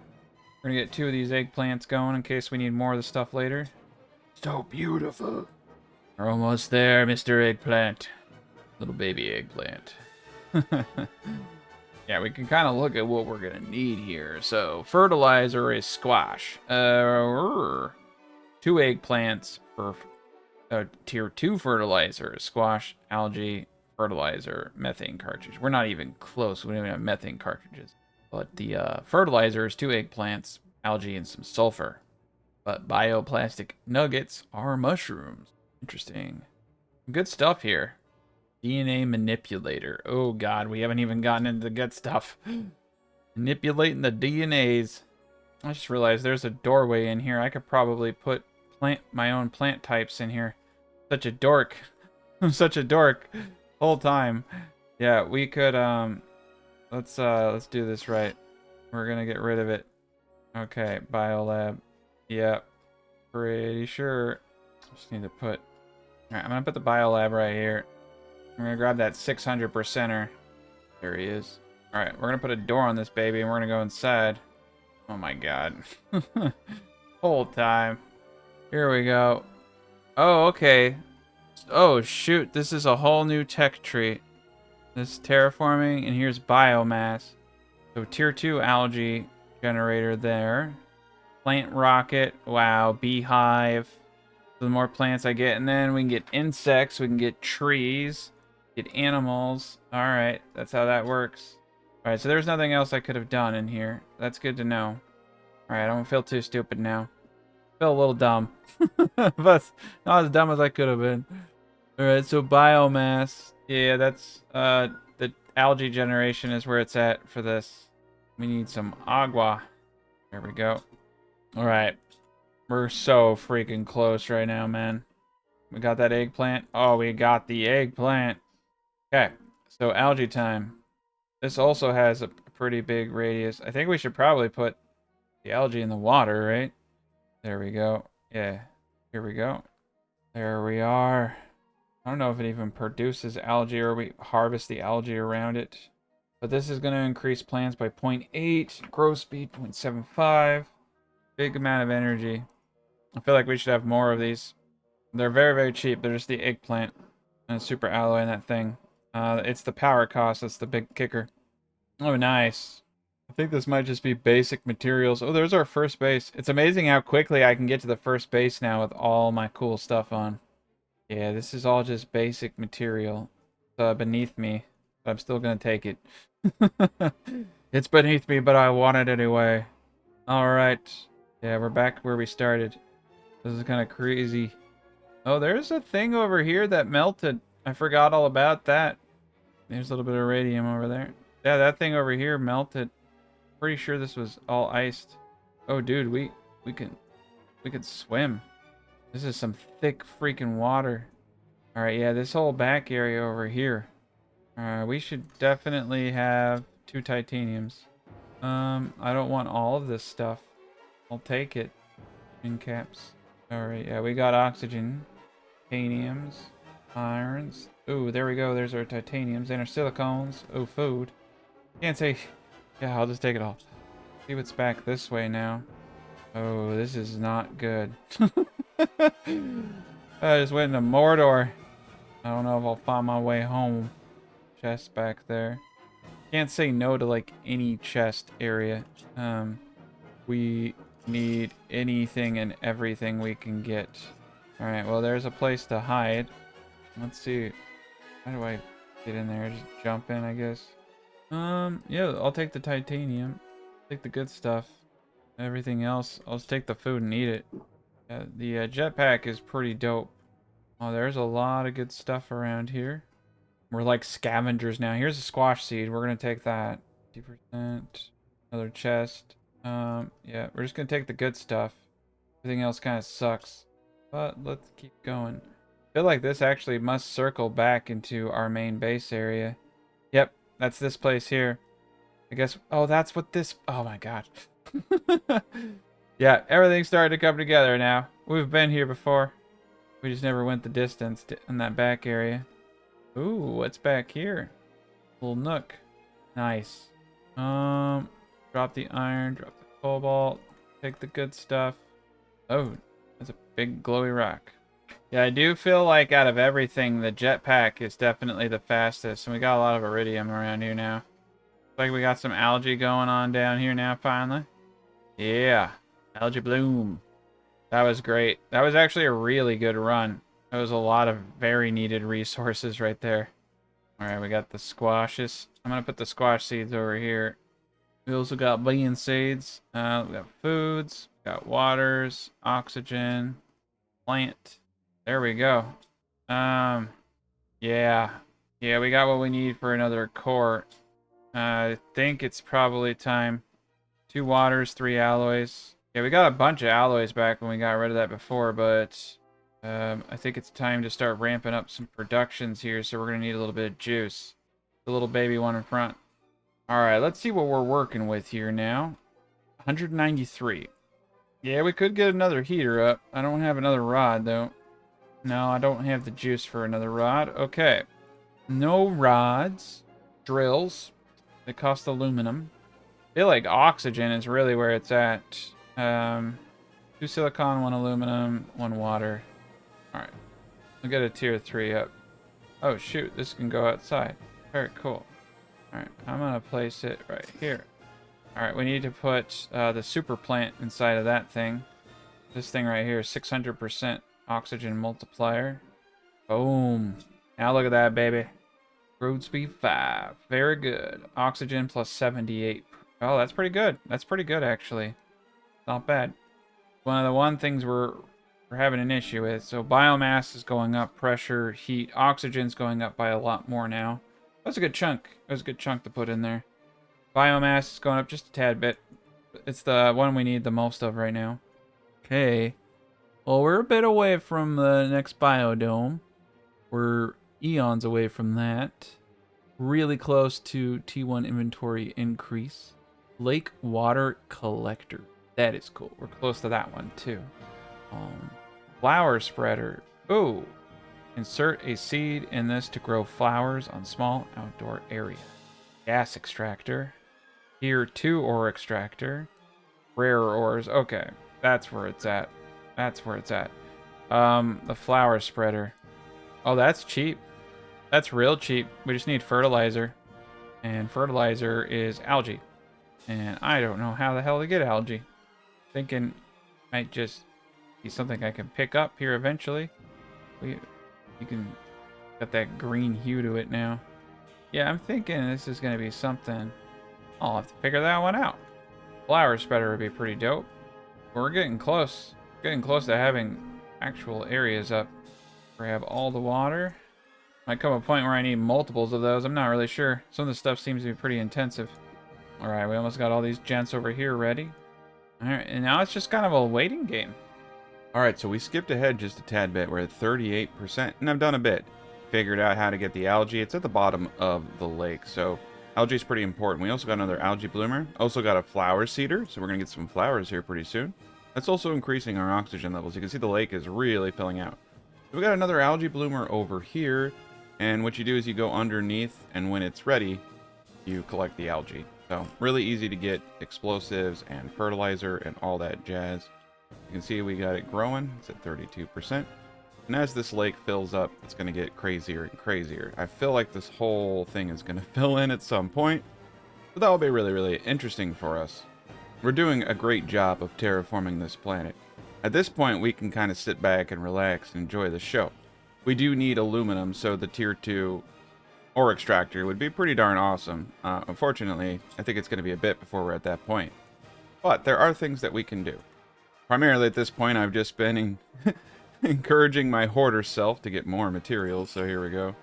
We're gonna get 2 of these eggplants going in case we need more of the stuff later. So beautiful. We're almost there, Mr. Eggplant. Little baby eggplant. Yeah, we can kind of look at what we're gonna need here. So, fertilizer is squash. 2 eggplants for tier 2 fertilizer. Squash, algae, fertilizer, methane cartridge. We're not even close. We don't even have methane cartridges. But the fertilizer is 2 eggplants, algae, and some sulfur. But bioplastic nuggets are mushrooms. Interesting. Good stuff here. DNA manipulator. Oh god, we haven't even gotten into the good stuff. Manipulating the DNAs. I just realized there's a doorway in here. I could probably put my own plant types in here. Such a dork. I'm such a dork. Whole time. Yeah, we could let's do this right. We're gonna get rid of it. Okay, biolab. Yep. Pretty sure. Just need to put. Alright, I'm gonna put the biolab right here. I'm gonna grab that 600%er. There he is. Alright, we're gonna put a door on this baby and we're gonna go inside. Oh my god. Whole time. Here we go. Oh, okay. Oh shoot, this is a whole new tech tree. This is terraforming and here's biomass. So tier 2 algae generator there. Plant rocket. Wow, beehive. So the more plants I get, and then we can get insects, we can get trees. Get animals. Alright, that's how that works. Alright, so there's nothing else I could have done in here. That's good to know. Alright, I don't feel too stupid now. I feel a little dumb. But not as dumb as I could have been. Alright, so biomass. Yeah, that's the algae generation is where it's at for this. We need some agua. There we go. Alright. We're so freaking close right now, man. We got that eggplant. Oh, we got the eggplant. Okay, so algae time. This also has a pretty big radius. I think we should probably put the algae in the water, right? There we go. Yeah, here we go. There we are. I don't know if it even produces algae or we harvest the algae around it. But this is going to increase plants by 0.8, growth speed 0.75. Big amount of energy. I feel like we should have more of these. They're very, very cheap. They're just the eggplant and super alloy in that thing. It's the power cost that's the big kicker. Oh, nice. I think this might just be basic materials. Oh, there's our first base. It's amazing how quickly I can get to the first base now with all my cool stuff on. Yeah, this is all just basic material. It's beneath me, but I'm still gonna take it. It's beneath me, but I want it anyway. Alright. Yeah, we're back where we started. This is kind of crazy. Oh, there's a thing over here that melted. I forgot all about that. There's a little bit of radium over there. Yeah, that thing over here melted. Pretty sure this was all iced. Oh, dude, we could swim. This is some thick freaking water. All right, yeah, this whole back area over here. We should definitely have 2 titaniums. I don't want all of this stuff. I'll take it. In caps. All right, yeah, we got oxygen, titaniums, irons. Ooh, there we go. There's our titaniums and our silicones. Oh, food. Can't say. Yeah, I'll just take it all. See what's back this way now. Oh, this is not good. I just went into Mordor. I don't know if I'll find my way home. Chest back there. Can't say no to like any chest area. We need anything and everything we can get. Alright, well there's a place to hide. Let's see. How do I get in there? Just jump in, I guess. Yeah, I'll take the titanium. Take the good stuff. Everything else, I'll just take the food and eat it. The jetpack is pretty dope. Oh, there's a lot of good stuff around here. We're like scavengers now. Here's a squash seed. We're gonna take that. 50%. Another chest. Yeah, we're just gonna take the good stuff. Everything else kind of sucks. But let's keep going. I feel like this actually must circle back into our main base area. Yep, That's this place here. I guess. Oh, that's what this. Oh my god. Yeah, everything's starting to come together now. We've been here before. We just never went the distance in that back area. Ooh, what's back here? Little nook. Nice. Drop the iron, drop the cobalt, take the good stuff. Oh, that's a big glowy rock. Yeah, I do feel like out of everything, the jetpack is definitely the fastest, and we got a lot of iridium around here now. Looks like we got some algae going on down here now, finally. Yeah, algae bloom. That was great. That was actually a really good run. That was a lot of very needed resources right there. Alright, we got the squashes. I'm gonna put the squash seeds over here. We also got bean seeds. We got foods. We got waters, oxygen, plant. There we go. Yeah. Yeah, we got what we need for another core. I think it's probably time. 2 waters, 3 alloys. Yeah, we got a bunch of alloys back when we got rid of that before, but I think it's time to start ramping up some productions here, so we're going to need a little bit of juice. The little baby one in front. Alright, let's see what we're working with here now. 193. Yeah, we could get another heater up. I don't have another rod, though. No, I don't have the juice for another rod. Okay. No rods. Drills. They cost aluminum. I feel like oxygen is really where it's at. 2 silicon, 1 aluminum, 1 water. Alright. We'll get a tier 3 up. Oh, shoot. This can go outside. Very cool. Alright. I'm going to place it right here. Alright. We need to put the super plant inside of that thing. This thing right here. 600% oxygen multiplier. Boom. Now look at that, baby. Road speed 5. Very good. Oxygen plus 78. Oh, that's pretty good. That's pretty good, actually. Not bad. One of the things we're having an issue with. So biomass is going up, pressure, heat, oxygen's going up by a lot more now. That's a good chunk. That was a good chunk to put in there. Biomass is going up just a tad bit. It's the one we need the most of right now. Okay. Well, we're a bit away from the next biodome. We're eons away from that. Really close to T1 inventory increase. Lake water collector. That is cool. We're close to that one too. Flower spreader. Oh, insert a seed in this to grow flowers on small outdoor area. Gas extractor. Tier 2 ore extractor. Rare ores. Okay, that's where it's at. That's where it's at. The flower spreader. Oh, that's cheap. That's real cheap. We just need fertilizer. And fertilizer is algae. And I don't know how the hell to get algae. Thinking might just be something I can pick up here eventually. You can got that green hue to it now. Yeah, I'm thinking this is going to be something. I'll have to figure that one out. Flower spreader would be pretty dope. We're getting close. Getting close to having actual areas up. We have all the water. Might come a point where I need multiples of those. I'm not really sure. Some of this stuff seems to be pretty intensive. Alright, we almost got all these gents over here ready. Alright, and now it's just kind of a waiting game. Alright, so we skipped ahead just a tad bit. We're at 38%, and I've done a bit. Figured out how to get the algae. It's at the bottom of the lake, so algae is pretty important. We also got another algae bloomer. Also got a flower seeder, so we're going to get some flowers here pretty soon. That's also increasing our oxygen levels. You can see the lake is really filling out. So we got another algae bloomer over here, and what you do is you go underneath, and when it's ready, you collect the algae. So really easy to get explosives and fertilizer and all that jazz. You can see we got it growing. It's at 32%. And as this lake fills up, it's going to get crazier and crazier. I feel like this whole thing is going to fill in at some point. But that will be really, really interesting for us. We're doing a great job of terraforming this planet. At this point, we can kind of sit back and relax and enjoy the show. We do need aluminum, so the tier 2 ore extractor would be pretty darn awesome. Unfortunately, I think it's going to be a bit before we're at that point. But there are things that we can do. Primarily at this point, I've just been encouraging my hoarder self to get more materials. So here we go.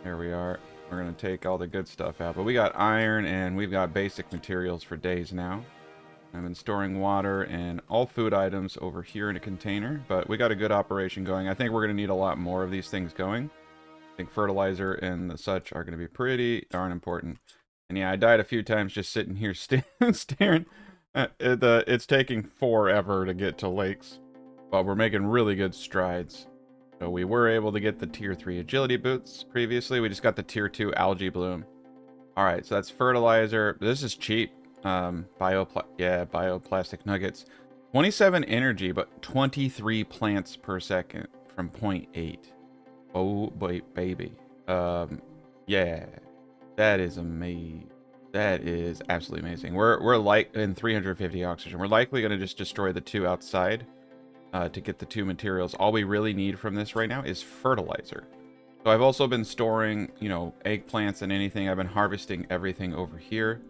There we are. We're going to take all the good stuff out. But we got iron and we've got basic materials for days now. I've been storing water and all food items over here in a container. But we got a good operation going. I think we're going to need a lot more of these things going. I think fertilizer and the such are going to be pretty darn important. And yeah, I died a few times just sitting here staring. It's taking forever to get to lakes, but we're making really good strides. So we were able to get the tier 3 agility boots previously. We just got the tier 2 algae bloom. All right, so that's fertilizer. This is cheap. Bioplastic nuggets. 27 energy, but 23 plants per second from 0.8. Oh boy, baby. Yeah, that is amazing. That is absolutely amazing. We're like in 350 oxygen. We're likely going to just destroy the 2 outside to get the 2 materials. All we really need from this right now is fertilizer. So I've also been storing, you know, eggplants and anything. I've been harvesting everything over here.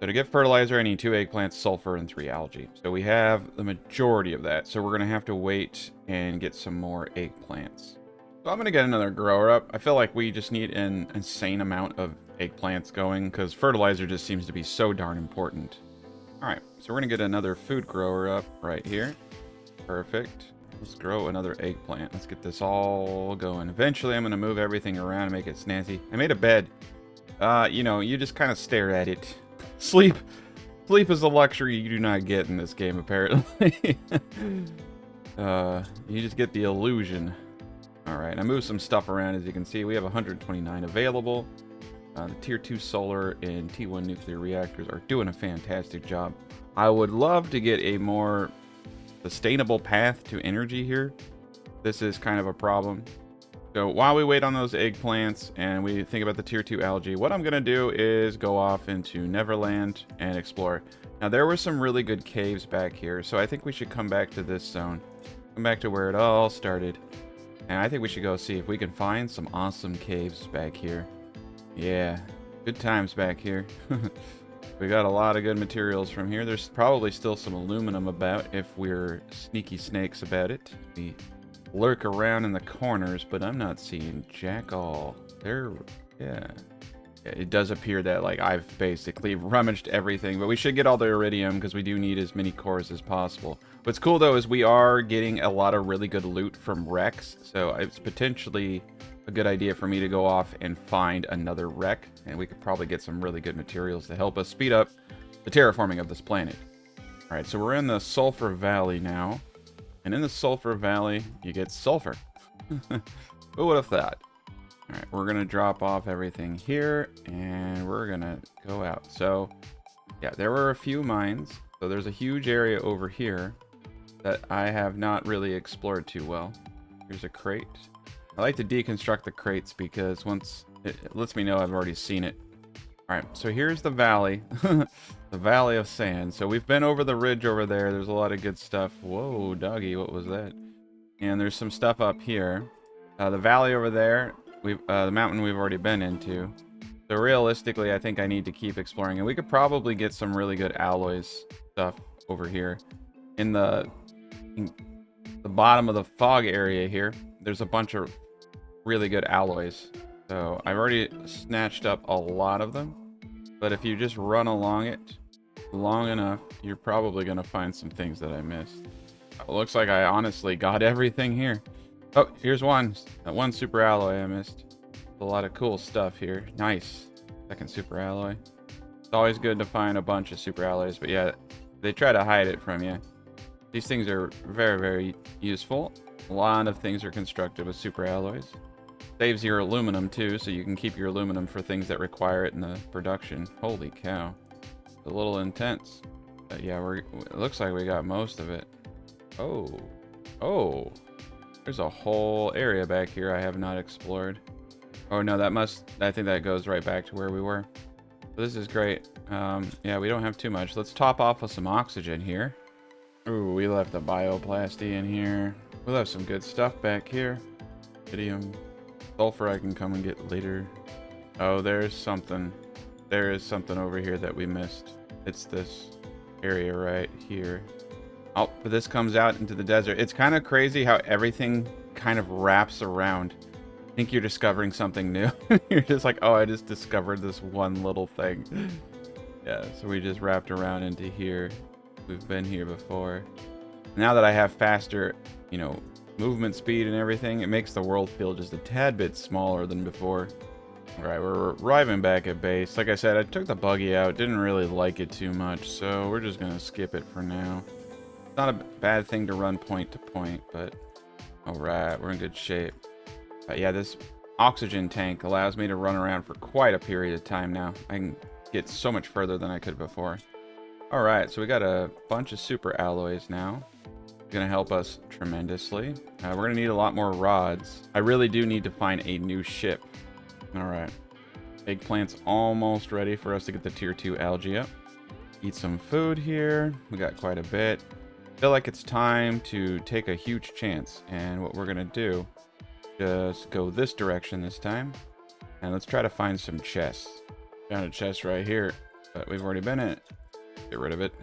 So to get fertilizer, I need 2 eggplants, sulfur, and 3 algae. So we have the majority of that. So we're going to have to wait and get some more eggplants. So I'm going to get another grower up. I feel like we just need an insane amount of eggplants going because fertilizer just seems to be so darn important. All right, so we're going to get another food grower up right here. Perfect. Let's grow another eggplant. Let's get this all going. Eventually, I'm going to move everything around and make it snazzy. I made a bed. You know, you just kind of stare at it. Sleep is a luxury you do not get in this game, apparently. You just get the illusion. Alright, I moved some stuff around. As you can see, we have 129 available. The tier 2 solar and T1 nuclear reactors are doing a fantastic job. I would love to get a more sustainable path to energy here. This is kind of a problem. So while we wait on those eggplants and we think about the tier 2 algae, what I'm going to do is go off into Neverland and explore. Now there were some really good caves back here, so I think we should come back to this zone. Come back to where it all started. And I think we should go see if we can find some awesome caves back here. Yeah, good times back here. We got a lot of good materials from here. There's probably still some aluminum about if we're sneaky snakes about it. We lurk around in the corners, but I'm not seeing jack all. Yeah, it does appear that like I've basically rummaged everything, but we should get all the iridium because we do need as many cores as possible. What's cool though is we are getting a lot of really good loot from wrecks, so it's potentially a good idea for me to go off and find another wreck, and we could probably get some really good materials to help us speed up the terraforming of this planet. All right, so we're in the Sulfur Valley now, and in the Sulfur Valley you get sulfur. Who would have thought? All right, we're gonna drop off everything here and we're gonna go out. So yeah, there were a few mines, so there's a huge area over here that I have not really explored too well. Here's a crate. I like to deconstruct the crates because once it lets me know I've already seen it. All right, so here's the valley, the Valley of Sand. So we've been over the ridge over there. There's a lot of good stuff. Whoa, doggy, what was that? And there's some stuff up here. The valley over there, the mountain we've already been into. So realistically, I think I need to keep exploring, and we could probably get some really good alloys stuff over here. In the bottom of the fog area here, there's a bunch of really good alloys. So I've already snatched up a lot of them, but if you just run along it long enough, you're probably going to find some things that I missed. It looks like I honestly got everything here. Oh, here's one. That one super alloy I missed. A lot of cool stuff here. Nice. Second super alloy. It's always good to find a bunch of super alloys, but yeah, they try to hide it from you. These things are very, very useful. A lot of things are constructed with super alloys. Saves your aluminum too, so you can keep your aluminum for things that require it in the production. Holy cow. It's a little intense. But yeah, it looks like we got most of it. Oh. There's a whole area back here I have not explored. Oh no, I think that goes right back to where we were. So this is great. Yeah, we don't have too much. Let's top off with some oxygen here. Ooh, we left the bioplasty in here. We'll have some good stuff back here. Iridium. Sulfur I can come and get later. Oh, there's something. There is something over here that we missed. It's this area right here. Oh, but this comes out into the desert. It's kind of crazy how everything kind of wraps around. I think you're discovering something new. You're just like, oh, I just discovered this one little thing. Yeah, so we just wrapped around into here. We've been here before. Now that I have faster, you know, movement speed and everything. It makes the world feel just a tad bit smaller than before. Alright, we're arriving back at base. Like I said, I took the buggy out. Didn't really like it too much, so we're just going to skip it for now. It's not a bad thing to run point to point, but... Alright, we're in good shape. Yeah, this oxygen tank allows me to run around for quite a period of time now. I can get so much further than I could before. Alright, so we got a bunch of super alloys now. Gonna help us tremendously. We're gonna need a lot more rods. I really do need to find a new ship. Alright. Eggplant's almost ready for us to get the tier 2 algae up. Eat some food here. We got quite a bit. Feel like it's time to take a huge chance. And what we're gonna do, just go this direction this time. And let's try to find some chests. Found a chest right here, but we've already been in it. Get rid of it.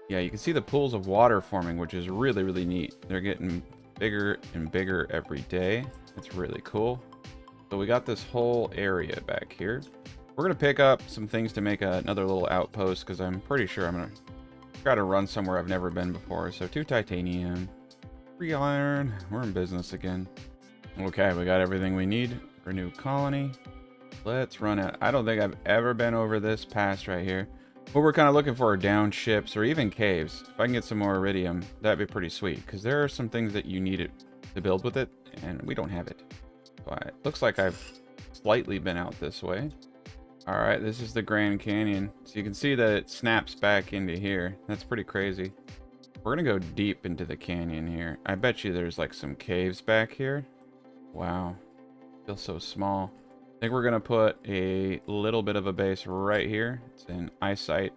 Yeah, you can see the pools of water forming, which is really, really neat. They're getting bigger and bigger every day. It's really cool. So we got this whole area back here. We're going to pick up some things to make another little outpost, because I'm pretty sure I'm going to try to run somewhere I've never been before. So 2 titanium, 3 iron. We're in business again. Okay, we got everything we need for a new colony. Let's run it. I don't think I've ever been over this pass right here. What we're kind of looking for are down ships or even caves. If I can get some more iridium, that'd be pretty sweet, because there are some things that you need it to build with it, and we don't have it. So it looks like I've slightly been out this way. All right, this is the Grand Canyon. So you can see that it snaps back into here. That's pretty crazy. We're going to go deep into the canyon here. I bet you there's like some caves back here. Wow. Feels so small. I think we're going to put a little bit of a base right here. It's in eyesight.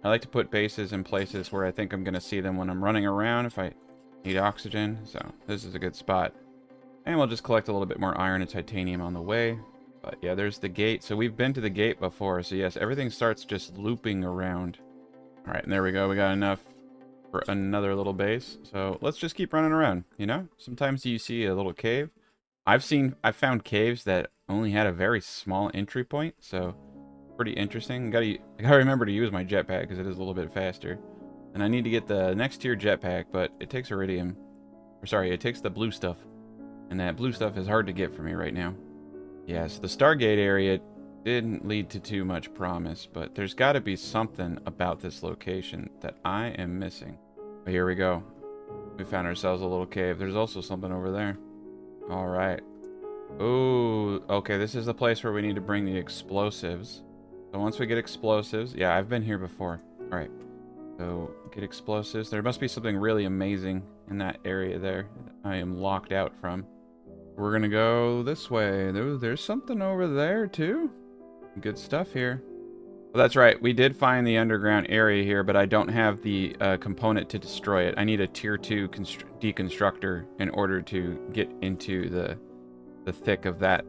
I like to put bases in places where I think I'm going to see them when I'm running around if I need oxygen. So this is a good spot. And we'll just collect a little bit more iron and titanium on the way. But yeah, there's the gate. So we've been to the gate before. So yes, everything starts just looping around. All right, and there we go. We got enough for another little base. So let's just keep running around, you know? Sometimes you see a little cave. I've found caves that only had a very small entry point, so pretty interesting. I gotta remember to use my jetpack because it is a little bit faster. And I need to get the next tier jetpack, but it takes iridium. Or sorry, it takes the blue stuff. And that blue stuff is hard to get for me right now. Yes, the Stargate area didn't lead to too much promise, but there's got to be something about this location that I am missing. But here we go. We found ourselves a little cave. There's also something over there. All right. Ooh, okay, this is the place where we need to bring the explosives. So once we get explosives, yeah, I've been here before. All right, so get explosives. There must be something really amazing in that area there that I am locked out from. We're gonna go this way. There's something over there too. Good stuff here. Well, that's right, we did find the underground area here, but I don't have the component to destroy it. I need a tier 2 deconstructor in order to get into the thick of that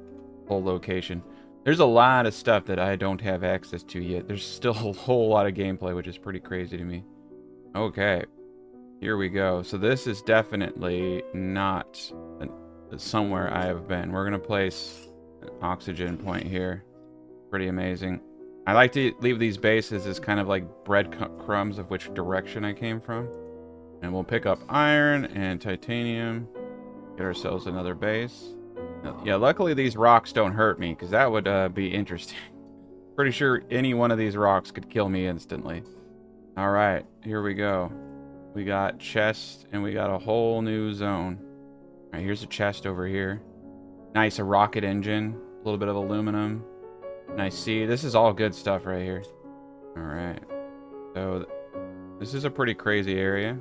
whole location. There's a lot of stuff that I don't have access to yet. There's still a whole lot of gameplay, which is pretty crazy to me. Okay, here we go. So this is definitely not somewhere I have been. We're gonna place an oxygen point here. Pretty amazing. I like to leave these bases as kind of like breadcrumbs of which direction I came from. And we'll pick up iron and titanium. Get ourselves another base. Yeah, luckily these rocks don't hurt me, because that would be interesting. Pretty sure any one of these rocks could kill me instantly. Alright, here we go. We got chests, and we got a whole new zone. Alright, here's a chest over here. Nice, a rocket engine. A little bit of aluminum. Nice seed. This is all good stuff right here. Alright. So, this is a pretty crazy area.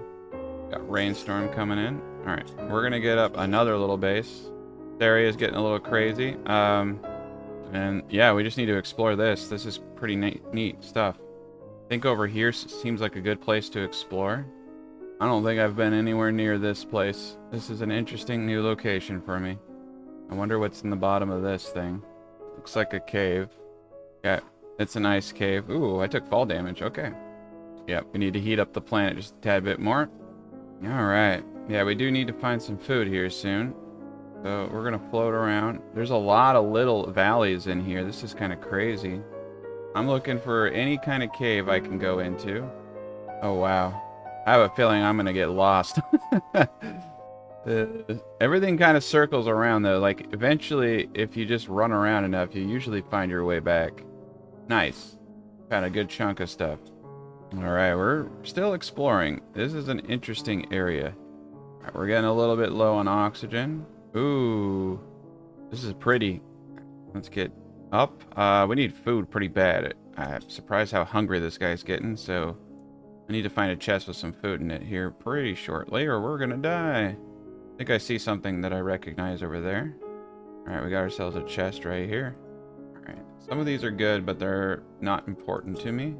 Got rainstorm coming in. Alright, we're gonna get up another little base. This area is getting a little crazy. And yeah, we just need to explore this. This is pretty neat stuff. I think over here seems like a good place to explore. I don't think I've been anywhere near this place. This is an interesting new location for me. I wonder what's in the bottom of this thing. Looks like a cave. Yeah, it's a nice cave. Ooh, I took fall damage. Okay. Yeah, we need to heat up the planet just a tad bit more. Alright. Yeah, we do need to find some food here soon. So we're going to float around. There's a lot of little valleys in here. This is kind of crazy. I'm looking for any kind of cave I can go into. Oh, wow. I have a feeling I'm going to get lost. Everything kind of circles around though. Like eventually, if you just run around enough, you usually find your way back. Nice. Found a good chunk of stuff. All right, we're still exploring. This is an interesting area. All right, we're getting a little bit low on oxygen. Ooh, this is pretty. Let's get up. We need food pretty bad. I'm surprised how hungry this guy's getting, so I need to find a chest with some food in it here pretty shortly, or we're gonna die. I think I see something that I recognize over there. All right, we got ourselves a chest right here. All right, some of these are good, but they're not important to me.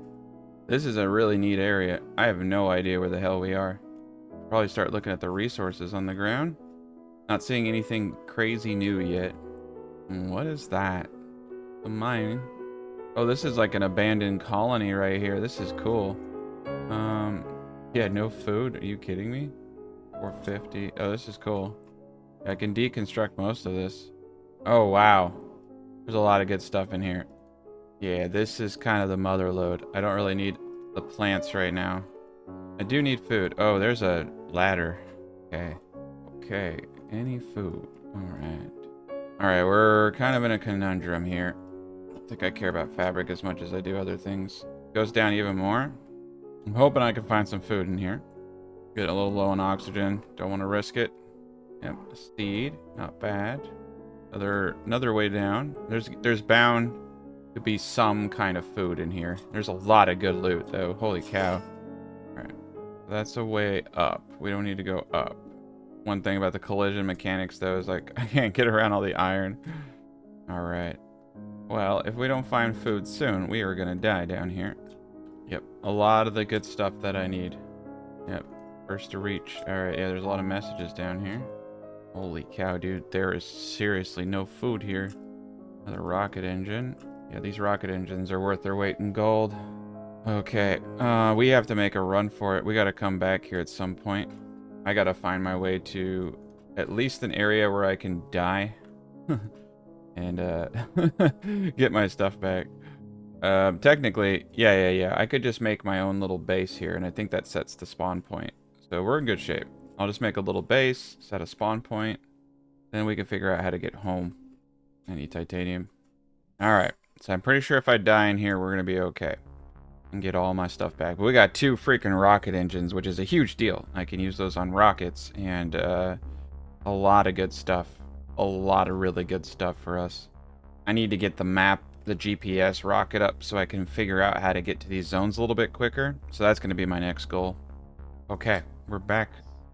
This is a really neat area. I have no idea where the hell we are. Probably start looking at the resources on the ground. Not seeing anything crazy new yet. What is that? A mine. Oh, this is like an abandoned colony right here. This is cool. Yeah, no food. Are you kidding me? 450. Oh, this is cool. I can deconstruct most of this. Oh, wow. There's a lot of good stuff in here. Yeah, this is kind of the mother lode. I don't really need the plants right now. I do need food. Oh, there's a ladder. Okay. Okay. Any food? Alright. Alright, we're kind of in a conundrum here. I don't think I care about fabric as much as I do other things. Goes down even more. I'm hoping I can find some food in here. Get a little low on oxygen. Don't want to risk it. Yep, seed. Not bad. Another way down. There's bound to be some kind of food in here. There's a lot of good loot, though. Holy cow. Alright. That's a way up. We don't need to go up. One thing about the collision mechanics, though, is like, I can't get around all the iron. Alright. Well, if we don't find food soon, we are gonna die down here. Yep. A lot of the good stuff that I need. Yep. First to reach. Alright, yeah, there's a lot of messages down here. Holy cow, dude. There is seriously no food here. Another rocket engine. Yeah, these rocket engines are worth their weight in gold. Okay, we have to make a run for it. We gotta come back here at some point. I gotta find my way to at least an area where I can die. And get my stuff back. Technically, yeah. I could just make my own little base here, and I think that sets the spawn point. So we're in good shape. I'll just make a little base, set a spawn point, then we can figure out how to get home. I need titanium. Alright, so I'm pretty sure if I die in here, we're going to be okay. And get all my stuff back. But we got 2 freaking rocket engines, which is a huge deal. I can use those on rockets, and a lot of good stuff. A lot of really good stuff for us. I need to get the map, the GPS rocket up, so I can figure out how to get to these zones a little bit quicker. So that's going to be my next goal. Okay, we're back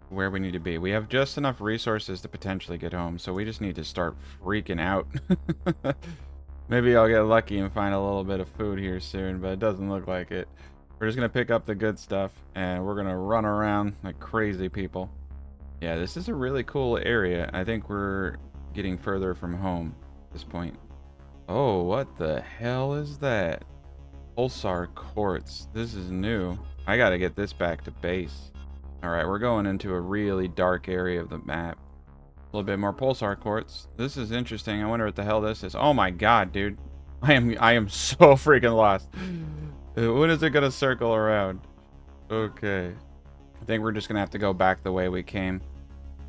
where we need to be. We have just enough resources to potentially get home, so we just need to start freaking out. Maybe I'll get lucky and find a little bit of food here soon, but it doesn't look like it. We're just gonna pick up the good stuff, and we're gonna run around like crazy people. Yeah, this is a really cool area. I think we're getting further from home at this point. Oh, what the hell is that? Pulsar quartz. This is new. I gotta get this back to base. Alright, we're going into a really dark area of the map. A little bit more pulsar quartz. This is interesting. I wonder what the hell this is. Oh my god, dude. I am so freaking lost. When is it gonna circle around? Okay. I think we're just gonna have to go back the way we came.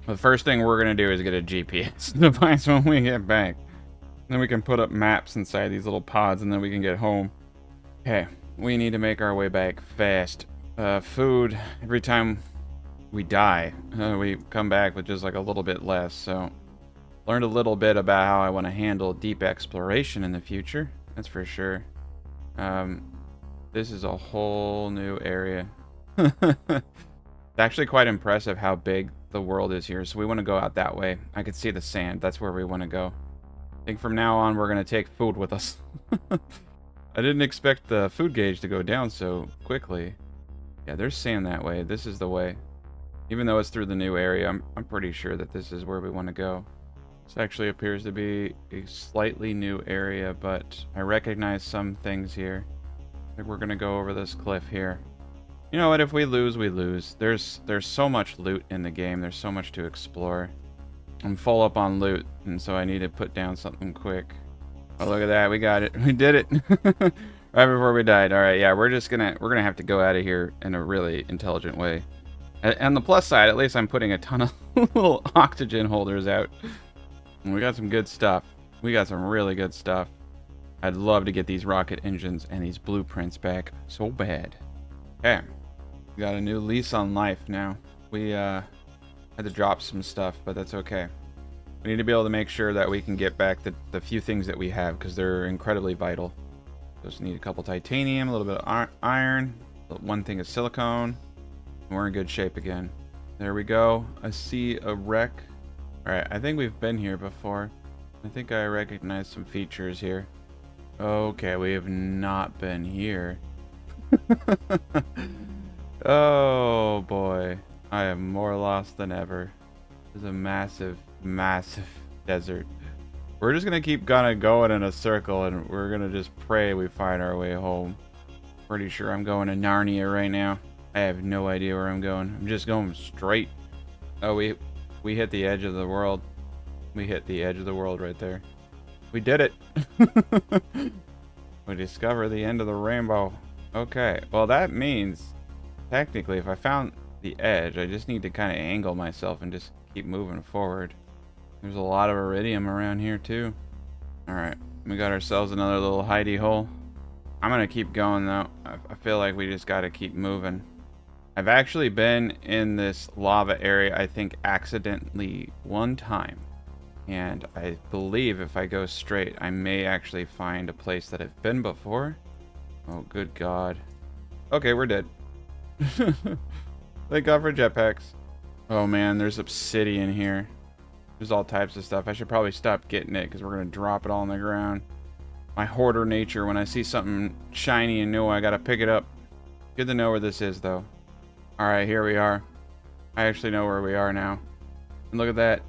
The first thing we're gonna do is get a GPS device when we get back. Then we can put up maps inside these little pods, and then we can get home. Okay, we need to make our way back fast. Food. Every time we die, we come back with just like a little bit less. So learned a little bit about how I want to handle deep exploration in the future. That's for sure. This is a whole new area. It's actually quite impressive how big the world is here. So we want to go out that way. I can see the sand. That's where we want to go. I think from now on we're going to take food with us. I didn't expect the food gauge to go down so quickly. Yeah, there's sand that way. This is the way. Even though it's through the new area, I'm pretty sure that this is where we want to go. This actually appears to be a slightly new area, but I recognize some things here. I think we're going to go over this cliff here. You know what? If we lose, we lose. There's so much loot in the game. There's so much to explore. I'm full up on loot, and so I need to put down something quick. Oh, look at that. We got it. We did it. Right before we died. All right, yeah, we're gonna have to go out of here in a really intelligent way. On the plus side, at least I'm putting a ton of little oxygen holders out. And we got some good stuff. We got some really good stuff. I'd love to get these rocket engines and these blueprints back so bad. Okay. We got a new lease on life now. We had to drop some stuff, but that's okay. We need to be able to make sure that we can get back the few things that we have, because they're incredibly vital. Just need a couple titanium, a little bit of iron, one thing of silicone. We're in good shape again. There we go. I see a wreck. Alright, I think we've been here before. I think I recognize some features here. Okay, we have not been here. Oh boy. I am more lost than ever. There's a massive, massive desert. We're just gonna keep going in a circle, and we're gonna just pray we find our way home. Pretty sure I'm going to Narnia right now. I have no idea where I'm going. I'm just going straight. Oh, we hit the edge of the world. We hit the edge of the world right there. We did it. We discovered the end of the rainbow. Okay, well that means technically if I found the edge, I just need to kind of angle myself and just keep moving forward. There's a lot of iridium around here too. Alright, we got ourselves another little hidey hole. I'm gonna keep going though. I feel like we just gotta keep moving. I've actually been in this lava area, I think accidentally one time. And I believe if I go straight, I may actually find a place that I've been before. Oh, good God. Okay, we're dead. Thank God for jetpacks. Oh man, there's obsidian here. There's all types of stuff. I should probably stop getting it because we're going to drop it all on the ground. My hoarder nature, when I see something shiny and new, I got to pick it up. Good to know where this is, though. Alright, here we are. I actually know where we are now. And look at that.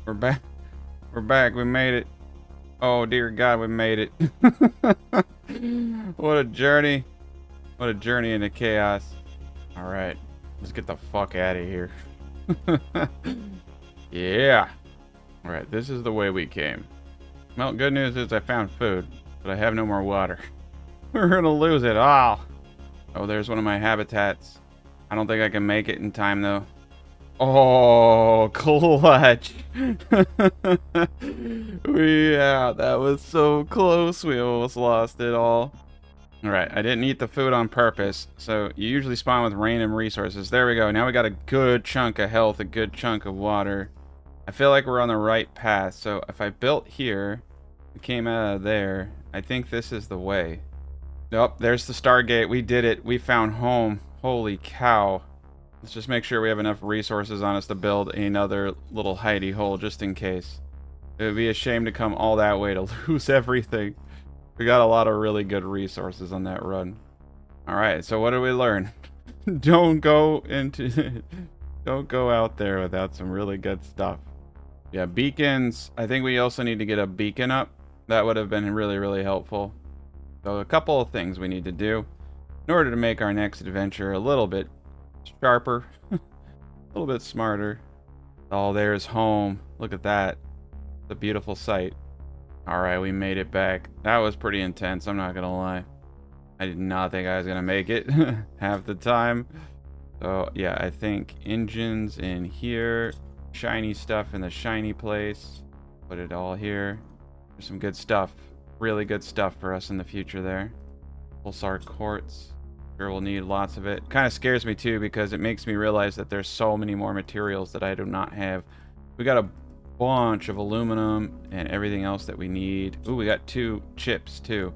We're back. We're back. We made it. Oh, dear God, we made it. What a journey. What a journey into chaos. Alright. Let's get the fuck out of here. Yeah. Alright, this is the way we came. Well, good news is I found food, but I have no more water. We're gonna lose it all. Oh, there's one of my habitats. I don't think I can make it in time, though. Oh, clutch. Yeah, that was so close. We almost lost it all. Alright, I didn't eat the food on purpose, so you usually spawn with random resources. There we go. Now we got a good chunk of health, a good chunk of water. I feel like we're on the right path, so if I built here, we came out of there, I think this is the way. Nope, there's the Stargate. We did it. We found home. Holy cow. Let's just make sure we have enough resources on us to build another little hidey hole just in case. It would be a shame to come all that way to lose everything. We got a lot of really good resources on that run. Alright, so what did we learn? Don't go out there without some really good stuff. Yeah, beacons. I think we also need to get a beacon up. That would have been really, really helpful. So a couple of things we need to do in order to make our next adventure a little bit sharper, a little bit smarter. Oh, there's home. Look at that. It's a beautiful sight. Alright, we made it back. That was pretty intense, I'm not gonna lie. I did not think I was gonna make it half the time. So, yeah, I think engines in here. Shiny stuff in the shiny place. Put it all here. There's some good stuff. Really good stuff for us in the future there. Pulsar quartz. Sure, we'll need lots of it. Kind of scares me too because it makes me realize that there's so many more materials that I do not have. We got a bunch of aluminum and everything else that we need. Ooh, we got 2 chips too.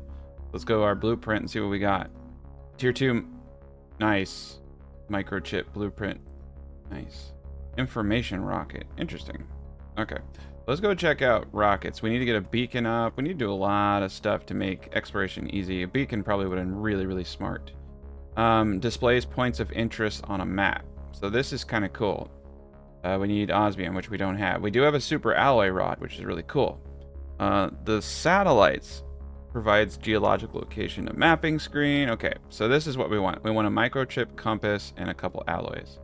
Let's go to our blueprint and see what we got. Tier 2. Nice. Microchip blueprint. Nice. Information rocket. Interesting. Okay. Let's go check out rockets. We need to get a beacon up. We need to do a lot of stuff to make exploration easy. A beacon probably would have been really, really smart. Displays points of interest on a map. So this is kind of cool. We need osmium, which we don't have. We do have a super alloy rod, which is really cool. The satellites provides geological location, a mapping screen. Okay, so this is what we want. We want a microchip, compass, and a couple alloys.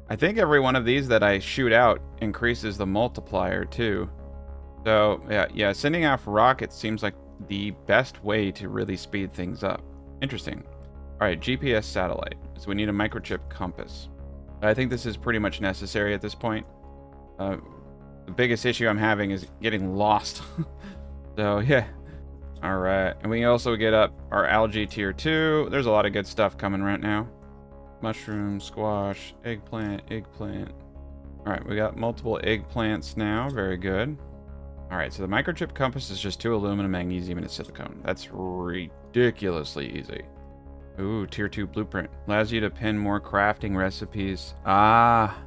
I think every one of these that I shoot out increases the multiplier too. So yeah, sending off rockets seems like the best way to really speed things up. Interesting. All right, GPS satellite. So we need a microchip compass. I think this is pretty much necessary at this point. The biggest issue I'm having is getting lost. So, yeah. Alright. And we also get up our algae tier 2. There's a lot of good stuff coming right now. Mushroom, squash, eggplant, eggplant. Alright, we got multiple eggplants now. Very good. Alright, so the microchip compass is just 2 aluminum, magnesium, and a silicone. That's ridiculously easy. Ooh, tier 2 blueprint. Allows you to pin more crafting recipes. Ah,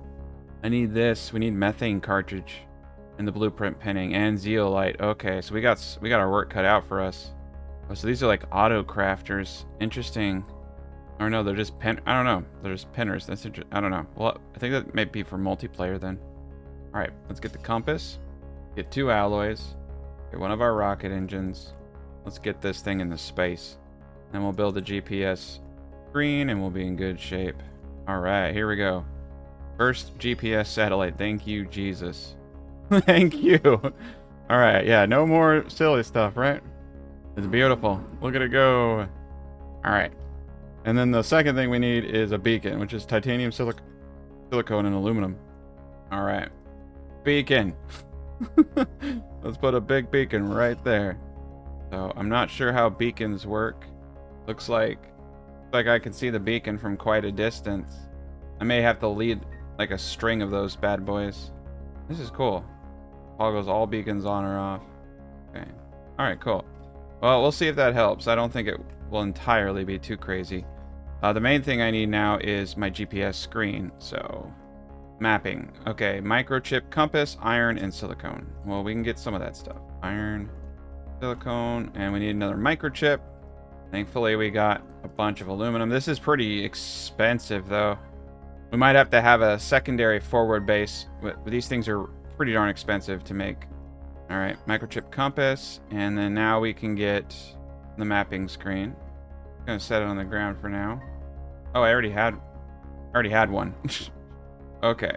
I need this. We need methane cartridge in the blueprint pinning and zeolite. Okay, so we got our work cut out for us. Oh, so these are like auto crafters. Interesting. Or no, they're just I don't know. They're just pinners. That's I don't know. Well, I think that might be for multiplayer then. All right, let's get the compass. Get 2 alloys. Get one of our rocket engines. Let's get this thing into space. Then we'll build a GPS screen and we'll be in good shape. All right, here we go. First GPS satellite. Thank you, Jesus. Thank you. All right, yeah, no more silly stuff, right? It's beautiful. Look at it go. All right. And then the second thing we need is a beacon, which is titanium, silicone, and aluminum. All right. Beacon. Let's put a big beacon right there. So I'm not sure how beacons work. Looks like I can see the beacon from quite a distance. I may have to lead like a string of those bad boys. This is cool. Toggles all beacons on or off. Okay. All right, cool. Well, we'll see if that helps. I don't think it will entirely be too crazy. The main thing I need now is my GPS screen. So, mapping. Okay, microchip, compass, iron, and silicone. Well, we can get some of that stuff. Iron, silicone, and we need another microchip. Thankfully, we got a bunch of aluminum. This is pretty expensive, though. We might have to have a secondary forward base. These things are pretty darn expensive to make. All right, microchip compass, and then now we can get the mapping screen. I'm gonna set it on the ground for now. Oh, I already had one. Okay,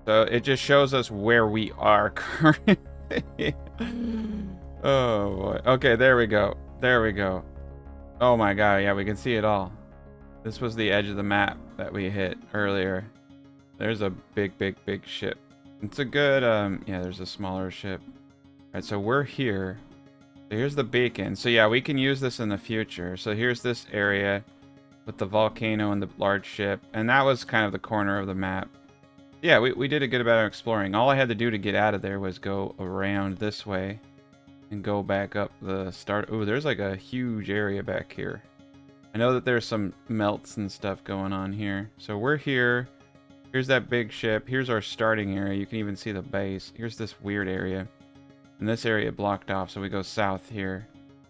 so it just shows us where we are currently. Oh boy. Okay, there we go. There we go. Oh my god, yeah, we can see it all. This was the edge of the map that we hit earlier. There's a big ship. It's a good, yeah, there's a smaller ship. All right, so we're here. So here's the beacon. So yeah, we can use this in the future. So here's this area with the volcano and the large ship. And that was kind of the corner of the map. Yeah, we did a good amount of exploring. All I had to do to get out of there was go around this way and go back up the start. Ooh, there's like a huge area back here. I know that there's some melts and stuff going on here. So we're here. Here's that big ship. Here's our starting area. You can even see the base. Here's this weird area. And this area blocked off, so we go south here.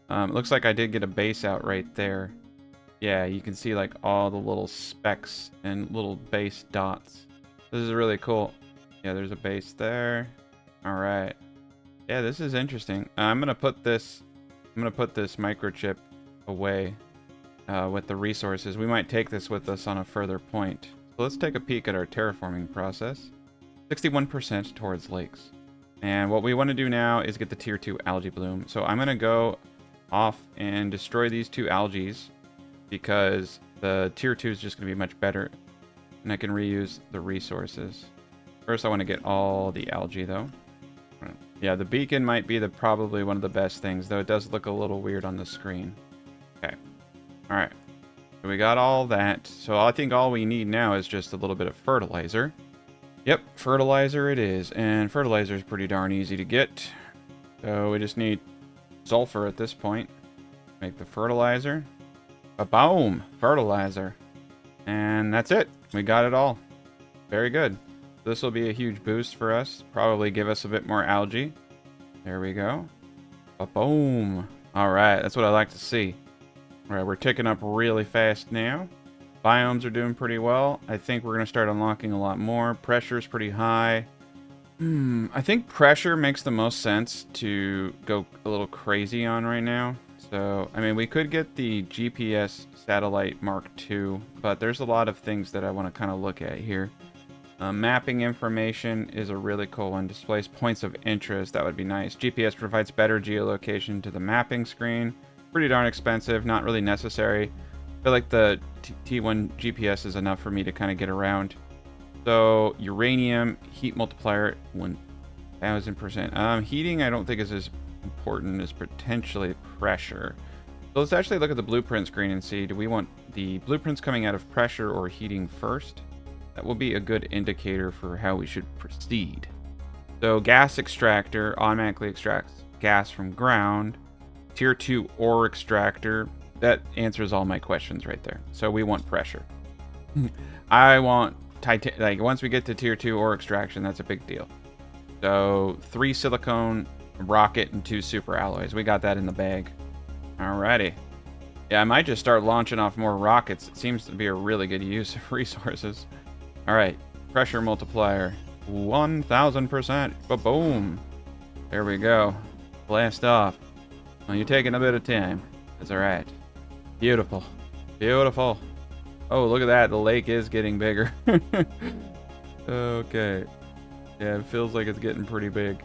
It looks like I did get a base out right there. Yeah, you can see like all the little specks and little base dots. This is really cool. Yeah, there's a base there. All right. Yeah, this is interesting. I'm gonna put this microchip away with the resources. We might take this with us on a further point. So let's take a peek at our terraforming process. 61% towards lakes. And what we want to do now is get the tier 2 algae bloom. So I'm going to go off and destroy these 2 algae because the tier 2 is just going to be much better. And I can reuse the resources. First, I want to get all the algae, though. Yeah, the beacon might be probably one of the best things, though it does look a little weird on the screen. Okay. All right. So we got all that. So I think all we need now is just a little bit of fertilizer. Yep, fertilizer it is. And fertilizer is pretty darn easy to get. So we just need sulfur at this point. Make the fertilizer. Boom! Fertilizer. And that's it. We got it all. Very good. This will be a huge boost for us. Probably give us a bit more algae. There we go. Boom! Alright, that's what I like to see. Alright, we're ticking up really fast now. Biomes are doing pretty well. I think we're going to start unlocking a lot more. Pressure's pretty high. I think pressure makes the most sense to go a little crazy on right now. So, I mean, we could get the GPS satellite Mark II, but there's a lot of things that I want to kind of look at here. Mapping information is a really cool one. Displays points of interest. That would be nice. GPS provides better geolocation to the mapping screen. Pretty darn expensive. Not really necessary. I feel like the T1 GPS is enough for me to kind of get around. So uranium, heat multiplier, 1000%. Heating I don't think is as important as potentially pressure. So let's actually look at the blueprint screen and see, do we want the blueprints coming out of pressure or heating first? That will be a good indicator for how we should proceed. So gas extractor automatically extracts gas from ground. Tier 2 ore extractor, that answers all my questions right there. So we want pressure. I want like once we get to tier 2 ore extraction, that's a big deal. So 3 silicone, a rocket, and 2 super alloys. We got that in the bag. Alrighty. Yeah, I might just start launching off more rockets. It seems to be a really good use of resources. Alright, pressure multiplier, 1000%. Ba-boom. There we go. Blast off. Well, you're taking a bit of time. That's alright. Beautiful. Beautiful. Oh, look at that. The lake is getting bigger. Okay. Yeah, it feels like it's getting pretty big.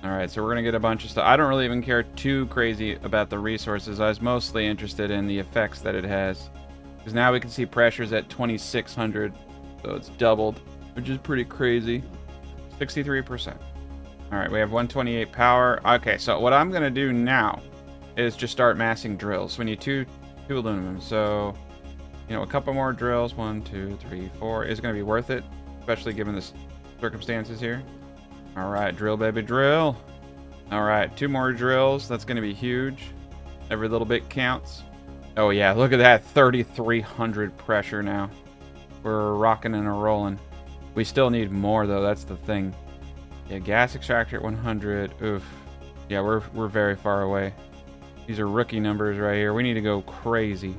Alright, so we're going to get a bunch of stuff. I don't really even care too crazy about the resources. I was mostly interested in the effects that it has. Because now we can see pressures at 2600. So it's doubled, which is pretty crazy. 63%. Alright, we have 128 power. Okay, so what I'm going to do now is just start massing drills. So we need two aluminum. So, you know, a couple more drills. 1, 2, 3, 4 is going to be worth it, especially given the circumstances here. Alright, drill, baby, drill. Alright, 2 more drills. That's going to be huge. Every little bit counts. Oh, yeah, look at that. 3,300 pressure now. We're rocking and a rolling. We still need more, though. That's the thing. Yeah, gas extractor at 100. Oof. Yeah, we're very far away. These are rookie numbers right here. We need to go crazy.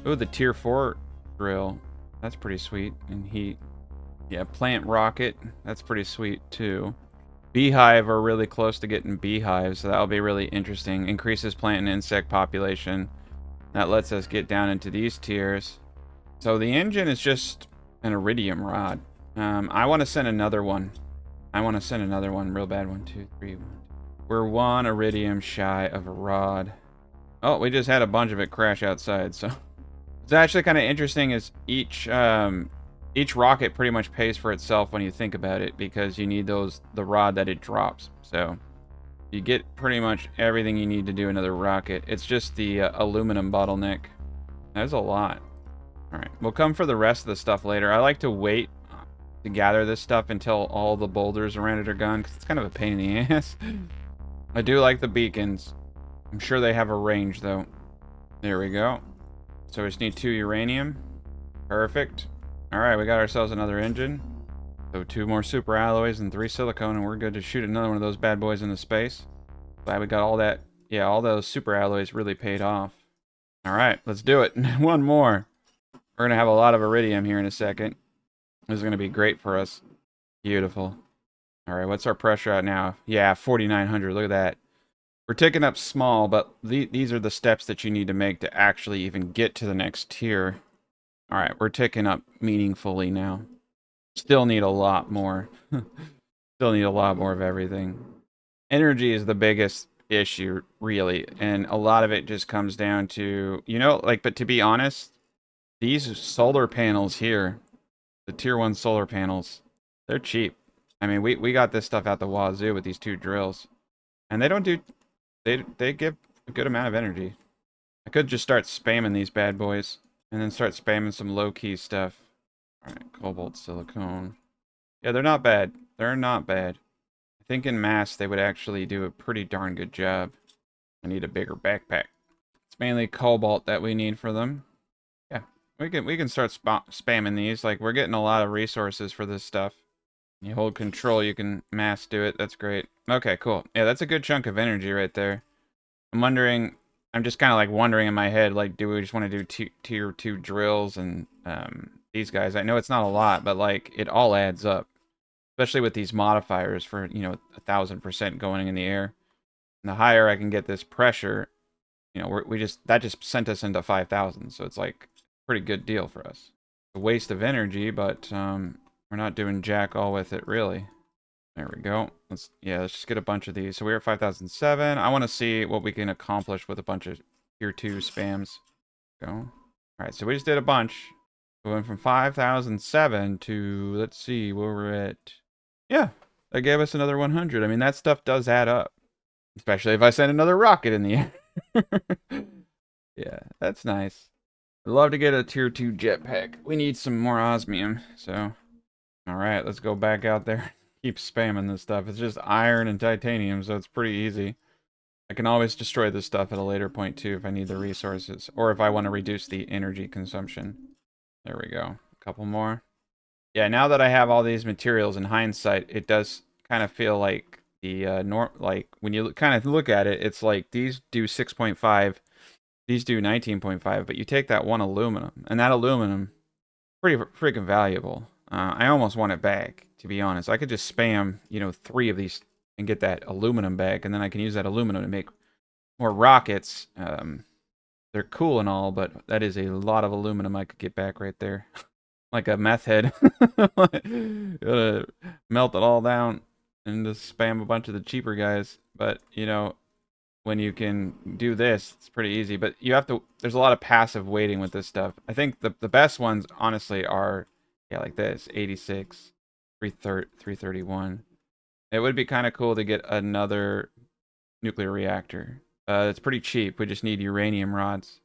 Oh, the tier 4 drill. That's pretty sweet. And heat. Yeah, plant rocket. That's pretty sweet, too. Beehive are really close to getting beehives, so that'll be really interesting. Increases plant and insect population. That lets us get down into these tiers. So the engine is just an iridium rod. I want to send another one. Real bad. 1, 2, 3, 1. We're 1 iridium shy of a rod. Oh, we just had a bunch of it crash outside, so... It's actually kind of interesting is each rocket pretty much pays for itself when you think about it, because you need the rod that it drops. So you get pretty much everything you need to do another rocket. It's just the aluminum bottleneck. That's a lot. Alright, we'll come for the rest of the stuff later. I like to wait to gather this stuff until all the boulders around it are gone, because it's kind of a pain in the ass. I do like the beacons. I'm sure they have a range, though. There we go. So we just need 2 uranium. Perfect. Alright, we got ourselves another engine. So 2 more super alloys and 3 silicone, and we're good to shoot another one of those bad boys into space. Glad we got all that. Yeah, all those super alloys really paid off. Alright, let's do it. 1 more. We're going to have a lot of iridium here in a second. This is going to be great for us. Beautiful. Alright, what's our pressure at now? Yeah, 4,900. Look at that. We're ticking up small, but these are the steps that you need to make to actually even get to the next tier. Alright, we're ticking up meaningfully now. Still need a lot more. Still need a lot more of everything. Energy is the biggest issue, really. And a lot of it just comes down to, you know, like, but to be honest, these solar panels here, the tier 1 solar panels, they're cheap. I mean, we got this stuff out the wazoo with these 2 drills. And they don't do... They give a good amount of energy. I could just start spamming these bad boys. And then start spamming some low-key stuff. Alright, cobalt, silicone. Yeah, they're not bad. They're not bad. I think in mass they would actually do a pretty darn good job. I need a bigger backpack. It's mainly cobalt that we need for them. Yeah, we can start spamming these. Like, we're getting a lot of resources for this stuff. You hold control, you can mass do it. That's great. Okay, cool. Yeah, that's a good chunk of energy right there. I'm just kind of like wondering in my head, like, do we just want to do tier 2 drills and these guys? I know it's not a lot, but like, it all adds up. Especially with these modifiers for, you know, 1,000% going in the air. And the higher I can get this pressure, you know, that just sent us into 5,000. So it's like a pretty good deal for us. A waste of energy, but we're not doing jack all with it, really. There we go. Let's just get a bunch of these. So we're at 5,007. I want to see what we can accomplish with a bunch of tier 2 spams. Go. Alright, so we just did a bunch. We went from 5,007 to, let's see, where we're at. Yeah, that gave us another 100. I mean, that stuff does add up. Especially if I send another rocket in the air. Yeah, that's nice. I'd love to get a tier 2 jetpack. We need some more osmium, so. Alright, let's go back out there. Keep spamming this stuff. It's just iron and titanium, so it's pretty easy. I can always destroy this stuff at a later point too if I need the resources, or if I want to reduce the energy consumption. There we go. A couple more. Yeah, now that I have all these materials in hindsight, it does kind of feel like the like when you kind of look at it, it's like these do 6.5, these do 19.5, but you take that one aluminum, and that aluminum pretty freaking valuable. I almost want it back, to be honest. I could just spam, 3 of these and get that aluminum back, and then I can use that aluminum to make more rockets. They're cool and all, but that is a lot of aluminum I could get back right there. Like a meth head. Gotta melt it all down and just spam a bunch of the cheaper guys. But, when you can do this, it's pretty easy. But you have to, there's a lot of passive waiting with this stuff. I think the best ones, honestly, are, yeah, like this, 86, 331. It would be kind of cool to get another nuclear reactor. It's pretty cheap. We just need uranium rods.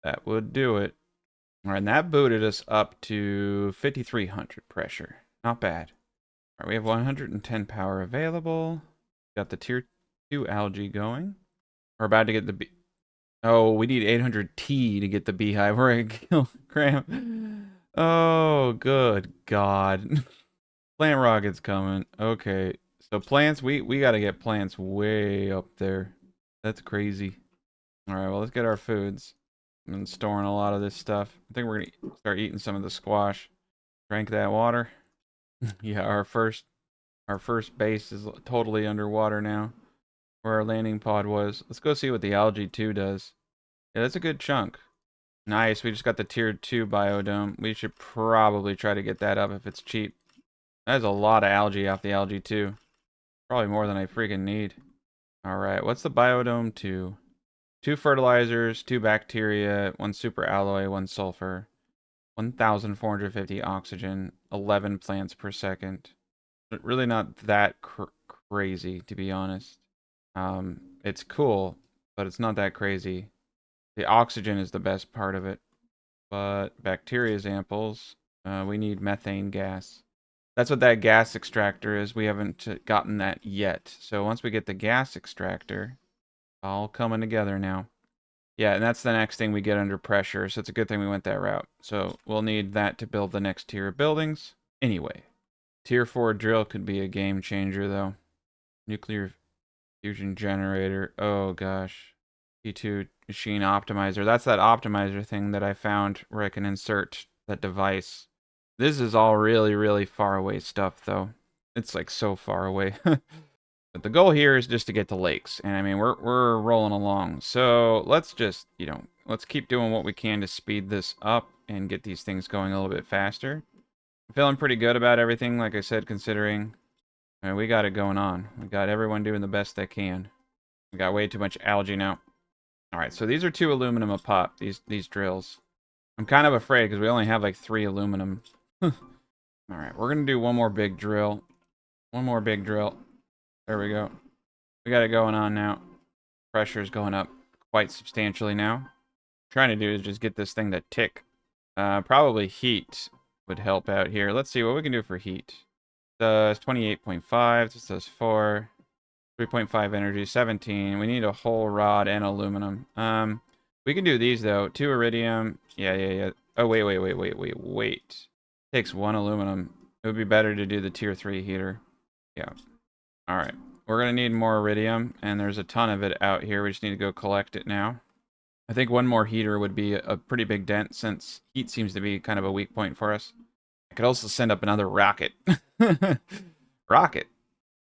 That would do it. All right, and that booted us up to 5,300 pressure. Not bad. All right, we have 110 power available. Got the tier 2 algae going. We're about to get the oh, we need 800 T to get the beehive. We're gonna kill Graham. Oh, good God. Plant rocket's coming. Okay, so plants, we gotta get plants way up there. That's crazy. All right, well, let's get our foods. I've been storing a lot of this stuff. I think we're gonna start eating some of the squash. Drank that water. Yeah, our first base is totally underwater now, where our landing pod was. Let's go see what the algae 2 does. Yeah, that's a good chunk. Nice, we just got the tier 2 biodome. We should probably try to get that up if it's cheap. That's a lot of algae off the algae 2. Probably more than I freaking need. Alright, what's the biodome 2? 2 fertilizers, 2 bacteria, 1 super alloy, 1 sulfur, 1,450 oxygen, 11 plants per second. But really not that crazy, to be honest. It's cool, but it's not that crazy. The oxygen is the best part of it. But bacteria samples, we need methane gas. That's what that gas extractor is. We haven't gotten that yet. So once we get the gas extractor, all coming together now. Yeah, and that's the next thing we get under pressure, so it's a good thing we went that route. So we'll need that to build the next tier of buildings. Anyway, tier 4 drill could be a game changer, though. Nuclear fusion generator. Oh, gosh. P2 machine optimizer. That's that optimizer thing that I found where I can insert that device. This is all really, really far away stuff, though. It's like so far away. But the goal here is just to get to lakes, and I mean, we're rolling along. So let's just, let's keep doing what we can to speed this up and get these things going a little bit faster. I'm feeling pretty good about everything, like I said, considering we got it going on. We got everyone doing the best they can. We got way too much algae now. All right, so these are 2 aluminum a pop, these drills. I'm kind of afraid because we only have like 3 aluminum. All right, we're going to do one more big drill. One more big drill. There we go. We got it going on now. Pressure's going up quite substantially now. What I'm trying to do is just get this thing to tick. Probably heat would help out here. Let's see what we can do for heat. Does 28.5. This does 4. 3.5 energy, 17. We need a whole rod and aluminum. We can do these though. 2 iridium. Yeah. Oh, wait. Takes 1 aluminum. It would be better to do the tier 3 heater. Yeah. Alright. We're going to need more iridium, and there's a ton of it out here. We just need to go collect it now. I think 1 more heater would be a pretty big dent, since heat seems to be kind of a weak point for us. I could also send up another rocket. Rocket.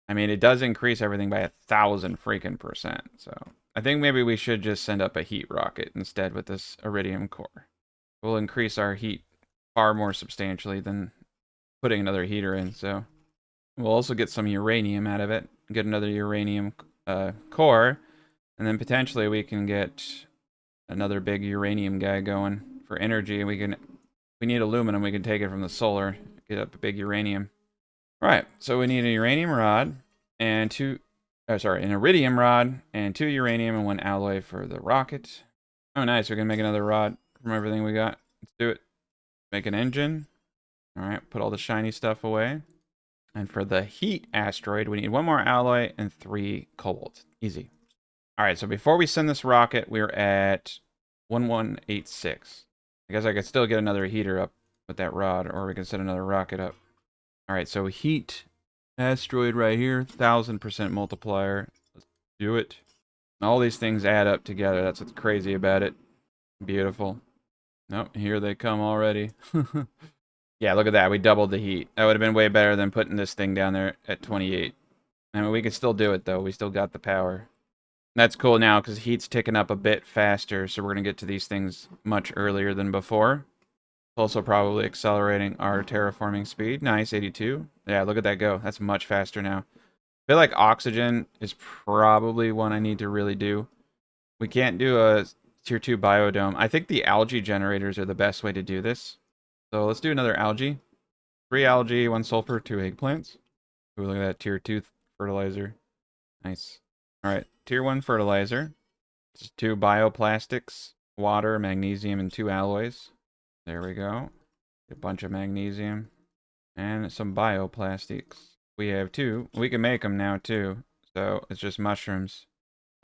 I mean, it does increase everything by 1,000 freaking %. So I think maybe we should just send up a heat rocket instead with this iridium core. We'll increase our heat far more substantially than putting another heater in. So we'll also get some uranium out of it. Get another uranium core. And then potentially we can get another big uranium guy going for energy. And we can we need aluminum, we can take it from the solar. Get up a big uranium. Alright, so we need a uranium rod and an iridium rod and 2 uranium and 1 alloy for the rocket. Oh, nice. We can make another rod from everything we got. Let's do it. Make an engine. Alright, put all the shiny stuff away. And for the heat asteroid, we need 1 more alloy and 3 cobalt. Easy. Alright, so before we send this rocket, we're at 1186. I guess I could still get another heater up with that rod, or we can send another rocket up. Alright, so heat asteroid right here, 1000% multiplier. Let's do it. All these things add up together. That's what's crazy about it. Beautiful. Nope, here they come already. Yeah, look at that. We doubled the heat. That would have been way better than putting this thing down there at 28. I mean, we can still do it, though. We still got the power. That's cool now, because heat's ticking up a bit faster, so we're going to get to these things much earlier than before. Also probably accelerating our terraforming speed. Nice, 82. Yeah, look at that go. That's much faster now. I feel like oxygen is probably one I need to really do. We can't do a tier 2 biodome. I think the algae generators are the best way to do this. So let's do another algae. 3 algae, 1 sulfur, 2 eggplants. Ooh, look at that tier 2 fertilizer. Nice. Alright, tier 1 fertilizer. Just 2 bioplastics, water, magnesium, and 2 alloys. There we go. A bunch of magnesium. And some bioplastics. We have 2. We can make them now, too. So, it's just mushrooms.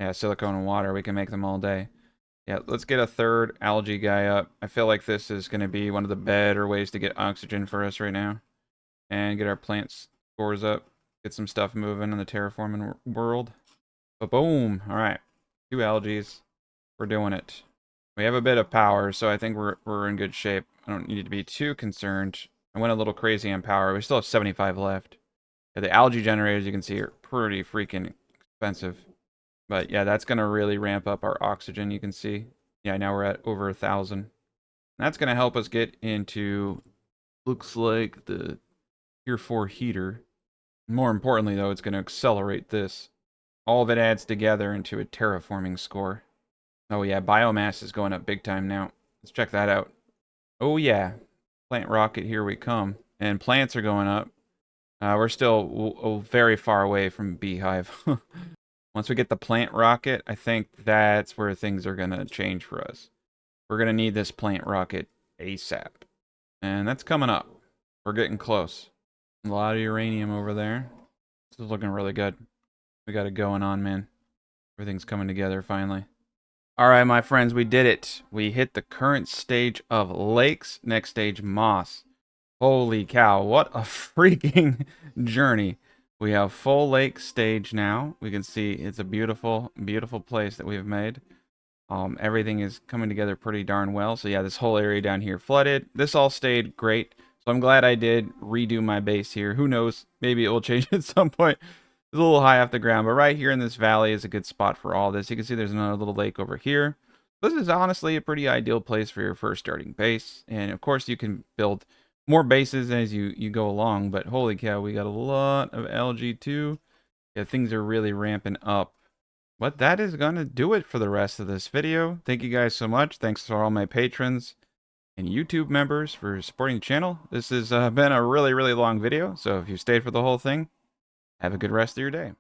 Yeah, silicone and water. We can make them all day. Yeah, let's get a 3rd algae guy up. I feel like this is going to be one of the better ways to get oxygen for us right now. And get our plant scores up. Get some stuff moving in the terraforming world. But boom! Alright. 2 algae. We're doing it. We have a bit of power, so I think we're in good shape. I don't need to be too concerned. I went a little crazy on power. We still have 75 left. Yeah, the algae generators, you can see, are pretty freaking expensive. But yeah, that's going to really ramp up our oxygen, you can see. Yeah, now we're at over 1,000. That's going to help us get into, looks like, the tier 4 heater. More importantly, though, it's going to accelerate this. All of it adds together into a terraforming score. Oh yeah, biomass is going up big time now. Let's check that out. Oh yeah, plant rocket, here we come. And plants are going up. We're still very far away from beehive. Once we get the plant rocket, I think that's where things are going to change for us. We're going to need this plant rocket ASAP. And that's coming up. We're getting close. A lot of uranium over there. This is looking really good. We got it going on, man. Everything's coming together finally. Alright, my friends, we did it. We hit the current stage of lakes. Next stage, moss. Holy cow, what a freaking journey. We have full lake stage now. We can see it's a beautiful, beautiful place that we've made. Everything is coming together pretty darn well. So yeah, this whole area down here flooded. This all stayed great. So I'm glad I did redo my base here. Who knows? Maybe it will change at some point. It's a little high off the ground, but right here in this valley is a good spot for all this. You can see there's another little lake over here. This is honestly a pretty ideal place for your first starting base. And of course you can build more bases as you go along, but holy cow, we got a lot of algae too. Yeah, things are really ramping up. But that is going to do it for the rest of this video. Thank you guys so much. Thanks to all my patrons and YouTube members for supporting the channel. This has been a really, really long video, so if you stayed for the whole thing, have a good rest of your day.